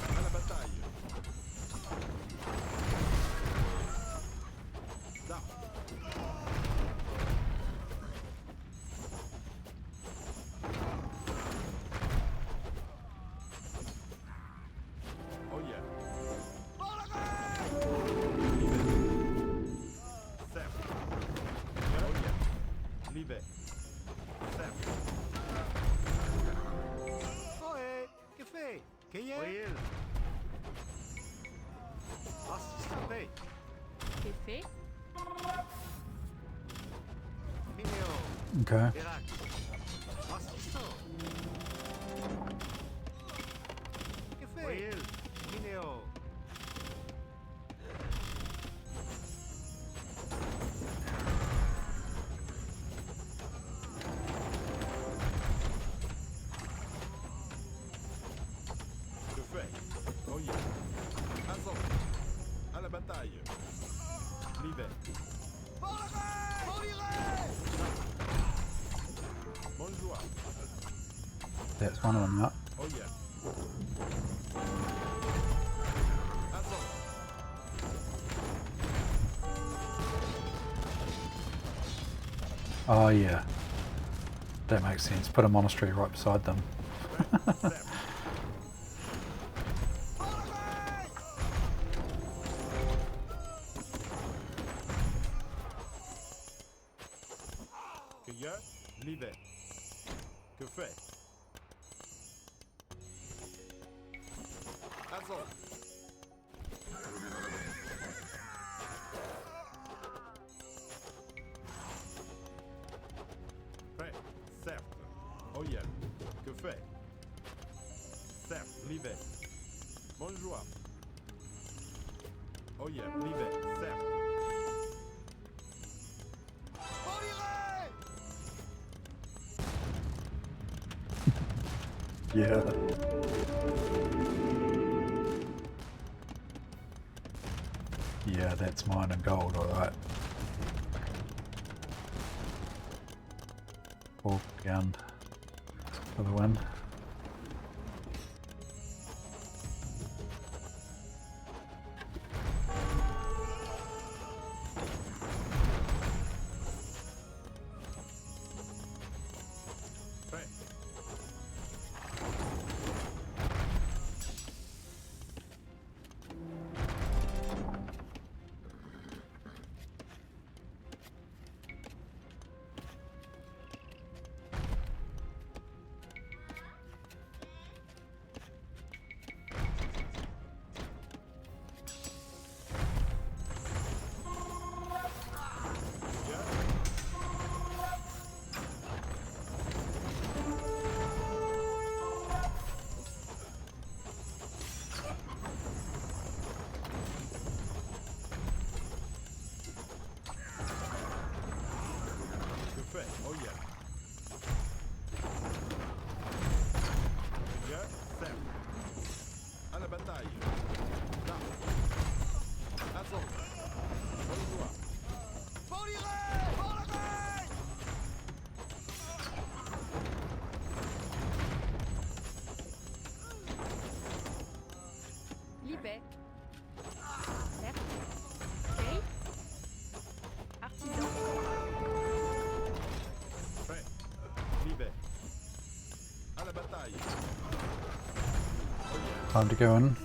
À la bataille. Là. Oh yeah. Livet. Cercle. Oh yeah. Livet. Cercle. Oe, che fai? Che è? Oye. Assistente. C'est fait. Mineo. Okay. Erac. Assisto. Che fai? Oye. Mineo. Que fais? Oh yeah. Assaut. À la bataille. Livet. Bonjour. That's one of them up. Oh yeah. Assaut. Oh yeah. That makes sense. Put a monastery right beside them. Cercle. Cueilleur. Livet. Que fais? Assaut. Prêt. Cercle. Oh yeah. Que fais? Cercle. Livet. Bonjour. Oh yeah. Livet. Cercle. Yeah. Yeah, that's mine and gold, alright. Full gun for the win. Prêt. Que fais? Oh yeah. Cueilleur. Cercle. À la bataille. Là. Assaut. Bonjour. Libet. Cercle. Kay. Artisan. Prêt. Livet. À la bataille. Oh yeah. Time to go in.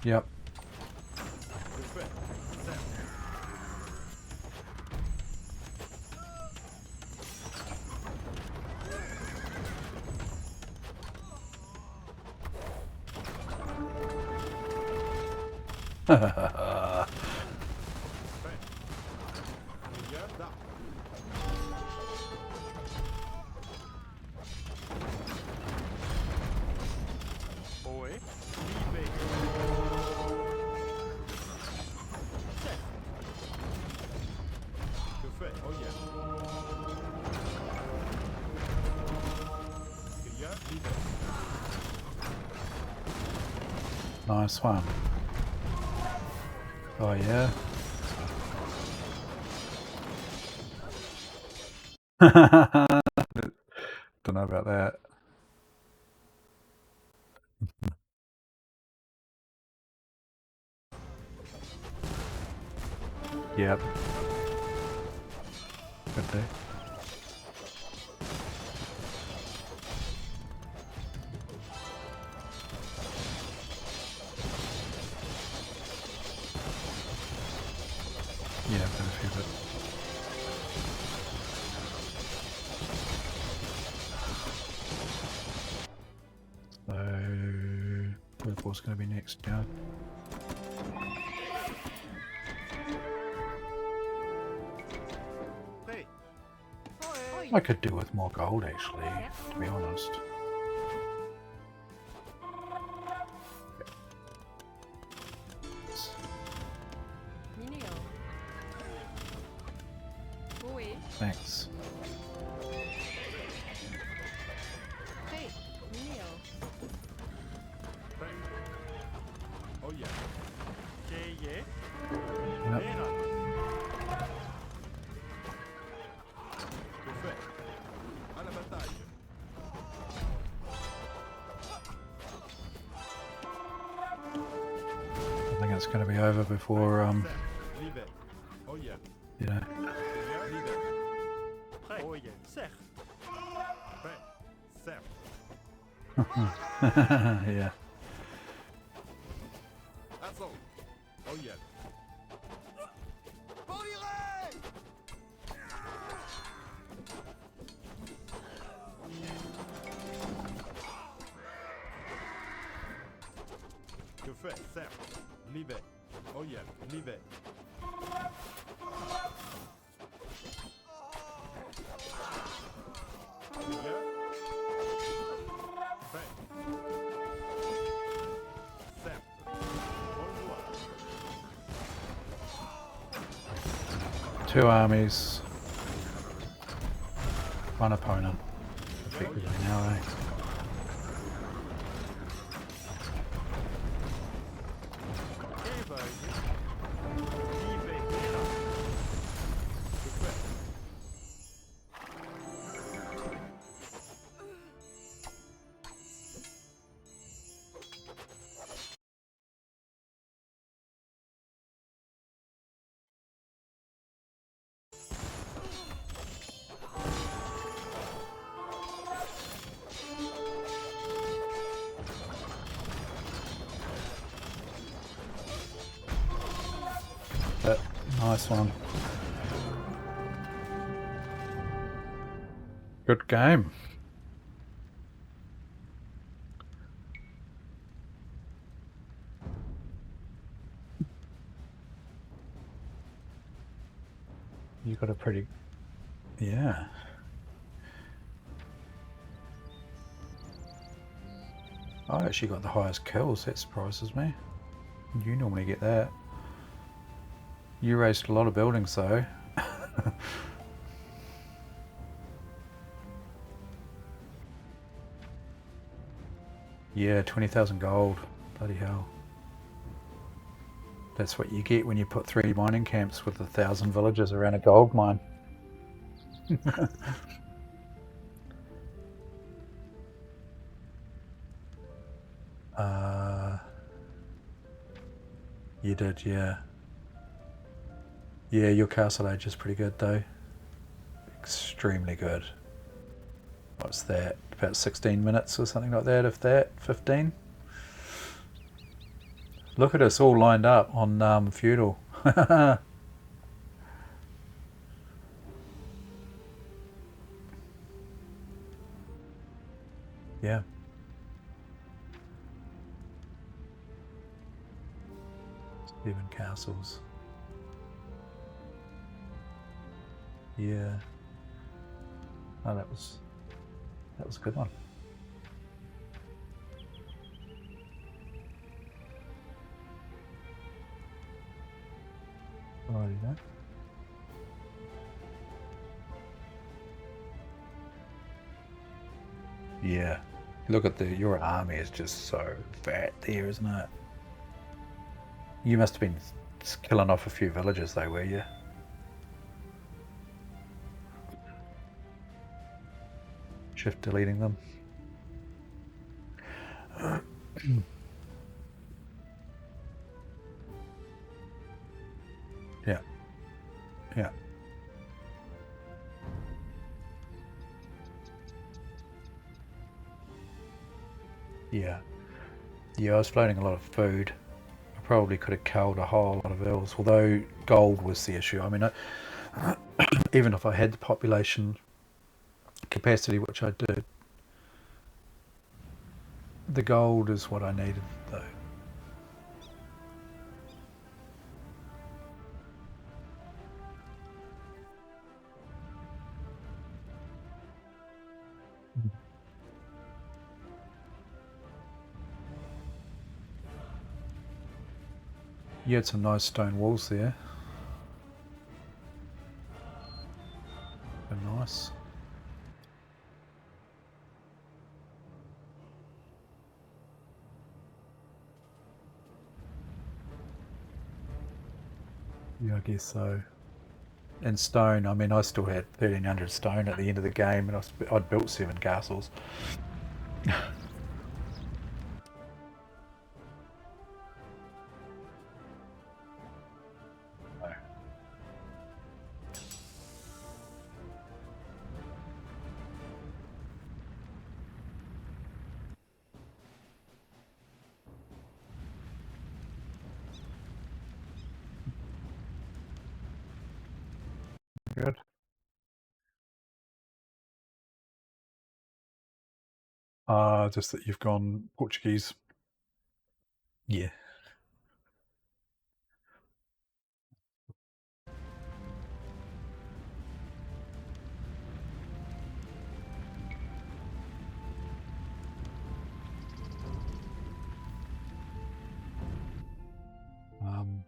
Yep. Que fais? Cercle. Regarde là. Oe. Liebe. Chef. Que fait? Oh yeah. Regarde, liebe. Nice one. Oh yeah. Don't know about that. Yep. Could do. Yeah, I've got a few bit. So, where's going to be next? Yeah. Prêt. I could do with more gold actually, to be honest. Minéo. Oé. Thanks. Prêt. Minéo. Bang. Oh yeah. Che Yep. Era. Que fait? À la bataille. I think it's going to be over before, Liebe. Oh yeah. you know. Regarde, liebe. Prêt. Oh yeah. Certes. Prêt. Certes. Yeah. Assaut. Oh yeah. Que fait? Certes. Liebe. Oh yeah. Liebe. Regarde. Prêt. Certes. Bonjour. Two armies. One opponent. Effectively now, eh? Eva. Liebe. Era. Que fait? But nice one. Good game. You got a pretty, yeah. I actually got the highest kills. That surprises me. You normally get that. You raised a lot of buildings though. Yeah, 20,000 gold. Bloody hell. That's what you get when you put 3 mining camps with 1,000 villages around a gold mine. You did, yeah. Yeah, your castle age is pretty good though. Extremely good. What's that? About 16 minutes or something like that, if that? 15? Look at us all lined up on feudal. Yeah. 7 castles. Yeah. Oh, that was a good one. Righty then. Yeah. Look at your army is just so fat there, isn't it? You must have been killing off a few villages though, were you? Shift deleting them. Yeah. Yeah. Yeah. Yeah, I was floating a lot of food. I probably could have culled a whole lot of elves, although gold was the issue. I mean, even if I had the population capacity, which I did, the gold is what I needed, though. You had some nice stone walls there. They're nice. Yeah, I guess so. And stone, I mean, I still had 1,300 stone at the end of the game, and I'd built 7 castles. Good. Just that you've gone Portuguese. Yeah. Um,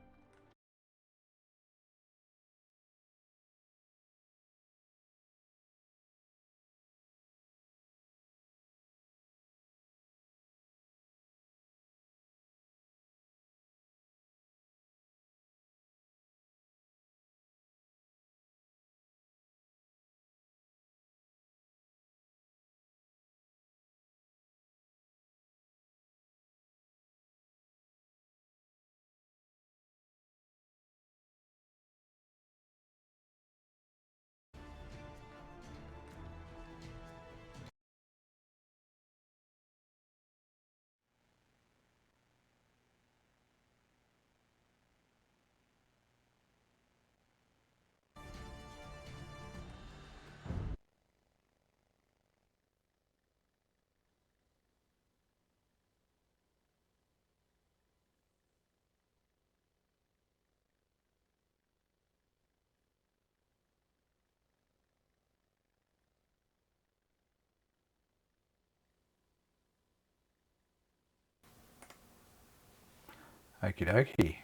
Okie dokie.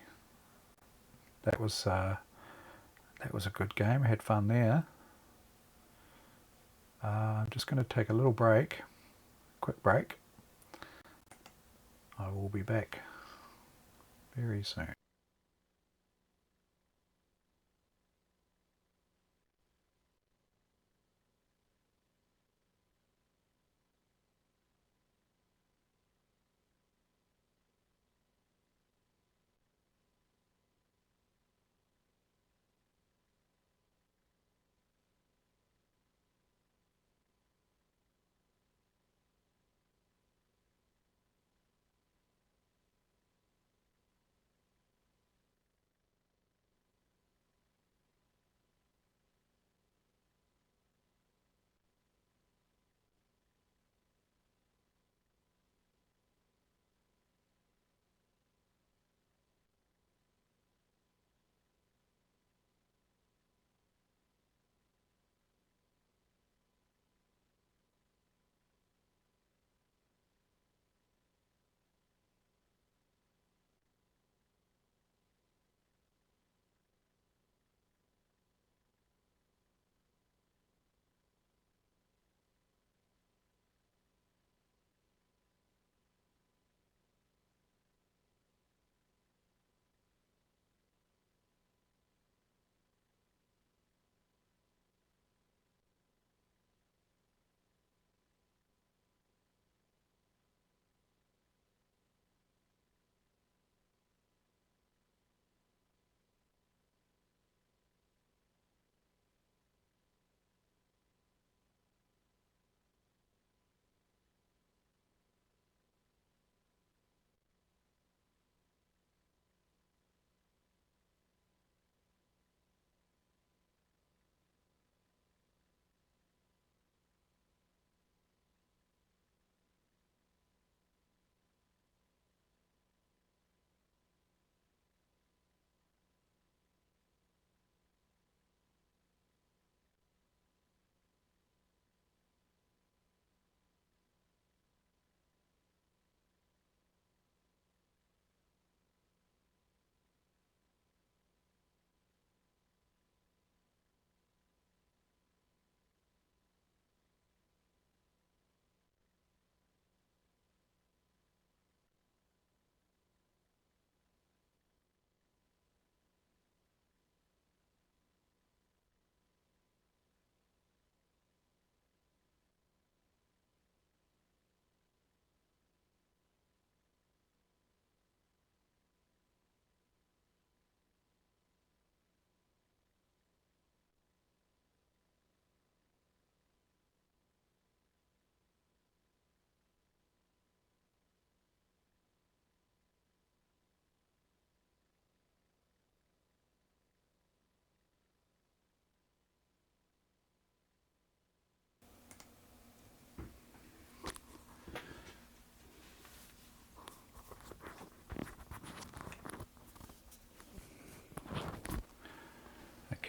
That was a good game. I had fun there. I'm just going to take a little break, quick break. I will be back very soon.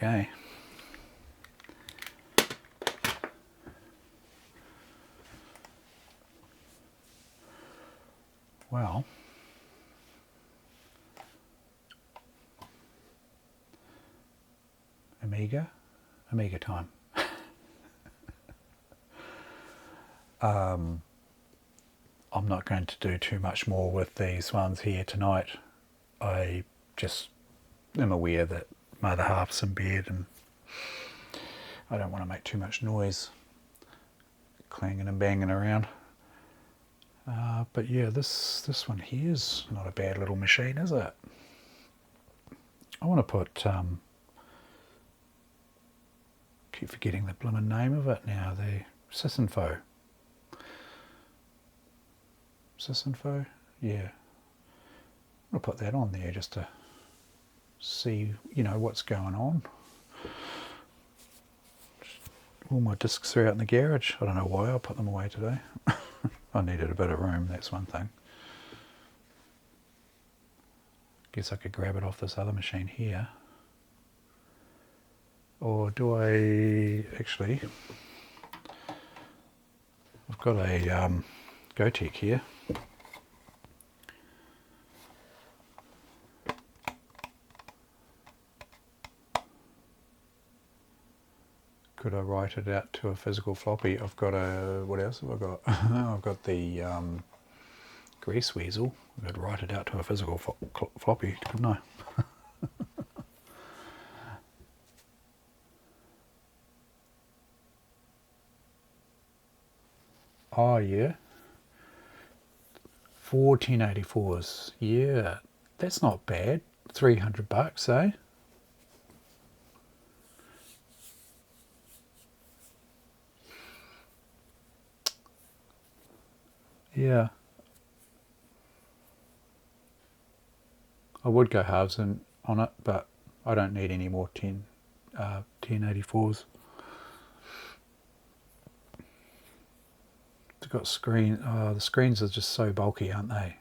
Okay. Well, Amiga time. I'm not going to do too much more with these ones here tonight. I just am aware that my other half's in bed and I don't want to make too much noise clanging and banging around. But yeah, this one here is not a bad little machine, is it? I want to put, keep forgetting the blooming name of it now, the Sysinfo. Sysinfo? Yeah. I'll put that on there just to see, you know, what's going on. All my discs are out in the garage. I don't know why I put them away today. I needed a bit of room, that's one thing. Guess I could grab it off this other machine here. Or do I actually? I've got a Gotek here. Could I write it out to a physical floppy? I've got a, what else have I got? I've got the grease weasel. I could write it out to a physical floppy, couldn't I? Oh yeah, 4 1084s. Yeah, that's not bad. $300, eh? Yeah. I would go halves on it, but I don't need any more 1084s. It's got screen. The screens are just so bulky, aren't they?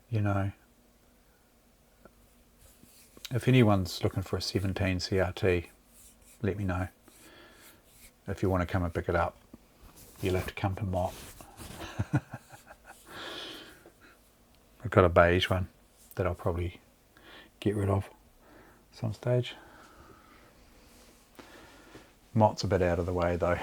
You know. If anyone's looking for a 17 CRT, let me know. If you want to come and pick it up, you'll have to come to Mott. I've got a beige one that I'll probably get rid of some stage. Mott's a bit out of the way though.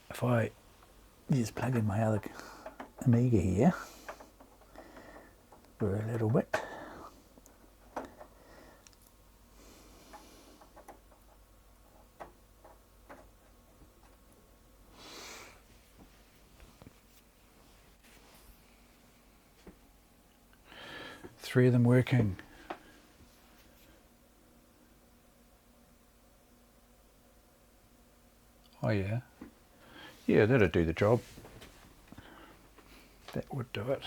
If I just plug in my other Amiga here for a little bit. Three of them working. Oh yeah. Yeah, that'll do the job. That would do it.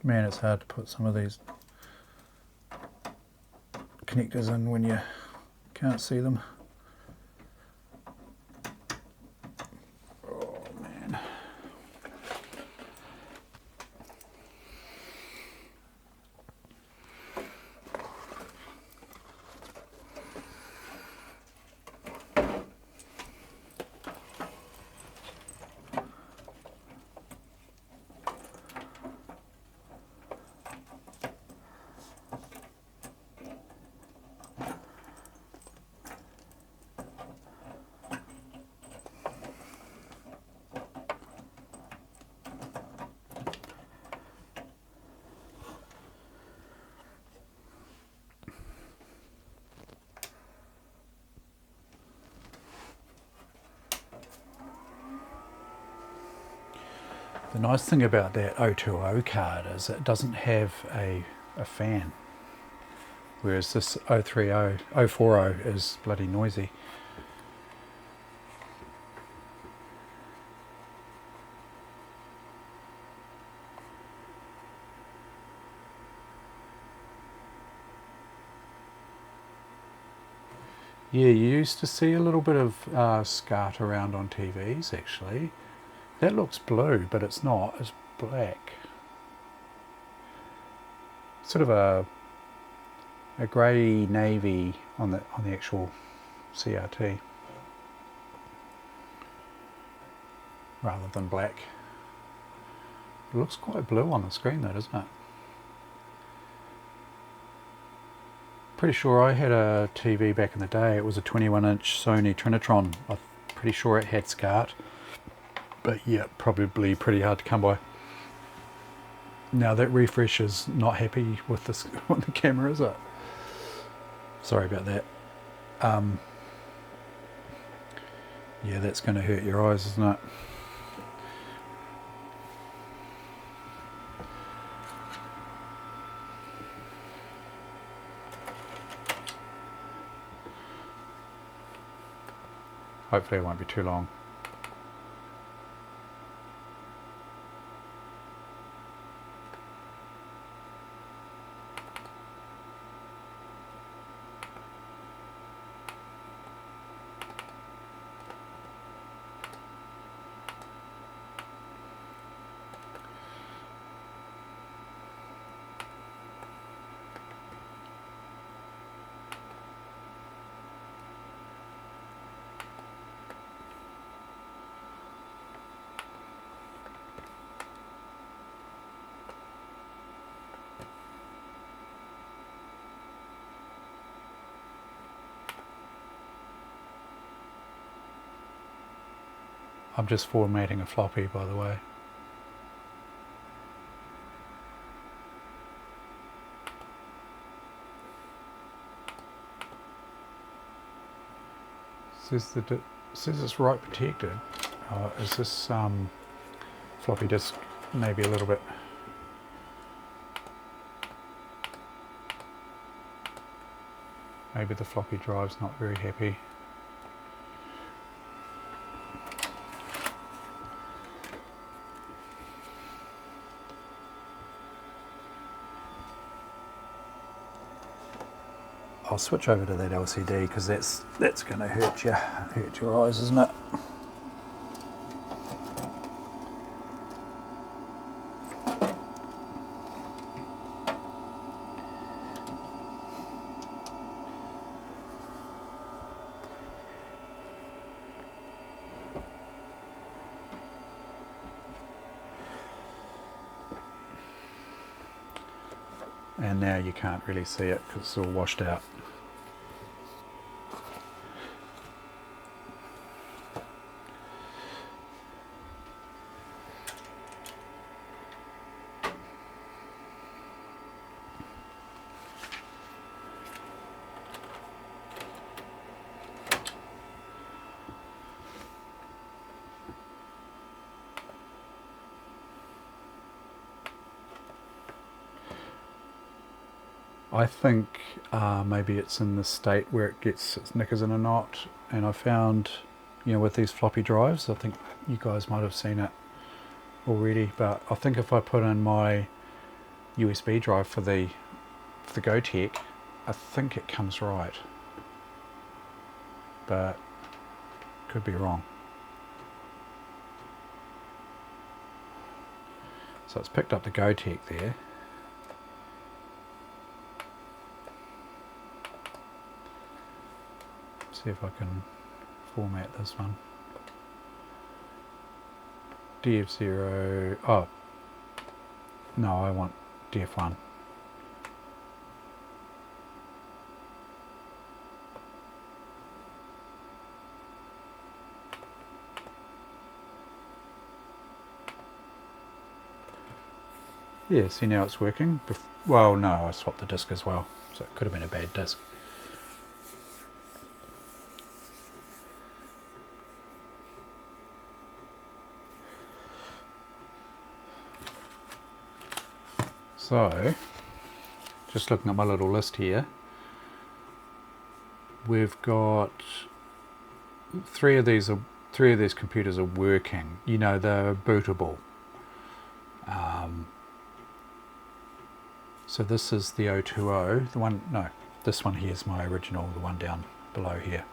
Man, it's hard to put some of these connectors in when you can't see them. Oh man. The nice thing about that 020 card is it doesn't have a fan, whereas this 040 is bloody noisy. Yeah, you used to see a little bit of SCART around on TVs actually. That looks blue, but it's not, it's black. Sort of a grey navy on the actual CRT rather than black. It looks quite blue on the screen though, doesn't it? Pretty sure I had a TV back in the day. It was a 21-inch Sony Trinitron. I'm pretty sure it had SCART, but yeah, probably pretty hard to come by. Now that refresh is not happy with this on the camera, is it? Sorry about that. Yeah, that's going to hurt your eyes, isn't it? Hopefully it won't be too long. I'm just formatting a floppy, by the way. Says it's right protected. Is this floppy disk maybe a little bit? Maybe the floppy drive's not very happy. I'll switch over to that LCD because that's going to hurt your eyes, isn't it? And now you can't really see it because it's all washed out. I think maybe it's in the state where it gets its knickers in a knot, and I found, with these floppy drives, I think you guys might have seen it already, but I think if I put in my USB drive for the GoTech, I think it comes right, but could be wrong. So it's picked up the GoTech there. See if I can format this one. DF0, oh, no, I want DF1. Yeah, see now it's working. Well, no, I swapped the disk as well, so it could have been a bad disk. So, just looking at my little list here, we've got three of these computers are working. You know, they're bootable. So this is the 020. The one, no, this one here is my original. The one down below here.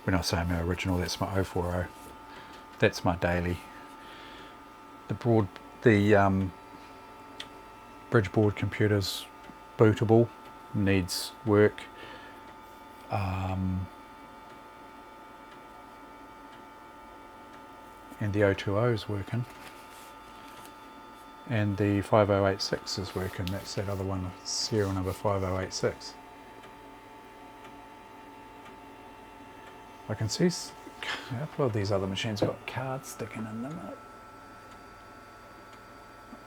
When I say my original, that's my 040. That's my daily. The bridgeboard computer's bootable, needs work. And the 020 is working. And the 5086 is working. That's that other one, serial number 5086. I can see a couple of these other machines got cards sticking in them. Not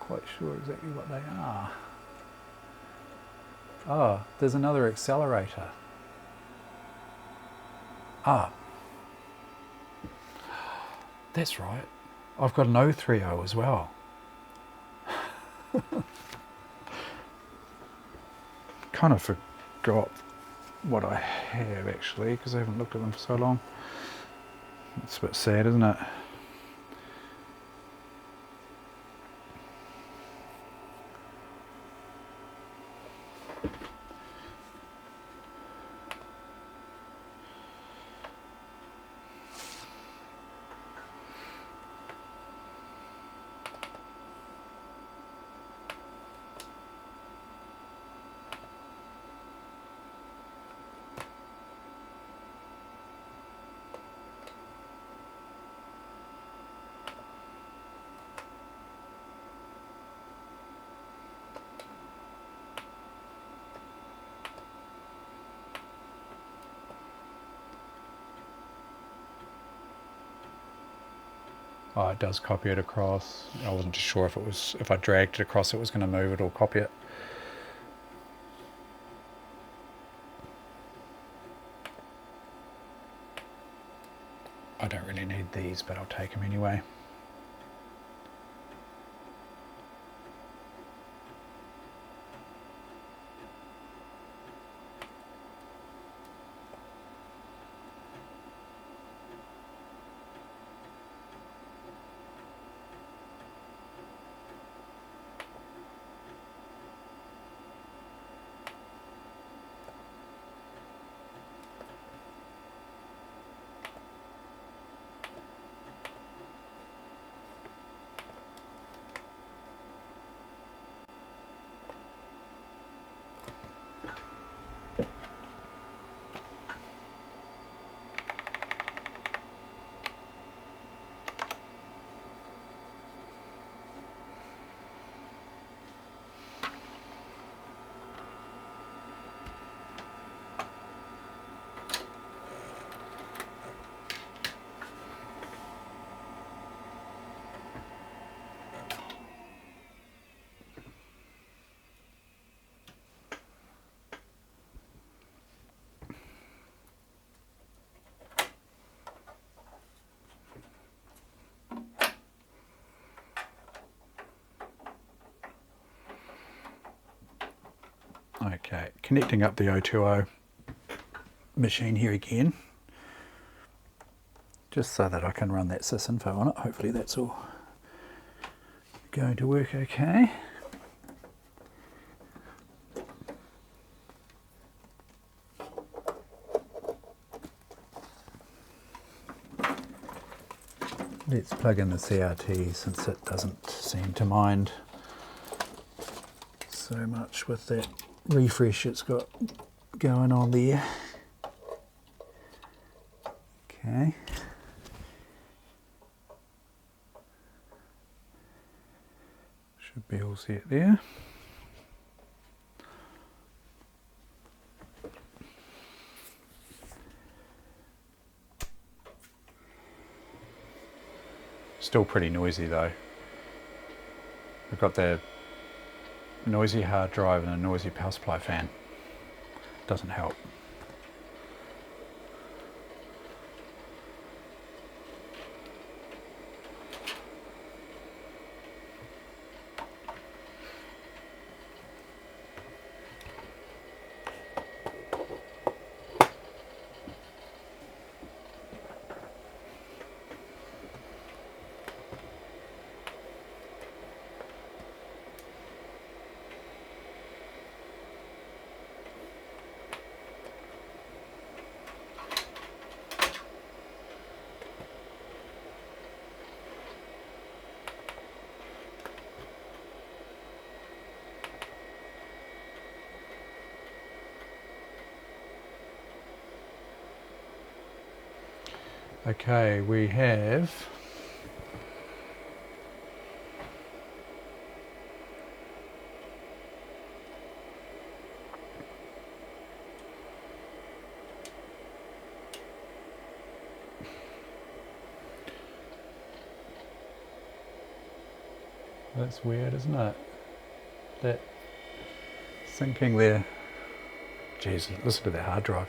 quite sure exactly what they are. Oh, there's another accelerator. Ah, that's right. I've got an 030 as well. Kind of forgot what I have actually, because I haven't looked at them for so long. It's a bit sad, isn't it? Oh, it does copy it across. I wasn't sure if I dragged it across it was going to move it or copy it. I don't really need these, but I'll take them anyway. Okay, connecting up the 020 machine here again, just so that I can run that sysinfo on it. Hopefully that's all going to work okay. Let's plug in the CRT since it doesn't seem to mind so much with that refresh it's got going on there. Okay. Should be all set there. Still pretty noisy though. We've got the noisy hard drive and a noisy power supply fan. Doesn't help. Okay, we have that's weird, isn't it? That syncing there. Jeez, listen to that hard drive.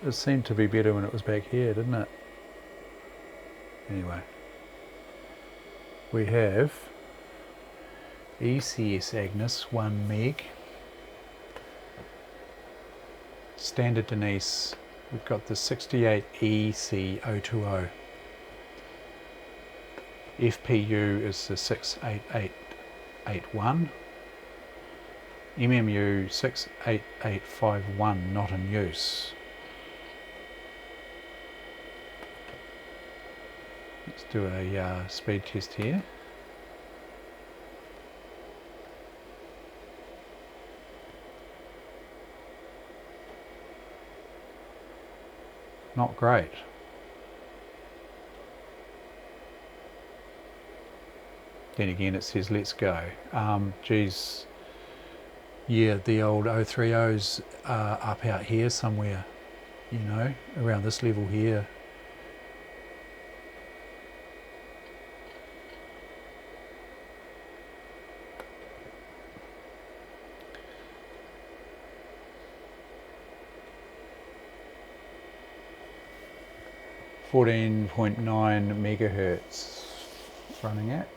It seemed to be better when it was back here, didn't it? Anyway, we have ECS Agnes 1 meg, standard Denise. We've got the 68EC020. FPU is the 68881. MMU 68851, not in use. Let's do a speed test here. Not great. Then again it says let's go. Geez, yeah, the old 030s are up out here somewhere, you know, around this level here. .9 megahertz running at.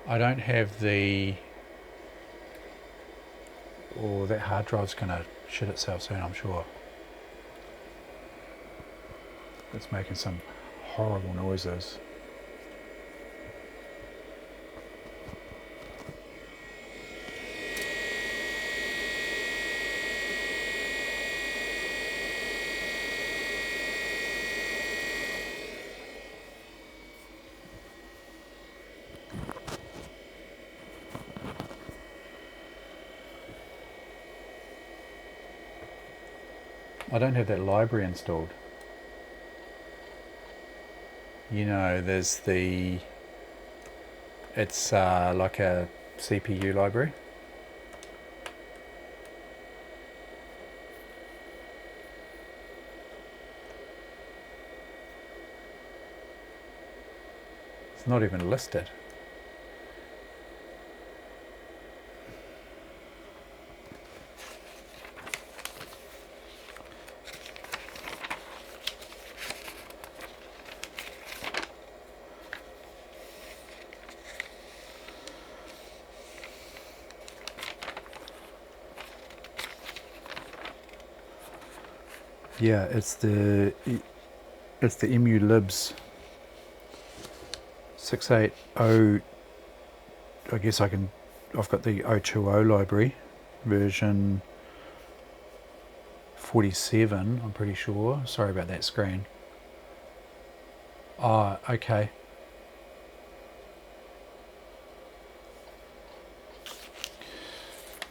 I don't have the... Oh, that hard drive's gonna shit itself soon, I'm sure. It's making some horrible noises. I don't have that library installed. You know, there's the... It's like a CPU library. It's not even listed. Yeah, it's the emulibs 680. I guess I've got the 020 library version 47, I'm pretty sure. Sorry about that screen. Ah, okay.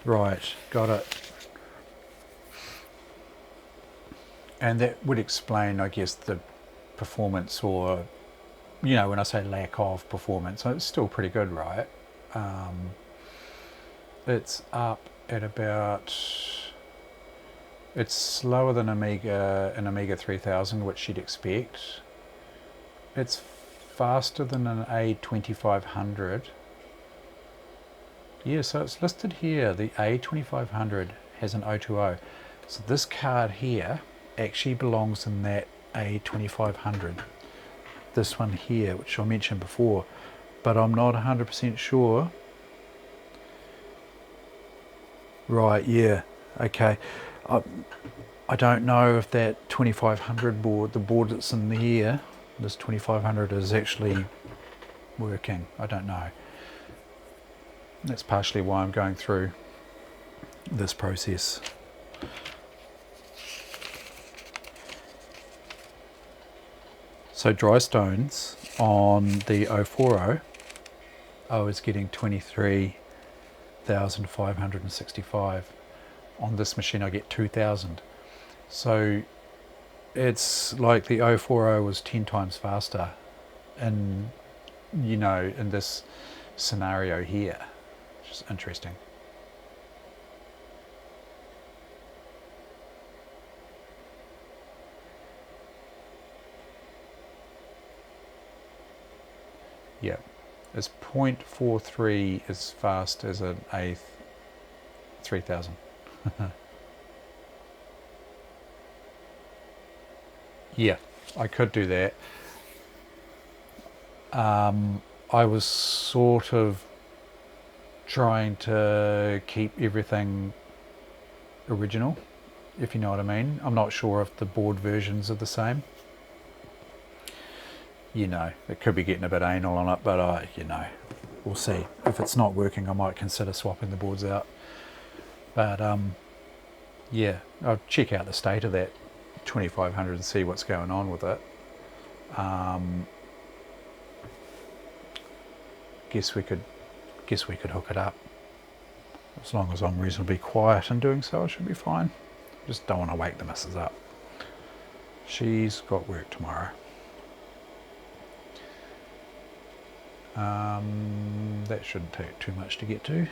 Right, got it. And that would explain, I guess, the performance, or, you know, when I say lack of performance, it's still pretty good, right? It's up at about, it's slower than an Amiga 3000, which you'd expect. It's faster than an A2500. Yeah, so it's listed here, the A2500 has an 020. So this card here actually belongs in that A2500. This one here, which I mentioned before, but I'm not 100% sure. Right, yeah, okay. I don't know if that 2500 board, the board that's in here, this 2500 is actually working. I don't know. That's partially why I'm going through this process. So dry stones on the 040, I was getting 23,565. On this machine I get 2,000. So it's like the 040 was 10 times faster in, you know, in this scenario here, which is interesting. Yeah, it's 0.43 as fast as an A3000. Yeah, I could do that. I was sort of trying to keep everything original, if you know what I mean. I'm not sure if the board versions are the same. You know, it could be getting a bit anal on it, but you know, we'll see. If it's not working, I might consider swapping the boards out. But yeah, I'll check out the state of that 2500 and see what's going on with it. Guess we could hook it up. As long as I'm reasonably quiet in doing so, I should be fine. Just don't want to wake the missus up. She's got work tomorrow. That shouldn't take too much to get to.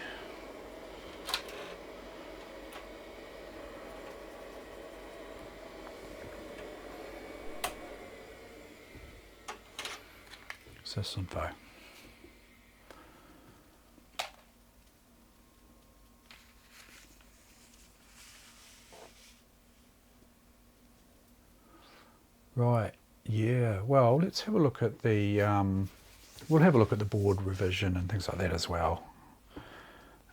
Sysinfo. Right, yeah, well, let's have a look at the, we'll have a look at the board revision and things like that as well.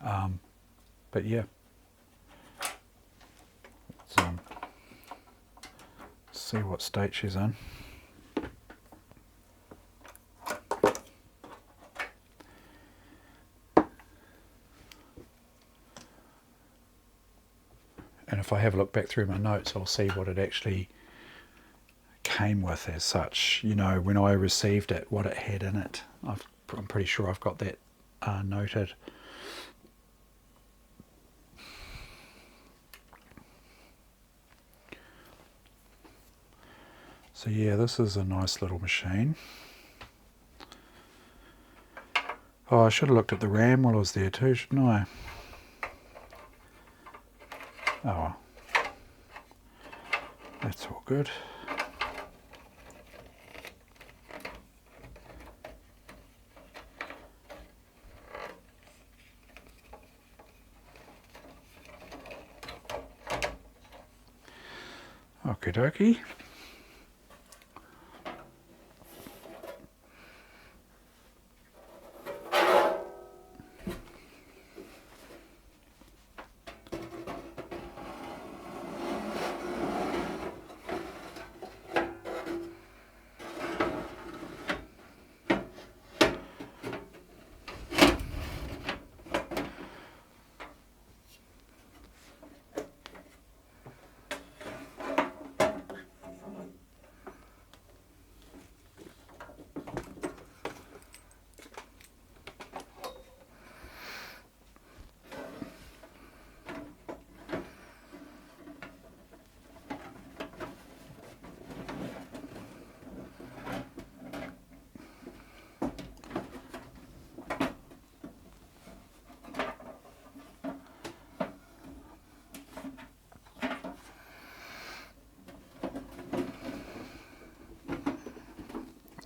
But yeah, let's see what state she's in. And if I have a look back through my notes, I'll see what it actually came with as such. You know, when I received it, what it had in it. I'm pretty sure I've got that noted. So yeah, this is a nice little machine. Oh, I should have looked at the RAM while I was there too, shouldn't I? Oh well. That's all good. Okie dokie.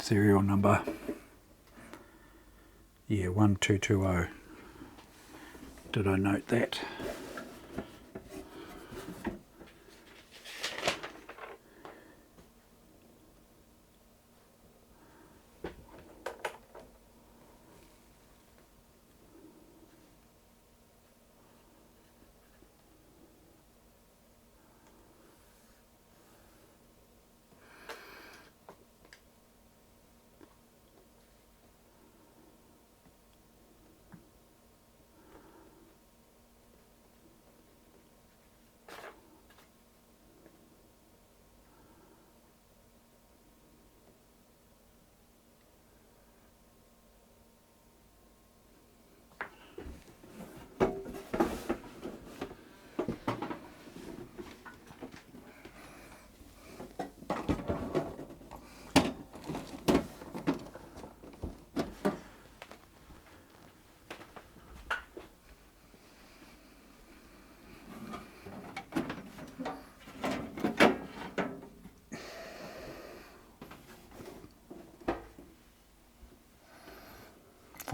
Serial number, yeah, 1220. Did I note that?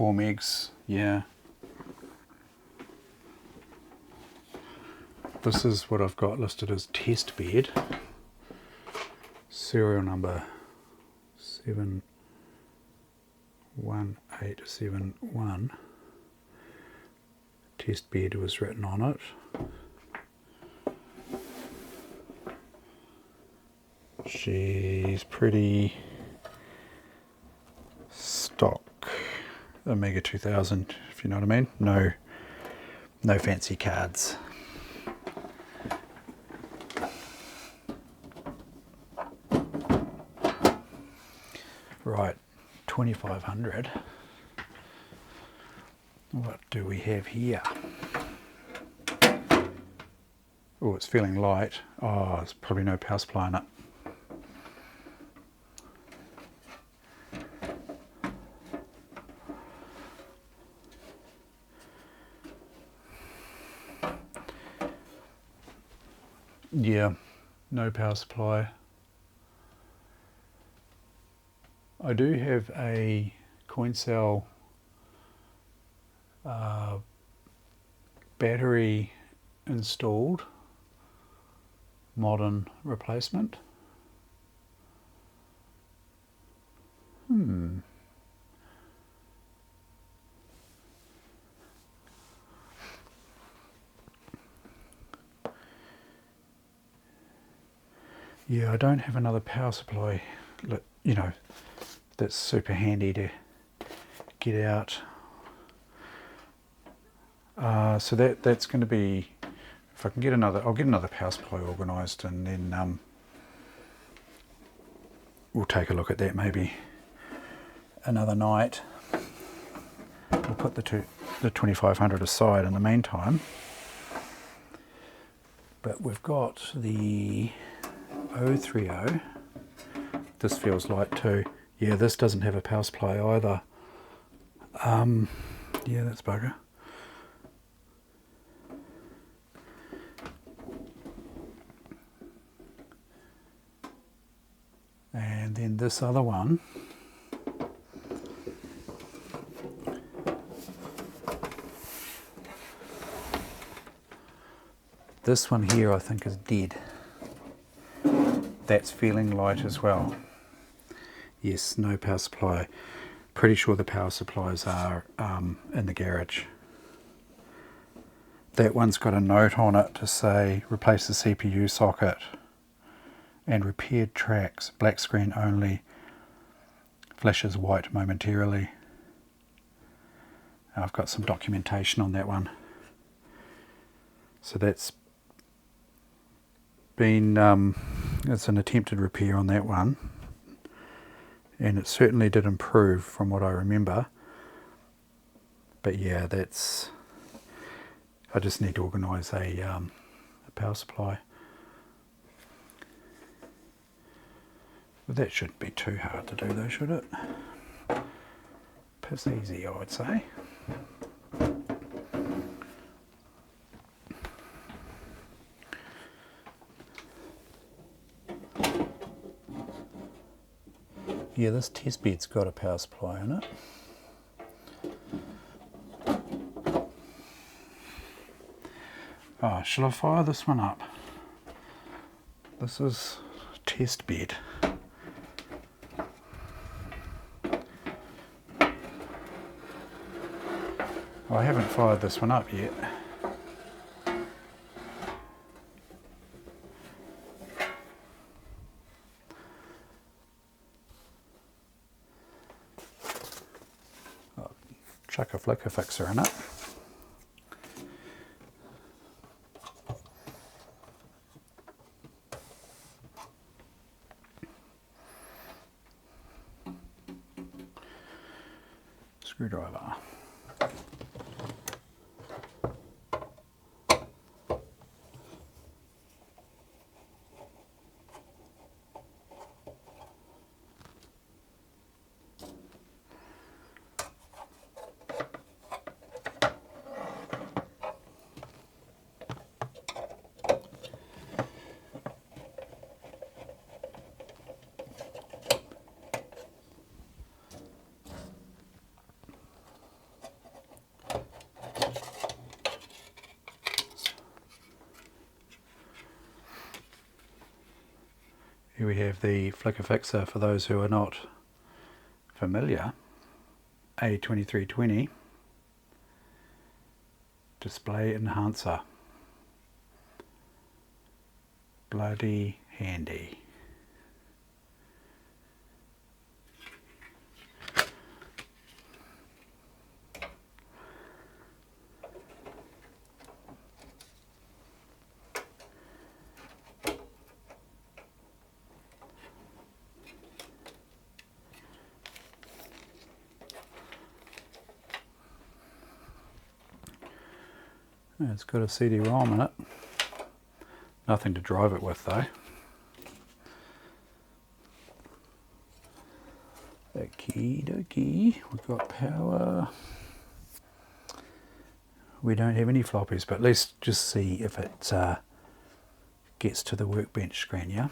4 megs, yeah. This is what I've got listed as test bed. Serial number 71871. Test bed was written on it. She's pretty stock Amiga 2000, if you know what I mean. No fancy cards. Right, 2500. What do we have here? Oh, it's feeling light. Oh, there's probably no power supply in it. Yeah, no power supply. I do have a coin cell battery installed, modern replacement. Yeah, I don't have another power supply, you know, that's super handy to get out. So that's going to be, if I can get another, I'll get another power supply organised, and then we'll take a look at that maybe another night. We'll put the 2500 aside in the meantime. But we've got the 030. This feels light too. Yeah, this doesn't have a power supply either. Yeah, that's bugger. And then this other one, this one here I think is dead. That's feeling light as well. Yes, no power supply. Pretty sure the power supplies are in the garage. That one's got a note on it to say replace the CPU socket and repaired tracks, black screen only, flashes white momentarily. I've got some documentation on that one. So that's been, it's an attempted repair on that one, and it certainly did improve from what I remember. But yeah, that's, I just need to organise a power supply. But that shouldn't be too hard to do though, should it? Piss easy, I would say. Yeah, this test bed's got a power supply in it. Oh, shall I fire this one up? This is test bed. Oh, I haven't fired this one up yet. I'll chuck a flicker fixer in it. Screwdriver. Here we have the flicker fixer for those who are not familiar. A2320 display enhancer. Bloody handy. It's got a CD-ROM in it. Nothing to drive it with though. Okie dokie, we've got power. We don't have any floppies, but let's just see if it gets to the workbench screen, yeah?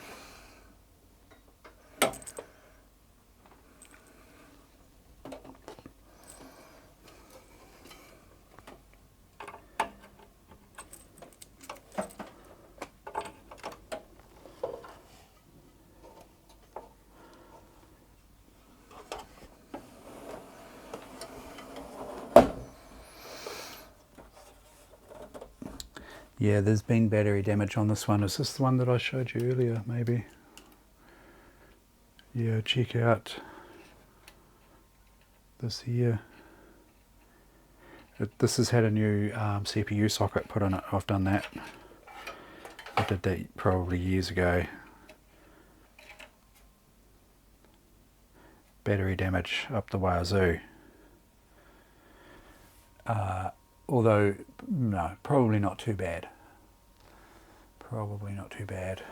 Yeah, there's been battery damage on this one. Is this the one that I showed you earlier, maybe? Yeah, check out this here. This has had a new CPU socket put in it. I've done that. I did that probably years ago. Battery damage up the wazoo. Although, no, probably not too bad. Probably not too bad.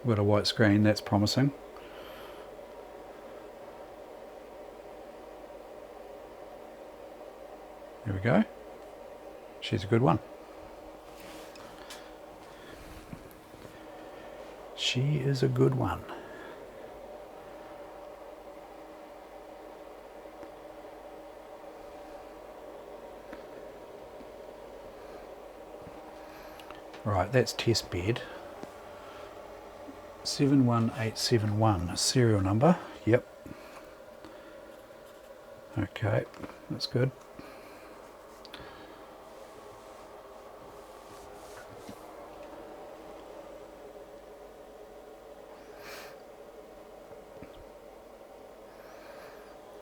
Got a white screen, that's promising. There we go. She's a good one. She is a good one. Right, that's test bed. 71871, serial number. Yep. Okay, that's good.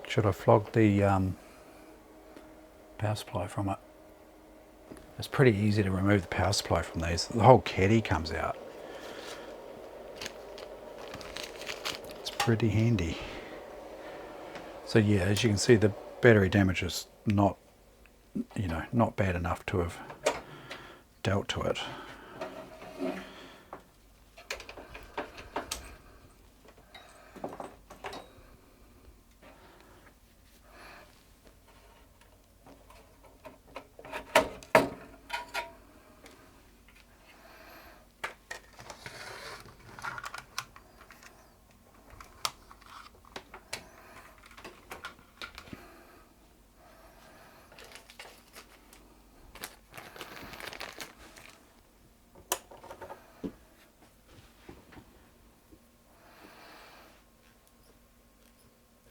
Should I flog the power supply from it? It's pretty easy to remove the power supply from these. The whole caddy comes out. It's pretty handy. So yeah, as you can see, the battery damage is not, you know, not bad enough to have dealt to it.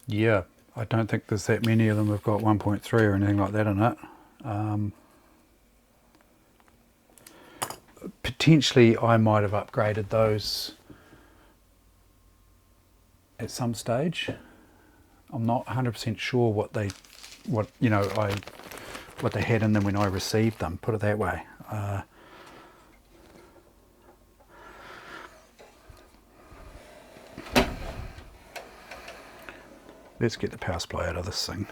Yeah, I don't think there's that many of them have got 1.3 or anything like that in it. Potentially I might have upgraded those at some stage. I'm not 100% sure what they had in them when I received them, put it that way. Let's get the power supply out of this thing.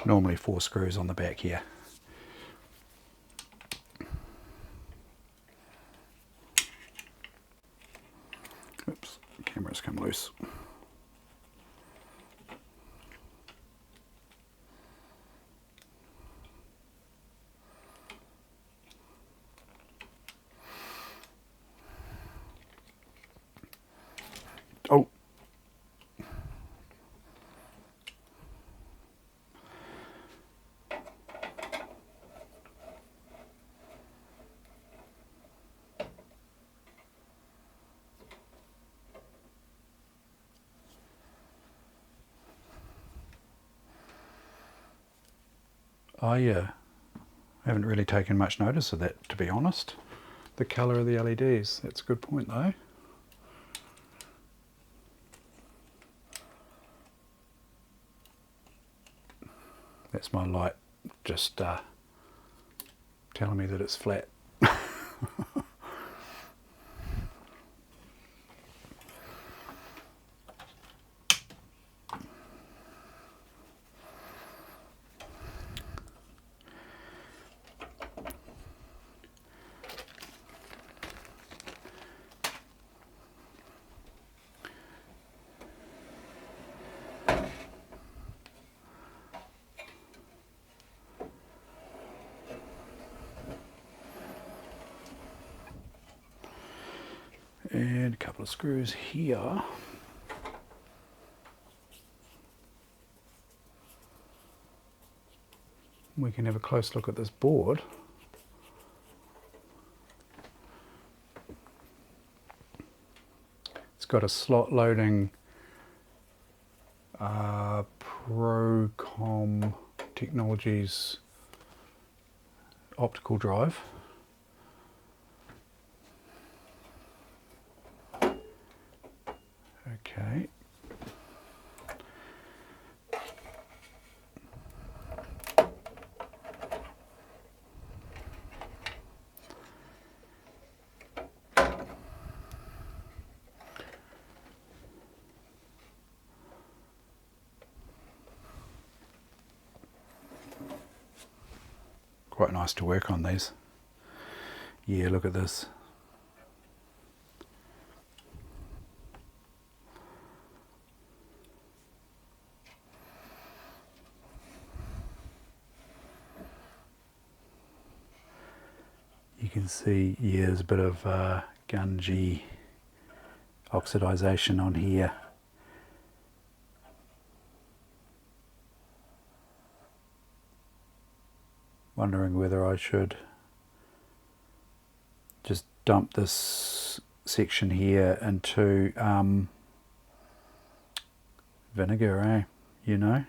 normally 4 screws on the back here. Oops, camera's come loose. Oh. I haven't really taken much notice of that, to be honest. The colour of the LEDs, that's a good point though. That's my light just telling me that it's flat. And a couple of screws here. We can have a close look at this board. It's got a slot loading Procom Technologies optical drive. Okay. Quite nice to work on these. Yeah, look at this. You can see, yeah, there's a bit of gungy oxidization on here. Wondering whether I should just dump this section here into vinegar, eh? You know?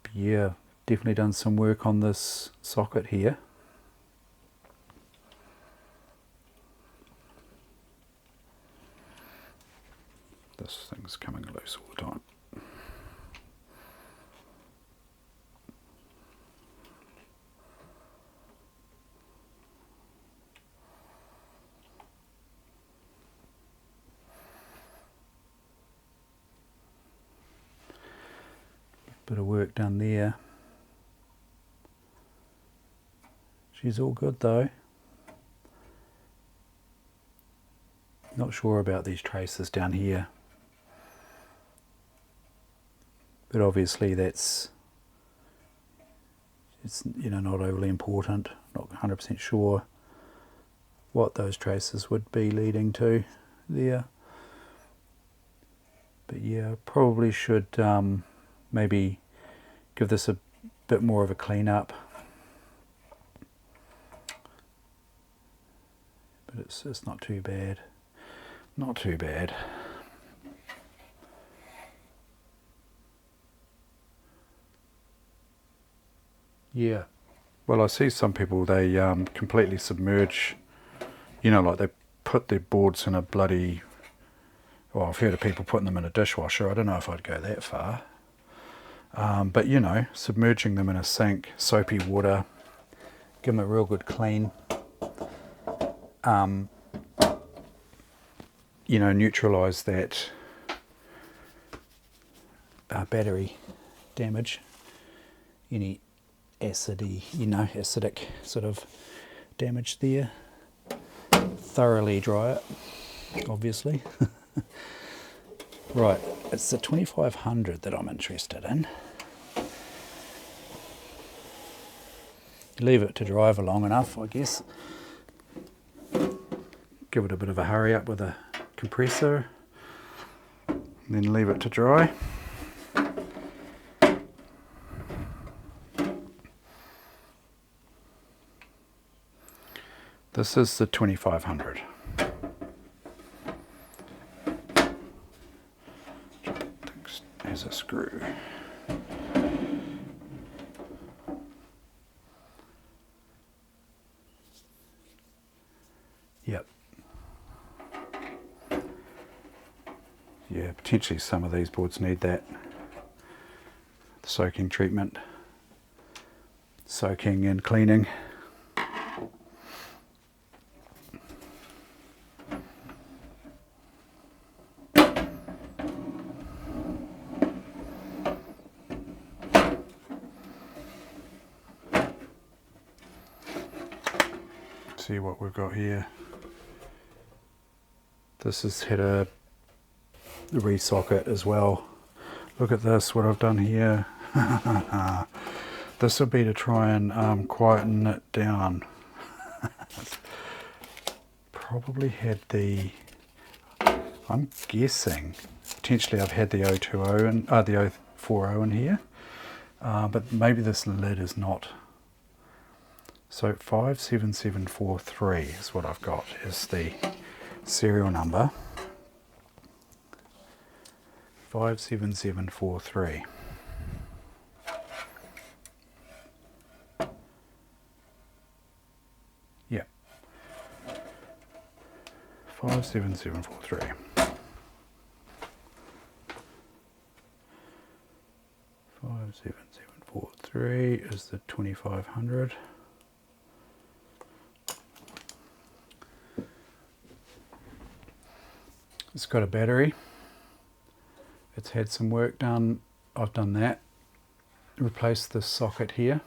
But yeah, definitely done some work on this socket here. This thing's coming loose all the time. Bit of work done there. She's all good though. Not sure about these traces down here, but obviously it's you know, not overly important. Not 100% sure what those traces would be leading to there, but yeah, probably should maybe give this a bit more of a clean up. But it's not too bad. Not too bad. Yeah. Well, I see some people, they completely submerge, you know, like they put their boards in a bloody, well, I've heard of people putting them in a dishwasher. I don't know if I'd go that far. But, you know, submerging them in a sink, soapy water, give them a real good clean. You know, neutralise that battery damage, any acidic sort of damage there. Thoroughly dry it, obviously. Right, it's the 2500 that I'm interested in. Leave it to dry for long enough, I guess. Give it a bit of a hurry up with a compressor, and then leave it to dry. This is the 2500. There's a screw. Yep. Yeah, potentially some of these boards need that soaking treatment. Soaking and cleaning. See what we've got here. This has had a resocket as well. Look at this, what I've done here. This will be to try and quieten it down. Probably had the, I'm guessing, potentially I've had the 020 and the 040 in here, but maybe this lid is not. So 57743 is what I've got, is the serial number. 57743. Yeah. 57743. 57743 is the 2500. It's got a battery. It's had some work done. I've done that. Replaced this socket here.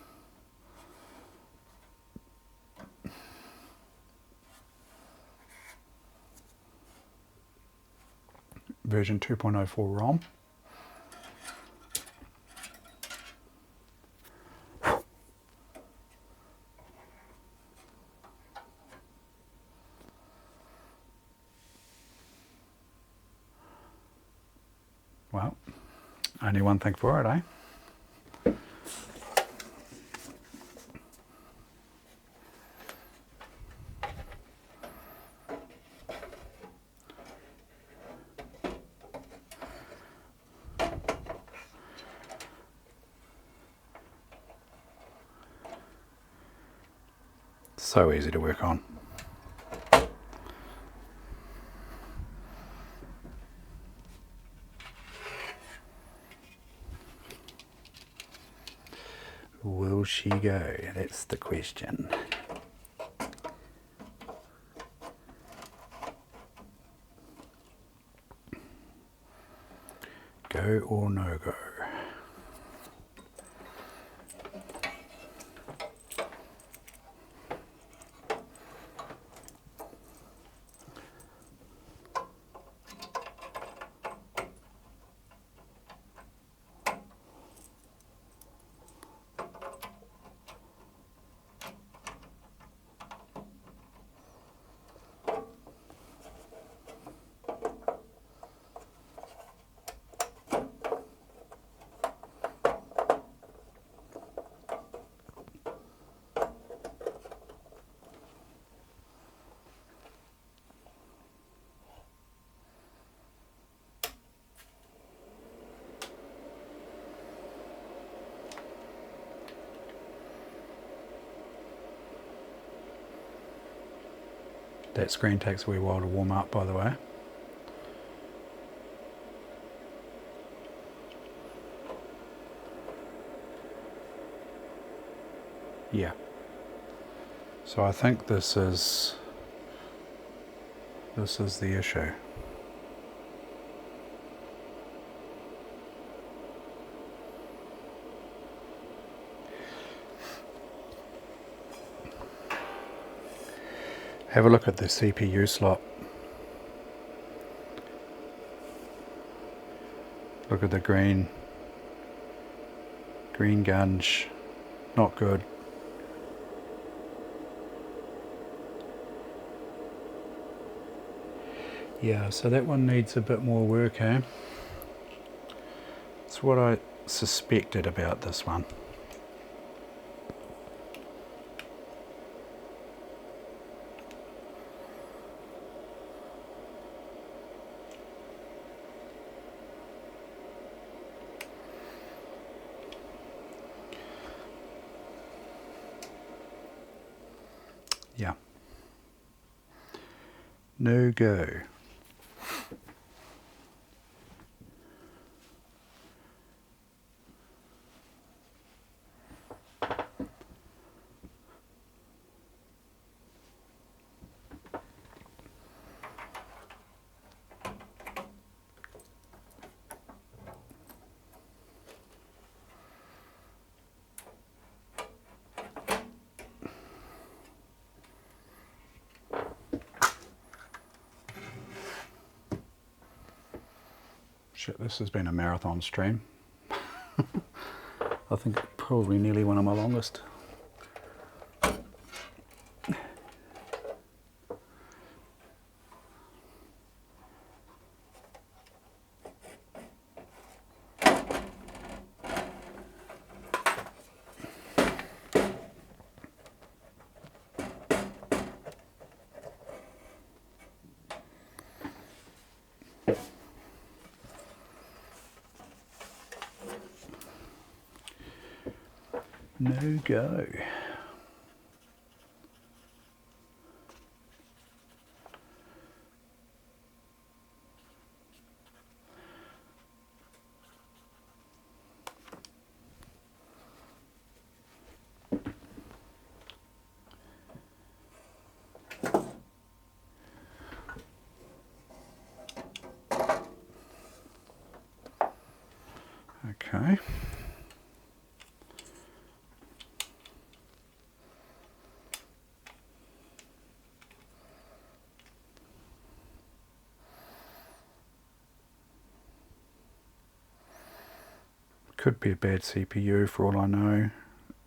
Version 2.04 ROM. Well, only one thing for it, eh? So easy to work on. Will she go? That's the question. Go or no go? That screen takes a wee while to warm up, by the way. Yeah. So I think this is the issue. Have a look at the CPU slot. Look at the green gunge. Not good. Yeah, so that one needs a bit more work, eh? That's what I suspected about this one. Yeah. No go. Shit, this has been a marathon stream. I think probably nearly one of my longest. No go. Okay. Could be a bad CPU for all I know.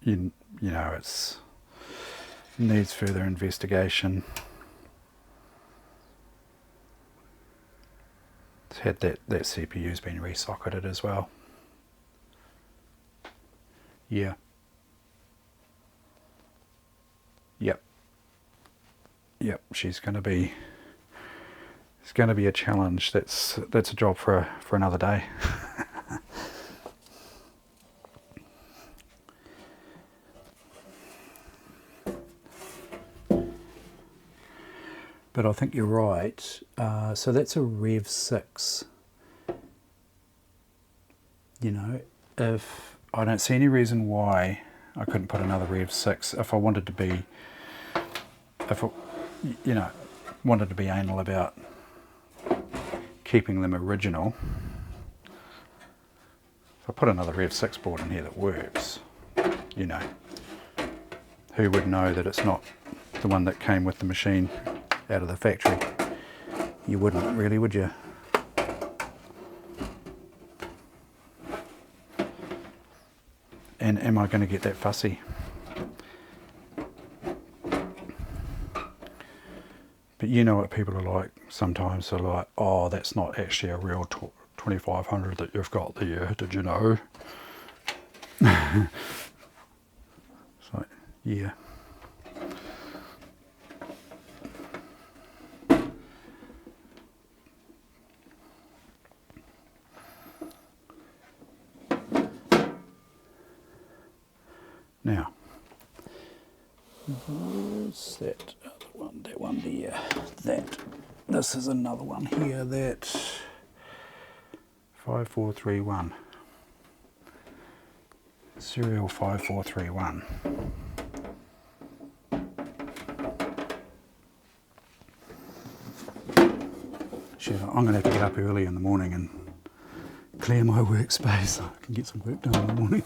You know, it needs further investigation. It's had that CPU's been resocketed as well. Yeah. Yep. She's going to be. It's going to be a challenge. That's a job for another day. But I think you're right. So that's a Rev 6. You know, if I don't see any reason why I couldn't put another Rev 6 if I wanted to be, wanted to be anal about keeping them original. If I put another Rev 6 board in here that works, you know, who would know that it's not the one that came with the machine out of the factory? You wouldn't really, would you? And am I going to get that fussy? But you know what people are like sometimes. They're like, oh, that's not actually a real 2500 that you've got there, did you know? It's like, yeah. Now, where's that other one? That one there. This is another one here. That 5431. Serial 5431. Shit, I'm going to have to get up early in the morning and clear my workspace so I can get some work done in the morning.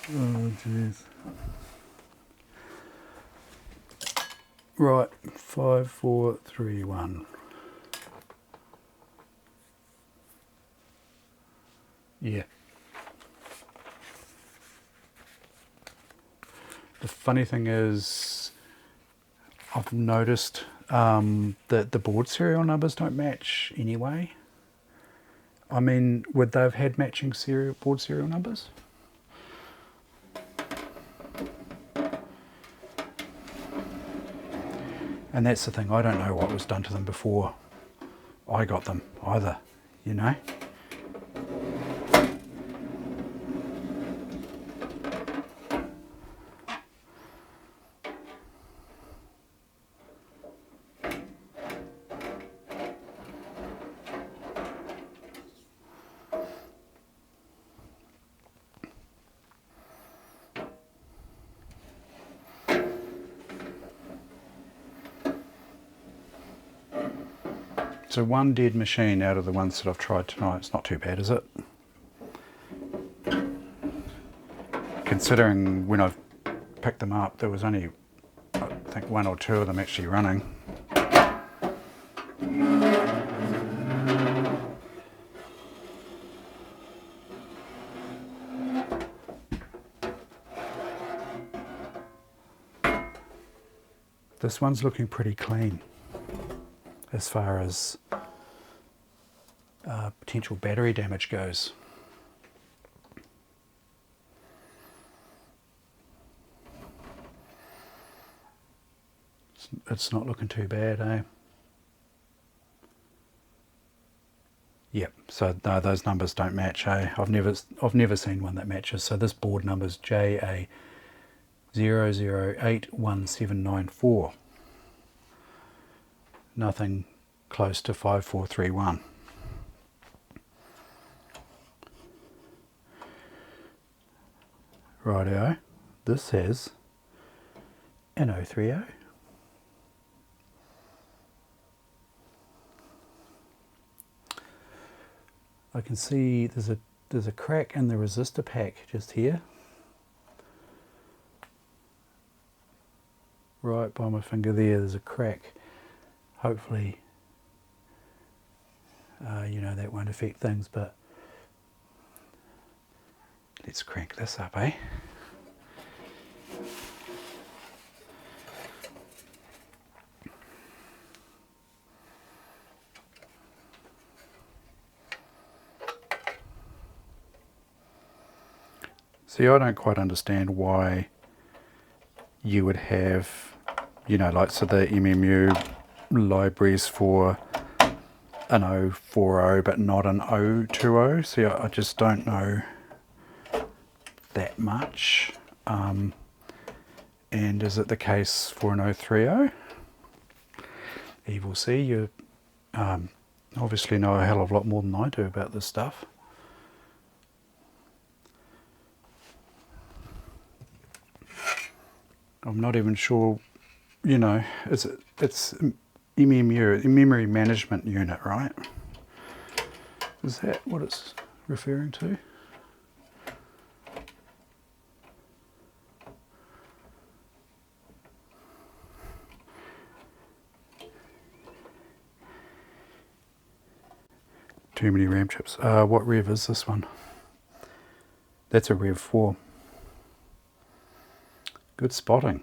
Oh, jeez. Right, 5, 4, 3, 1. Yeah. The funny thing is, I've noticed that the board serial numbers don't match anyway. I mean, would they have had matching board serial numbers? And that's the thing, I don't know what was done to them before I got them either, you know? So one dead machine out of the ones that I've tried tonight. It's not too bad, is it? Considering when I've picked them up, there was only, I think, 1 or 2 of them actually running. This one's looking pretty clean as far as potential battery damage goes. It's not looking too bad, eh? Yep, so no, those numbers don't match, eh? I've never seen one that matches. So this board number's JA0081794. Nothing close to 5431. Rightio, this has an 030. I can see there's a crack in the resistor pack just here. Right by my finger there's a crack. Hopefully, you know, that won't affect things, but let's crank this up, eh? See, I don't quite understand why you would have, you know, like, so the MMU libraries for an 040 but not an 020. See, I just don't know that much. And is it the case for an 030? Evil C, you obviously know a hell of a lot more than I do about this stuff. I'm not even sure, you know, it's MMU, memory management unit, right? Is that what it's referring to? Too many RAM chips. What rev is this one? That's a rev 4. Good spotting.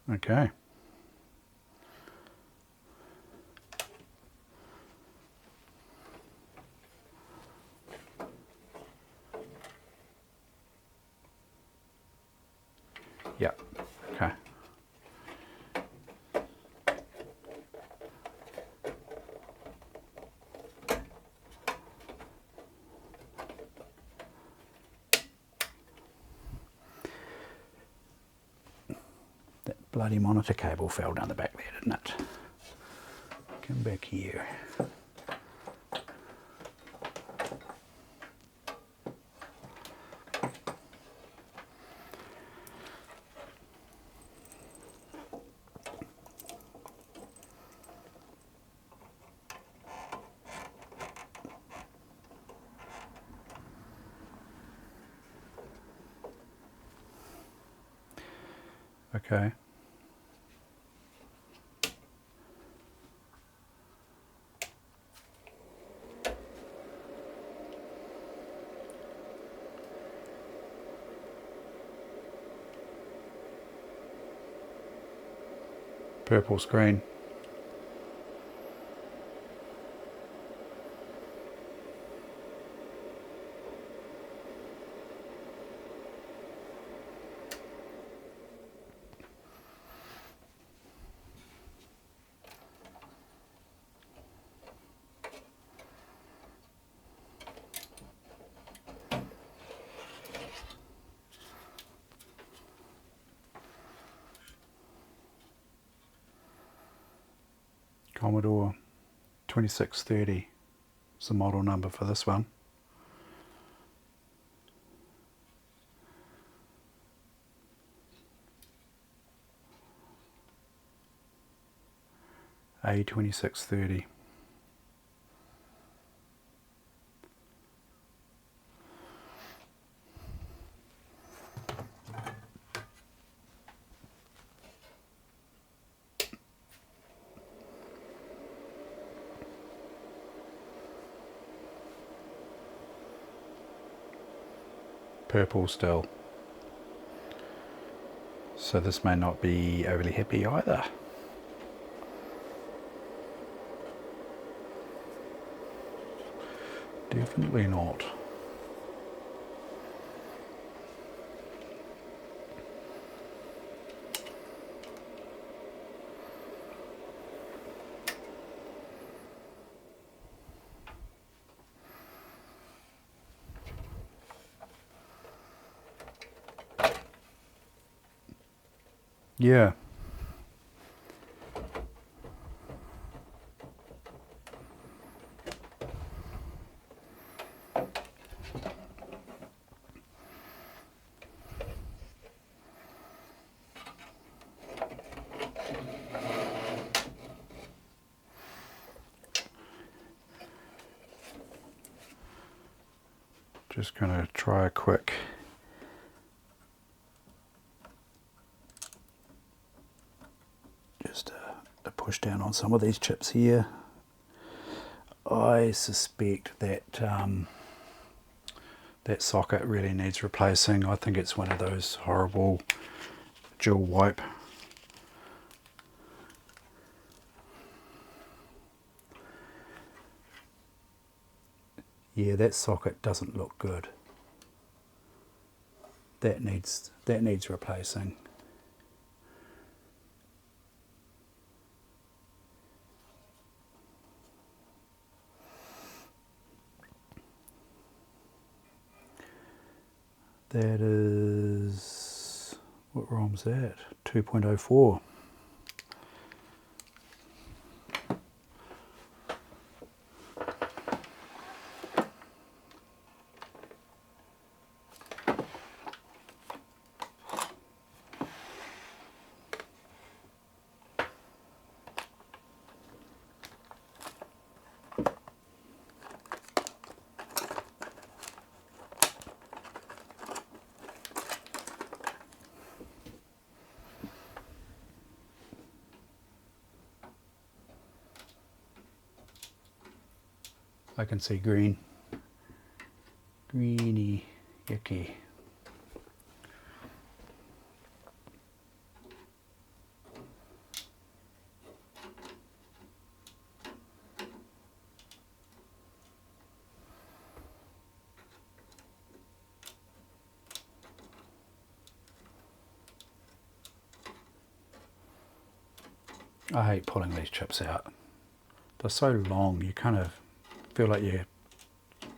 Okay. Yeah. Okay. Bloody monitor cable fell down the back there, didn't it? Come back here. Okay. Purple screen. Commodore 2630 is the model number for this one. A2630. Purple still. So this may not be overly happy either. Definitely not. Yeah. Just gonna try a quick a push down on some of these chips here. I suspect that that socket really needs replacing. I think it's one of those horrible dual wipe. Yeah, that socket doesn't look good. That needs replacing. That is, what ROM's that? 2.04. I can see green. Greeny, yucky. I hate pulling these chips out. They're so long, you kind of feel like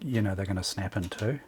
you know they're going to snap in two.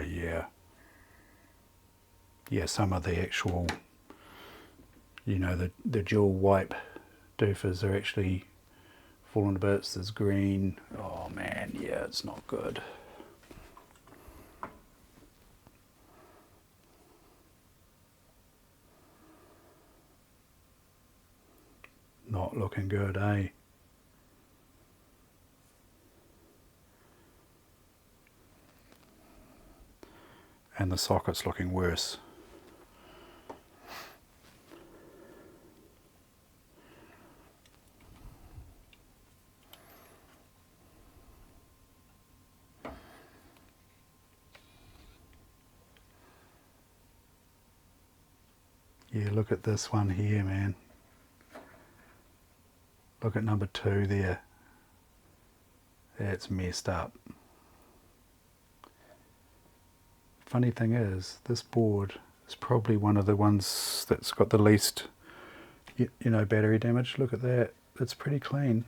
yeah. Yeah, some of the actual, you know, the dual wipe doofers are actually falling to bits. There's green. Oh man, yeah, it's not good. Not looking good, eh? And the socket's looking worse. Yeah, look at this one here, man. Look at number 2 there. That's messed up. Funny thing is, this board is probably one of the ones that's got the least, you know, battery damage. Look at that. It's pretty clean.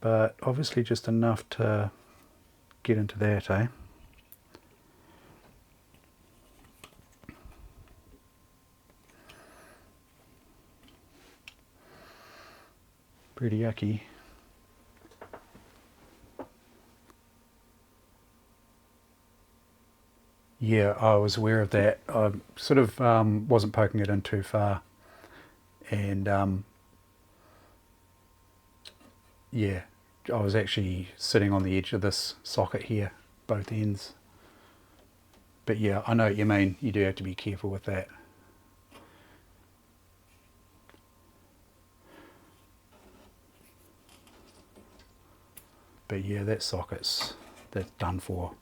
But obviously just enough to get into that, eh? Pretty yucky. Yeah, I was aware of that. I sort of wasn't poking it in too far. And yeah, I was actually sitting on the edge of this socket here, both ends. But yeah, I know what you mean. You do have to be careful with that. But yeah, that's done for.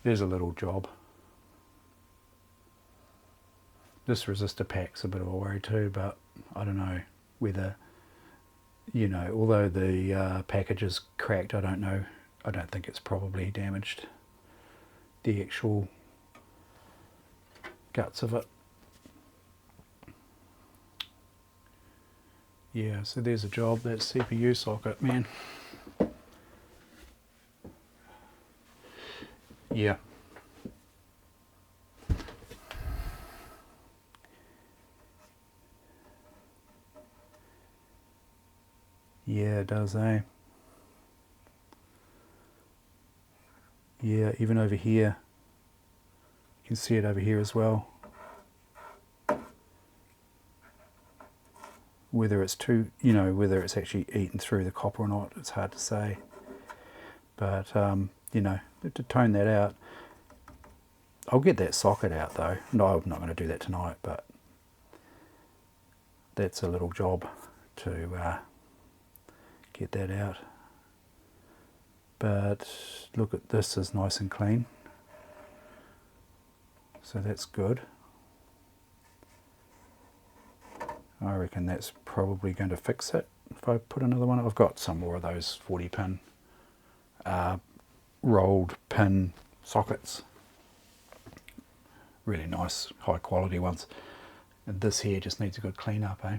There's a little job. This resistor pack's a bit of a worry too, but I don't know whether, you know, although the package is cracked, I don't know. I don't think it's probably damaged the actual guts of it. Yeah, so there's a job. That's CPU socket, man. Yeah. Yeah, it does, eh? Yeah, even over here. You can see it over here as well. Whether it's you know, whether it's actually eaten through the copper or not, it's hard to say. But, you know, to tone that out, I'll get that socket out though. No, I'm not going to do that tonight, but that's a little job to get that out. But look at this, is nice and clean. So that's good. I reckon that's probably going to fix it if I put another one. I've got some more of those 40 pin rolled pin sockets. Really nice, high quality ones. And this here just needs a good clean up, eh?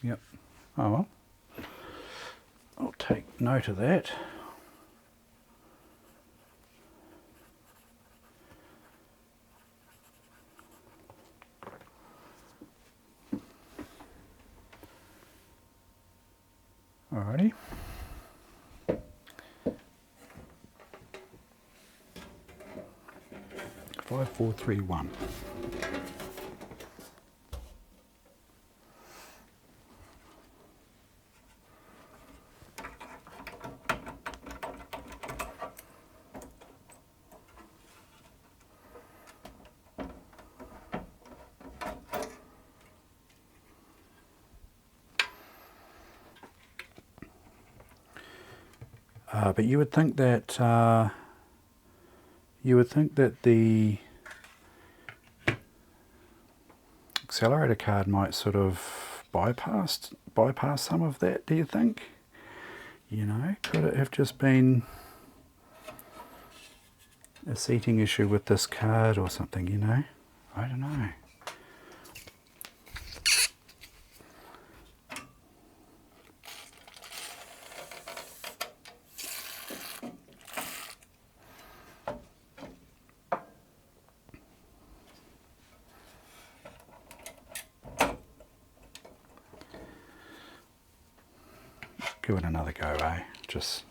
Yep. Oh well. I'll take note of that. Alrighty. Five, 4, 3, 1. But you would think that the accelerator card might sort of bypass some of that, do you think? You know, could it have just been a seating issue with this card or something, you know? I don't know. Give it another go, eh? Just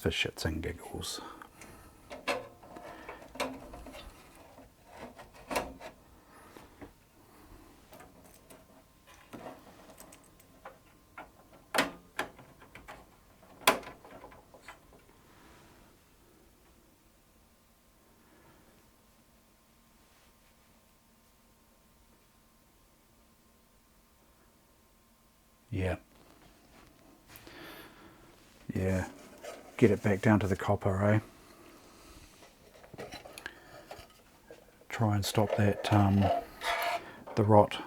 for shits and giggles. Yeah. Yeah. Get it back down to the copper, eh? Try and stop that, the rot.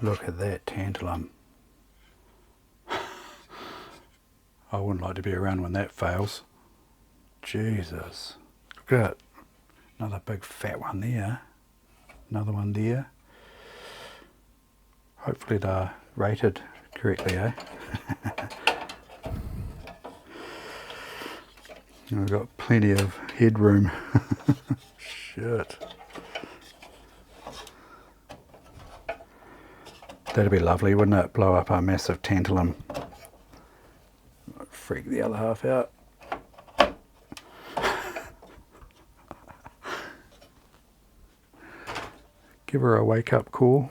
Look at that tantalum. I wouldn't like to be around when that fails. Jesus. Look at it. Another big fat one there. Another one there. Hopefully they're rated correctly, eh? We've got plenty of headroom. Shit. That'd be lovely, wouldn't it? Blow up our massive tantalum. Freak the other half out. Give her a wake-up call.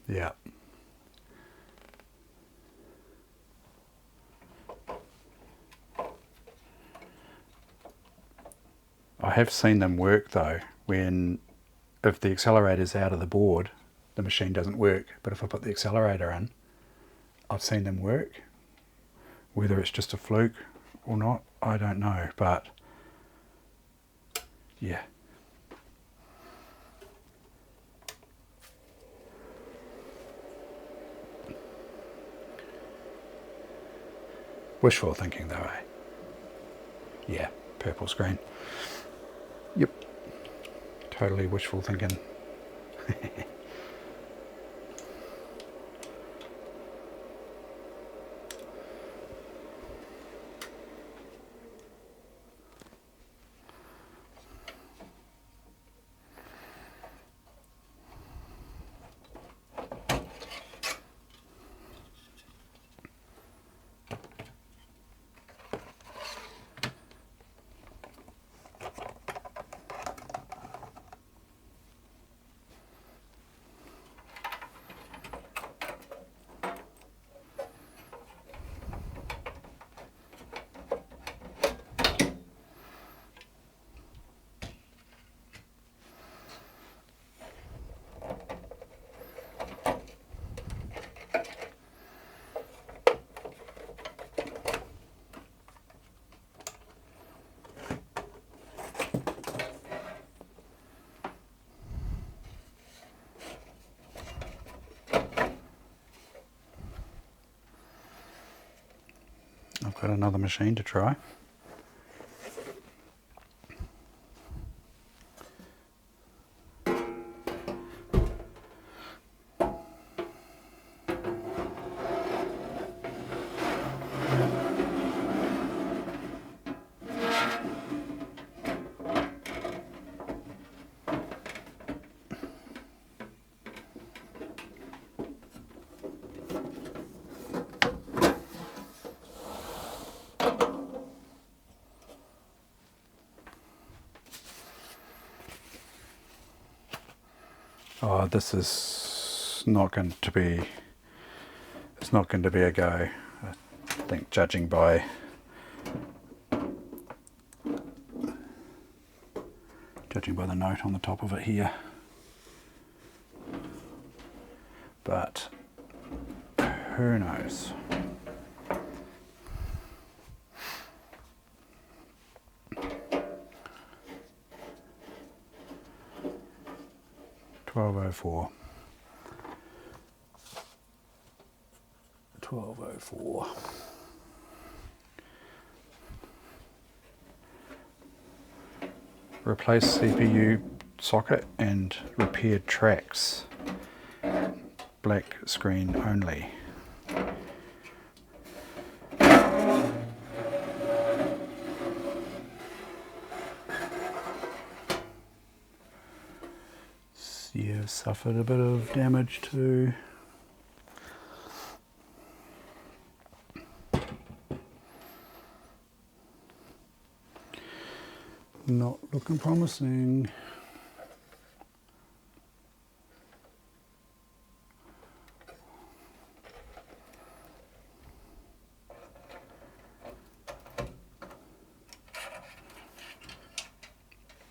Yeah. I have seen them work though, when if the accelerator's out of the board, the machine doesn't work. But if I put the accelerator in, I've seen them work. Whether it's just a fluke or not, I don't know, but yeah. Wishful thinking though, eh? Yeah, purple screen. Yep. Totally wishful thinking. Got another machine to try. Oh, this is not going to be, it's not going to be a go. I think judging by the note on the top of it here. But who knows? $12.04. $12.04. Replace CPU socket and repaired tracks. Black screen only. Yeah, suffered a bit of damage too. Not looking promising.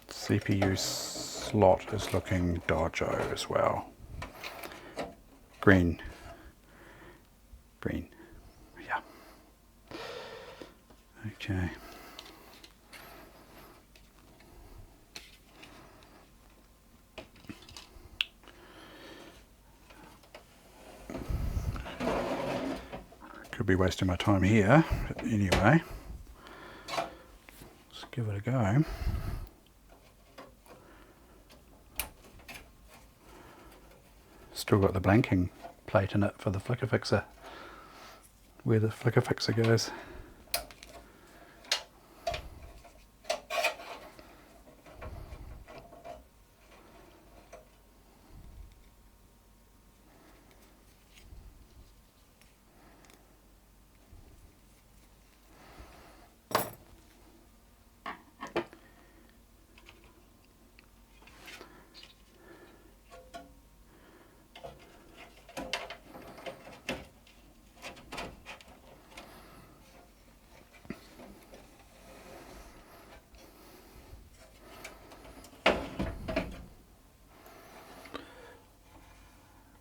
CPU slot is looking dodgo as well. Green. Green. Yeah. Okay. Could be wasting my time here, but anyway, let's give it a go. Still got the blanking plate in it for the flicker fixer, where the flicker fixer goes.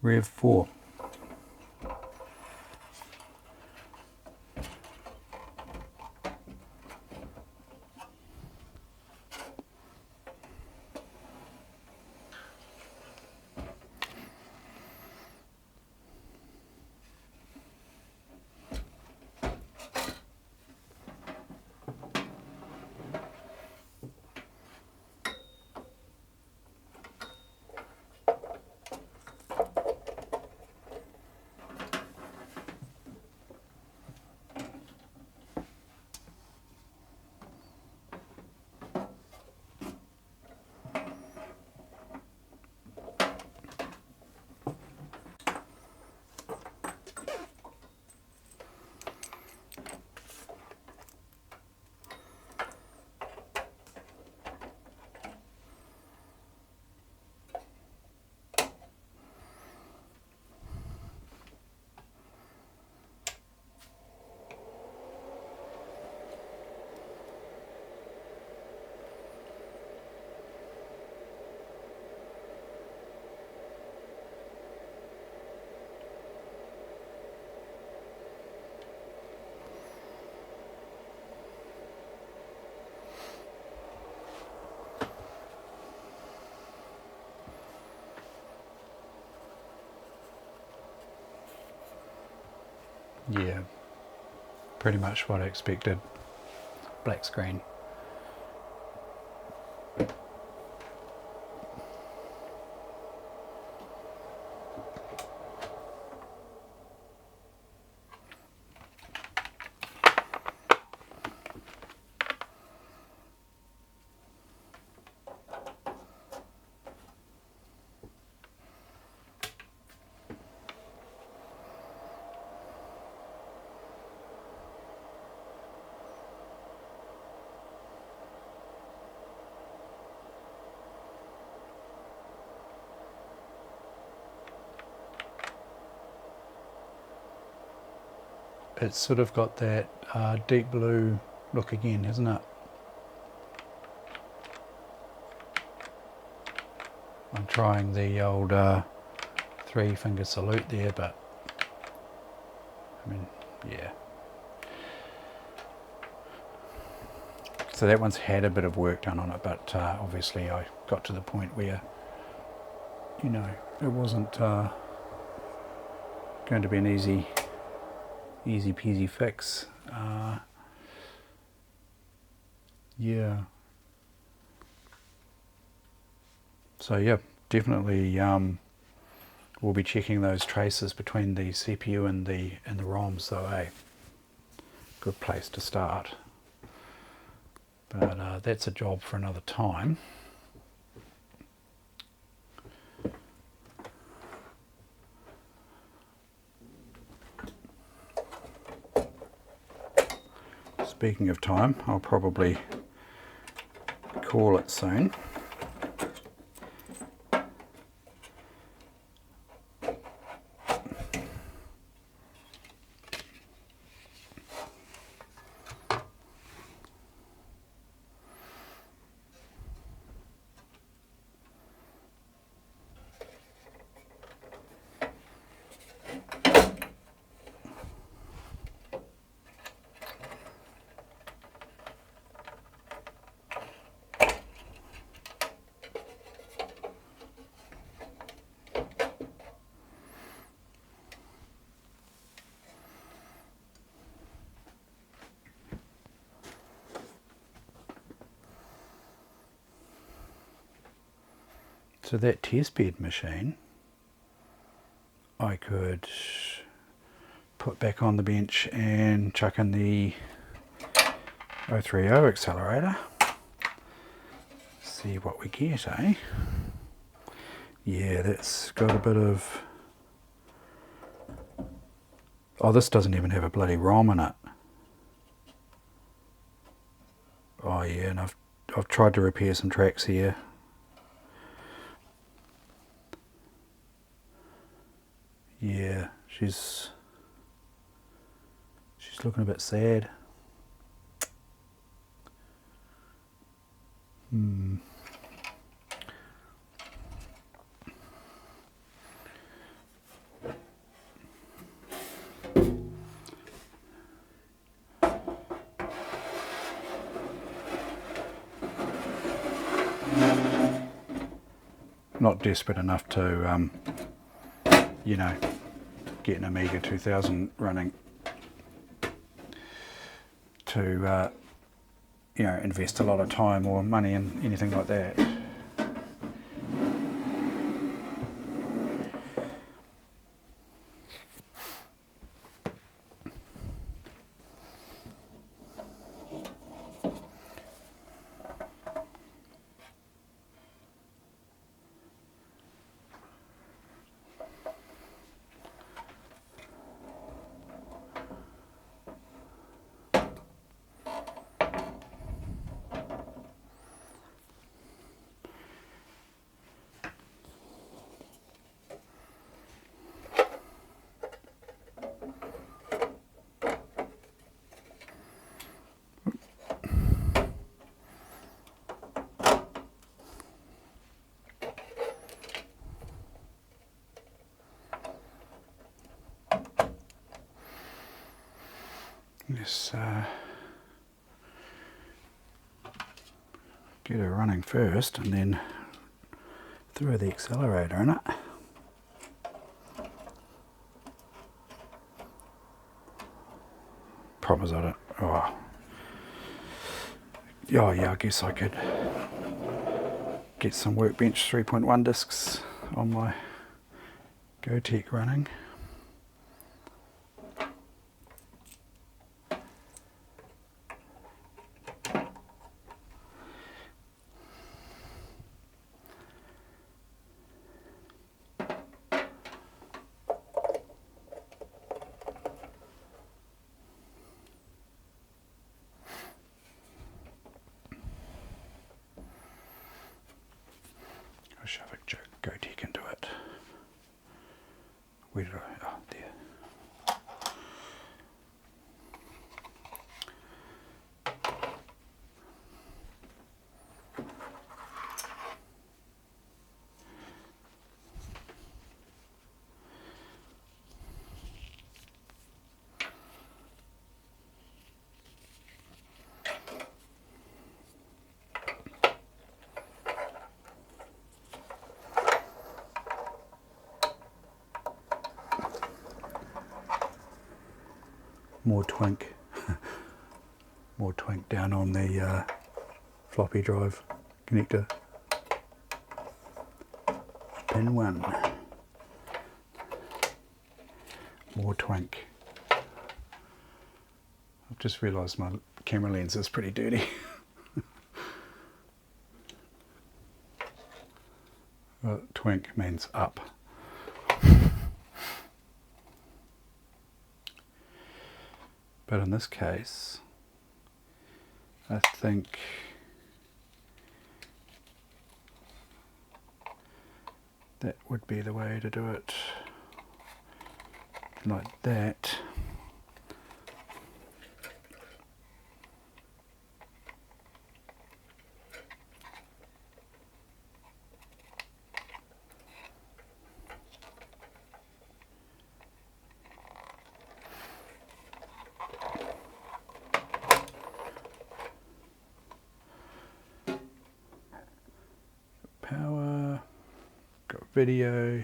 Rev 4. Yeah, pretty much what I expected. Black screen. It's sort of got that deep blue look again, hasn't it? I'm trying the old 3-finger salute there, but I mean, yeah. So that one's had a bit of work done on it, but obviously I got to the point where, you know, it wasn't going to be an easy peasy fix. Yeah. So yeah, definitely we'll be checking those traces between the CPU and the ROM. So a good place to start. But that's a job for another time. Speaking of time, I'll probably call it soon. So that testbed machine I could put back on the bench and chuck in the 030 accelerator. See what we get, eh? Yeah, that's got a bit of... Oh, this doesn't even have a bloody ROM in it. Oh yeah, and I've tried to repair some tracks here. Yeah, she's looking a bit sad. Not desperate enough to, you know, get an Amiga 2000 running to, you know, invest a lot of time or money in anything like that. Let's get her running first and then throw the accelerator in it. problem is I don't. Oh. Oh yeah, I guess I could get some Workbench 3.1 discs on my GoTech running. I'll shove a GoTech into it. Where did I? Oh, there. More twink. More twink down on the floppy drive connector. Pin 1. More twink. I've just realised my camera lens is pretty dirty. Well, twink means up. But in this case, I think that would be the way to do it, like that. Power, got video.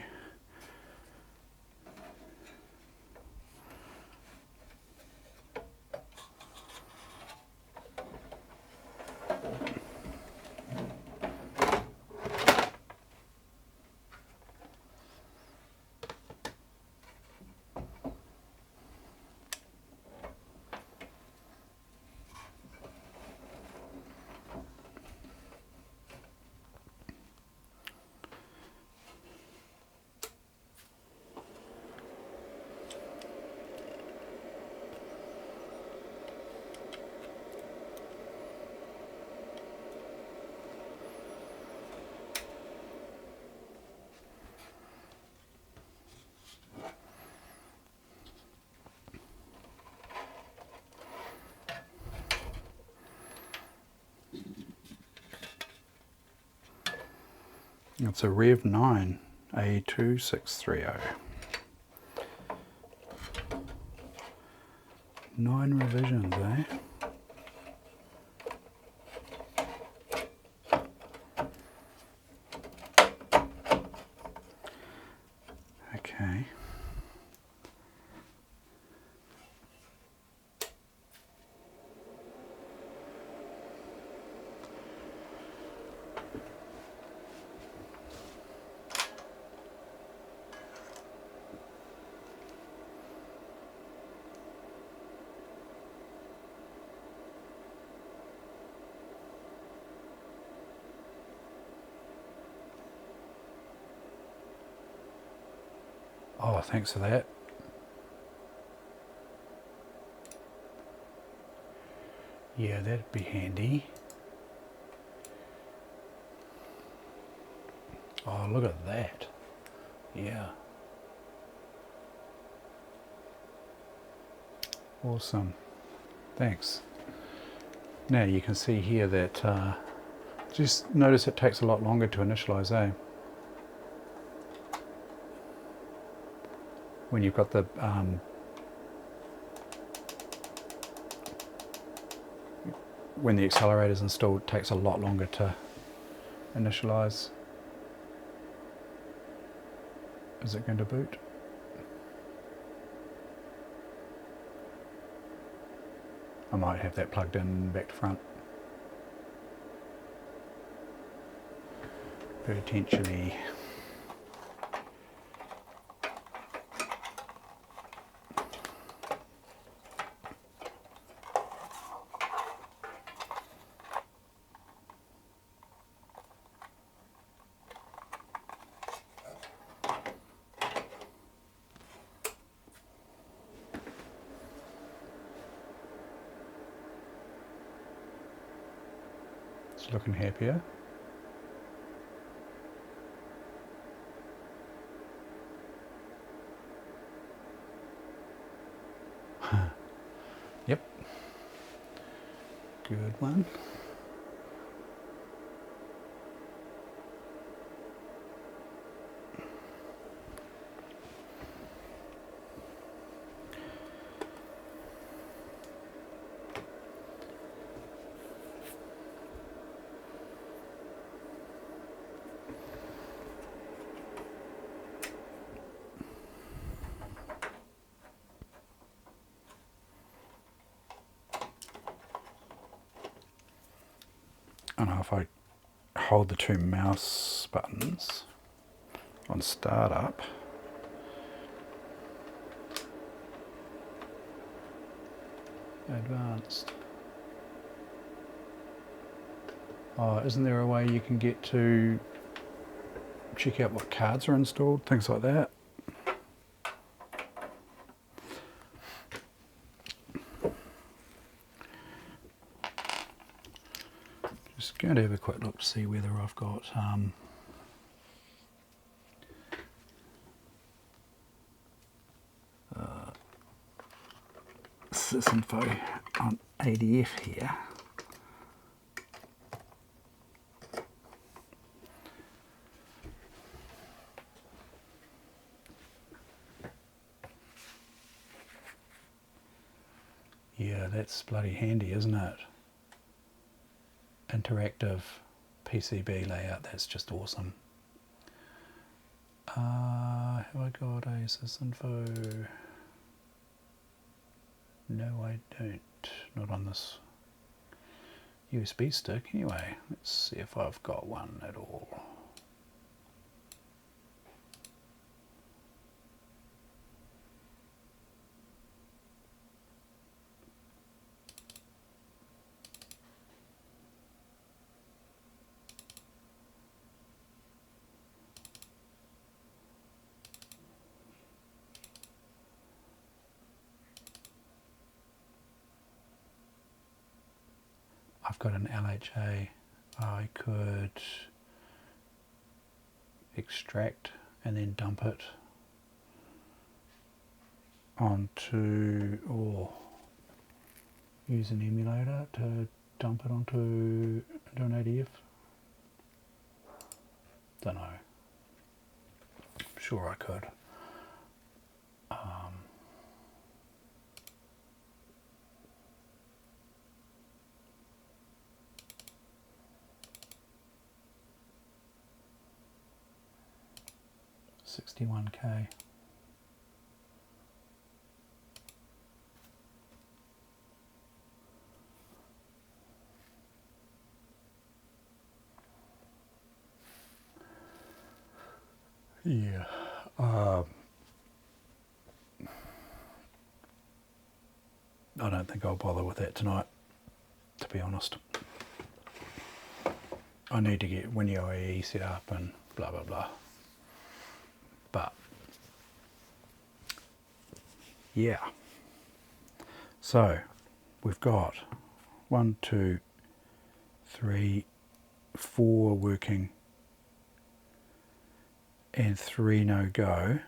It's a Rev 9 A2630. 9 revisions, eh? Okay. Oh, thanks for that. Yeah, that'd be handy. Oh, look at that. Yeah. Awesome. Thanks. Now you can see here that just notice it takes a lot longer to initialize, eh? When you've got the when the accelerator is installed, it takes a lot longer to initialize. Is it going to boot? might have that plugged in back to front. Potentially. It's looking happier. Yep. Good one. I don't know if I hold the two mouse buttons on startup. Advanced. Oh, isn't there a way you can get to check out what cards are installed, things like that? Just going to have a quick look to see whether I've got this info on ADF here. Yeah, that's bloody handy, isn't it? Interactive PCB layout, that's just awesome. Have I got ASUS info? No, I don't. Not on this USB stick anyway. Let's see if I've got one at all. I've got an LHA. I could extract and then dump it onto, or use an emulator to dump it onto an ADF. Don't know. Sure I could. 61K. Yeah. I don't think I'll bother with that tonight, to be honest. I need to get WinUAE set up and blah blah blah. But yeah, so we've got 1, 2, 3, 4 working and 3 no go,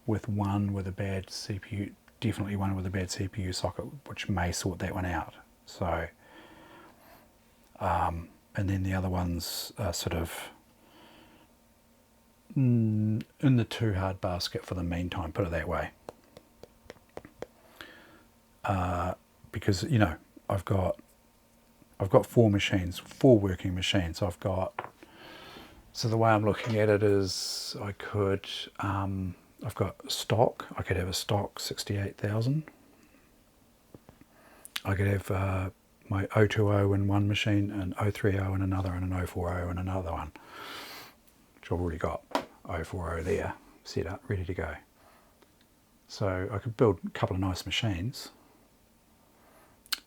with one with a bad CPU, definitely one with a bad CPU socket, which may sort that one out. So and then the other ones are sort of in the too hard basket for the meantime, put it that way. Because, you know, I've got 4 machines, 4 working machines. I've got, so the way I'm looking at it is I could, I've got stock, I could have a stock 68,000. I could have my 020 in one machine, and 030 in another, and an 040 in another one, which I've already got 040 there set up, ready to go. So I could build a couple of nice machines,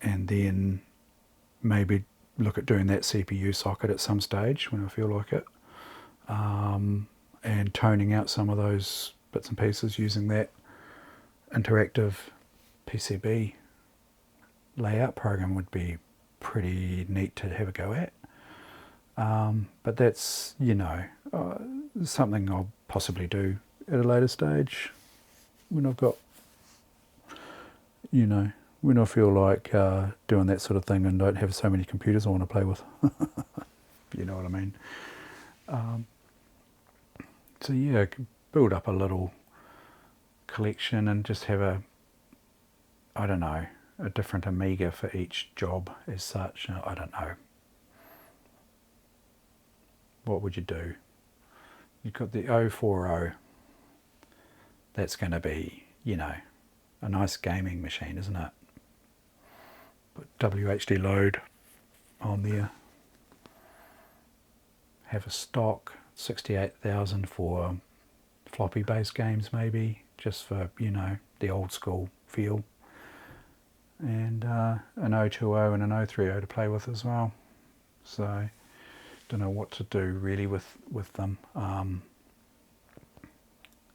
and then maybe look at doing that CPU socket at some stage when I feel like it, and toning out some of those bits and pieces using that interactive PCB layout program would be pretty neat to have a go at. But that's, you know, something I'll possibly do at a later stage when I've got, you know, when I feel like doing that sort of thing and don't have so many computers I want to play with. You know what I mean? So yeah, build up a little collection and just have a, I don't know, a different Amiga for each job as such. I don't know. What would you do? You've got the 040. That's going to be, you know, a nice gaming machine, isn't it? Put WHD load on there. Have a stock 68,000 for floppy based games, maybe, just for, you know, the old school feel. And an 020 and an 030 to play with as well. So don't know what to do really with them.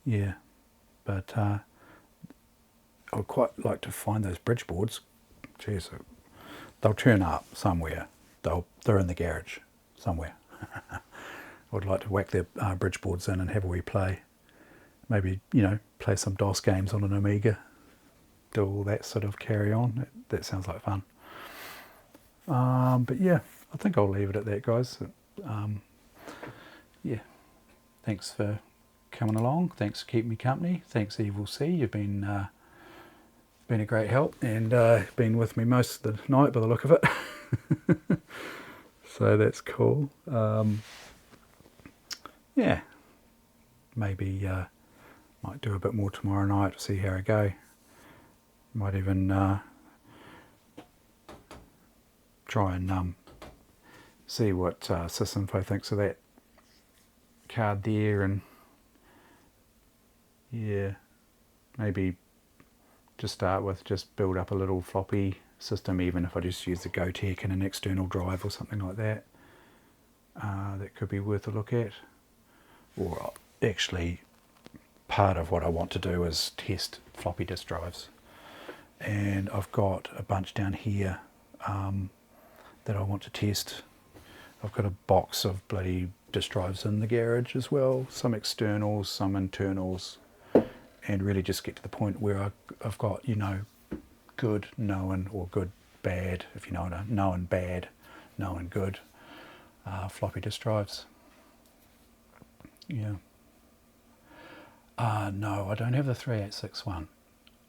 Yeah, but I'd quite like to find those bridge boards. Jeez, they'll turn up somewhere. They're in the garage somewhere. I'd like to whack their bridge boards in and have a wee play. Maybe, you know, play some DOS games on an Amiga. Do all that sort of carry on. That sounds like fun. But yeah, I think I'll leave it at that, guys. Yeah, thanks for coming along. Thanks for keeping me company. Thanks, Evil C. You've been a great help, and been with me most of the night by the look of it. So that's cool. Yeah, maybe might do a bit more tomorrow night, see how I go. Might even try and see what Sysinfo thinks of that card there, and yeah, maybe to start with just build up a little floppy system, even if I just use the GoTech and an external drive or something like that. That could be worth a look at. Or actually, part of what I want to do is test floppy disk drives, and I've got a bunch down here that I want to test. I've got a box of bloody disk drives in the garage as well, some externals, some internals, and really just get to the point where I've got, you know, good known, or good bad, if you know what I mean, known bad, known good floppy disk drives. Yeah. No, I don't have the 3861.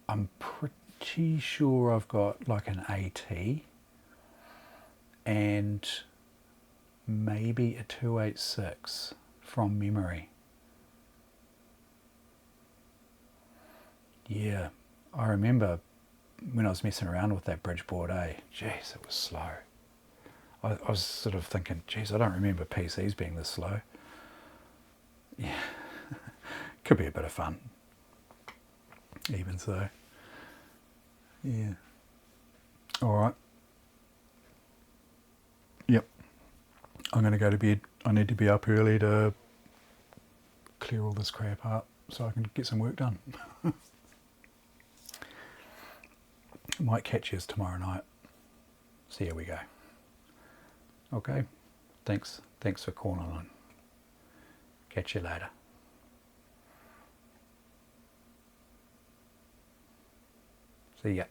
I'm pretty sure I've got like an AT and maybe a 286 from memory. Yeah, I remember when I was messing around with that bridge board, jeez, it was slow. I was sort of thinking, geez, I don't remember PCs being this slow. Yeah, could be a bit of fun, even so. Yeah. All right. Yep. I'm going to go to bed. I need to be up early to clear all this crap up so I can get some work done. Might catch you tomorrow night. See how we go. Okay. Thanks for calling on. Catch you later. See ya.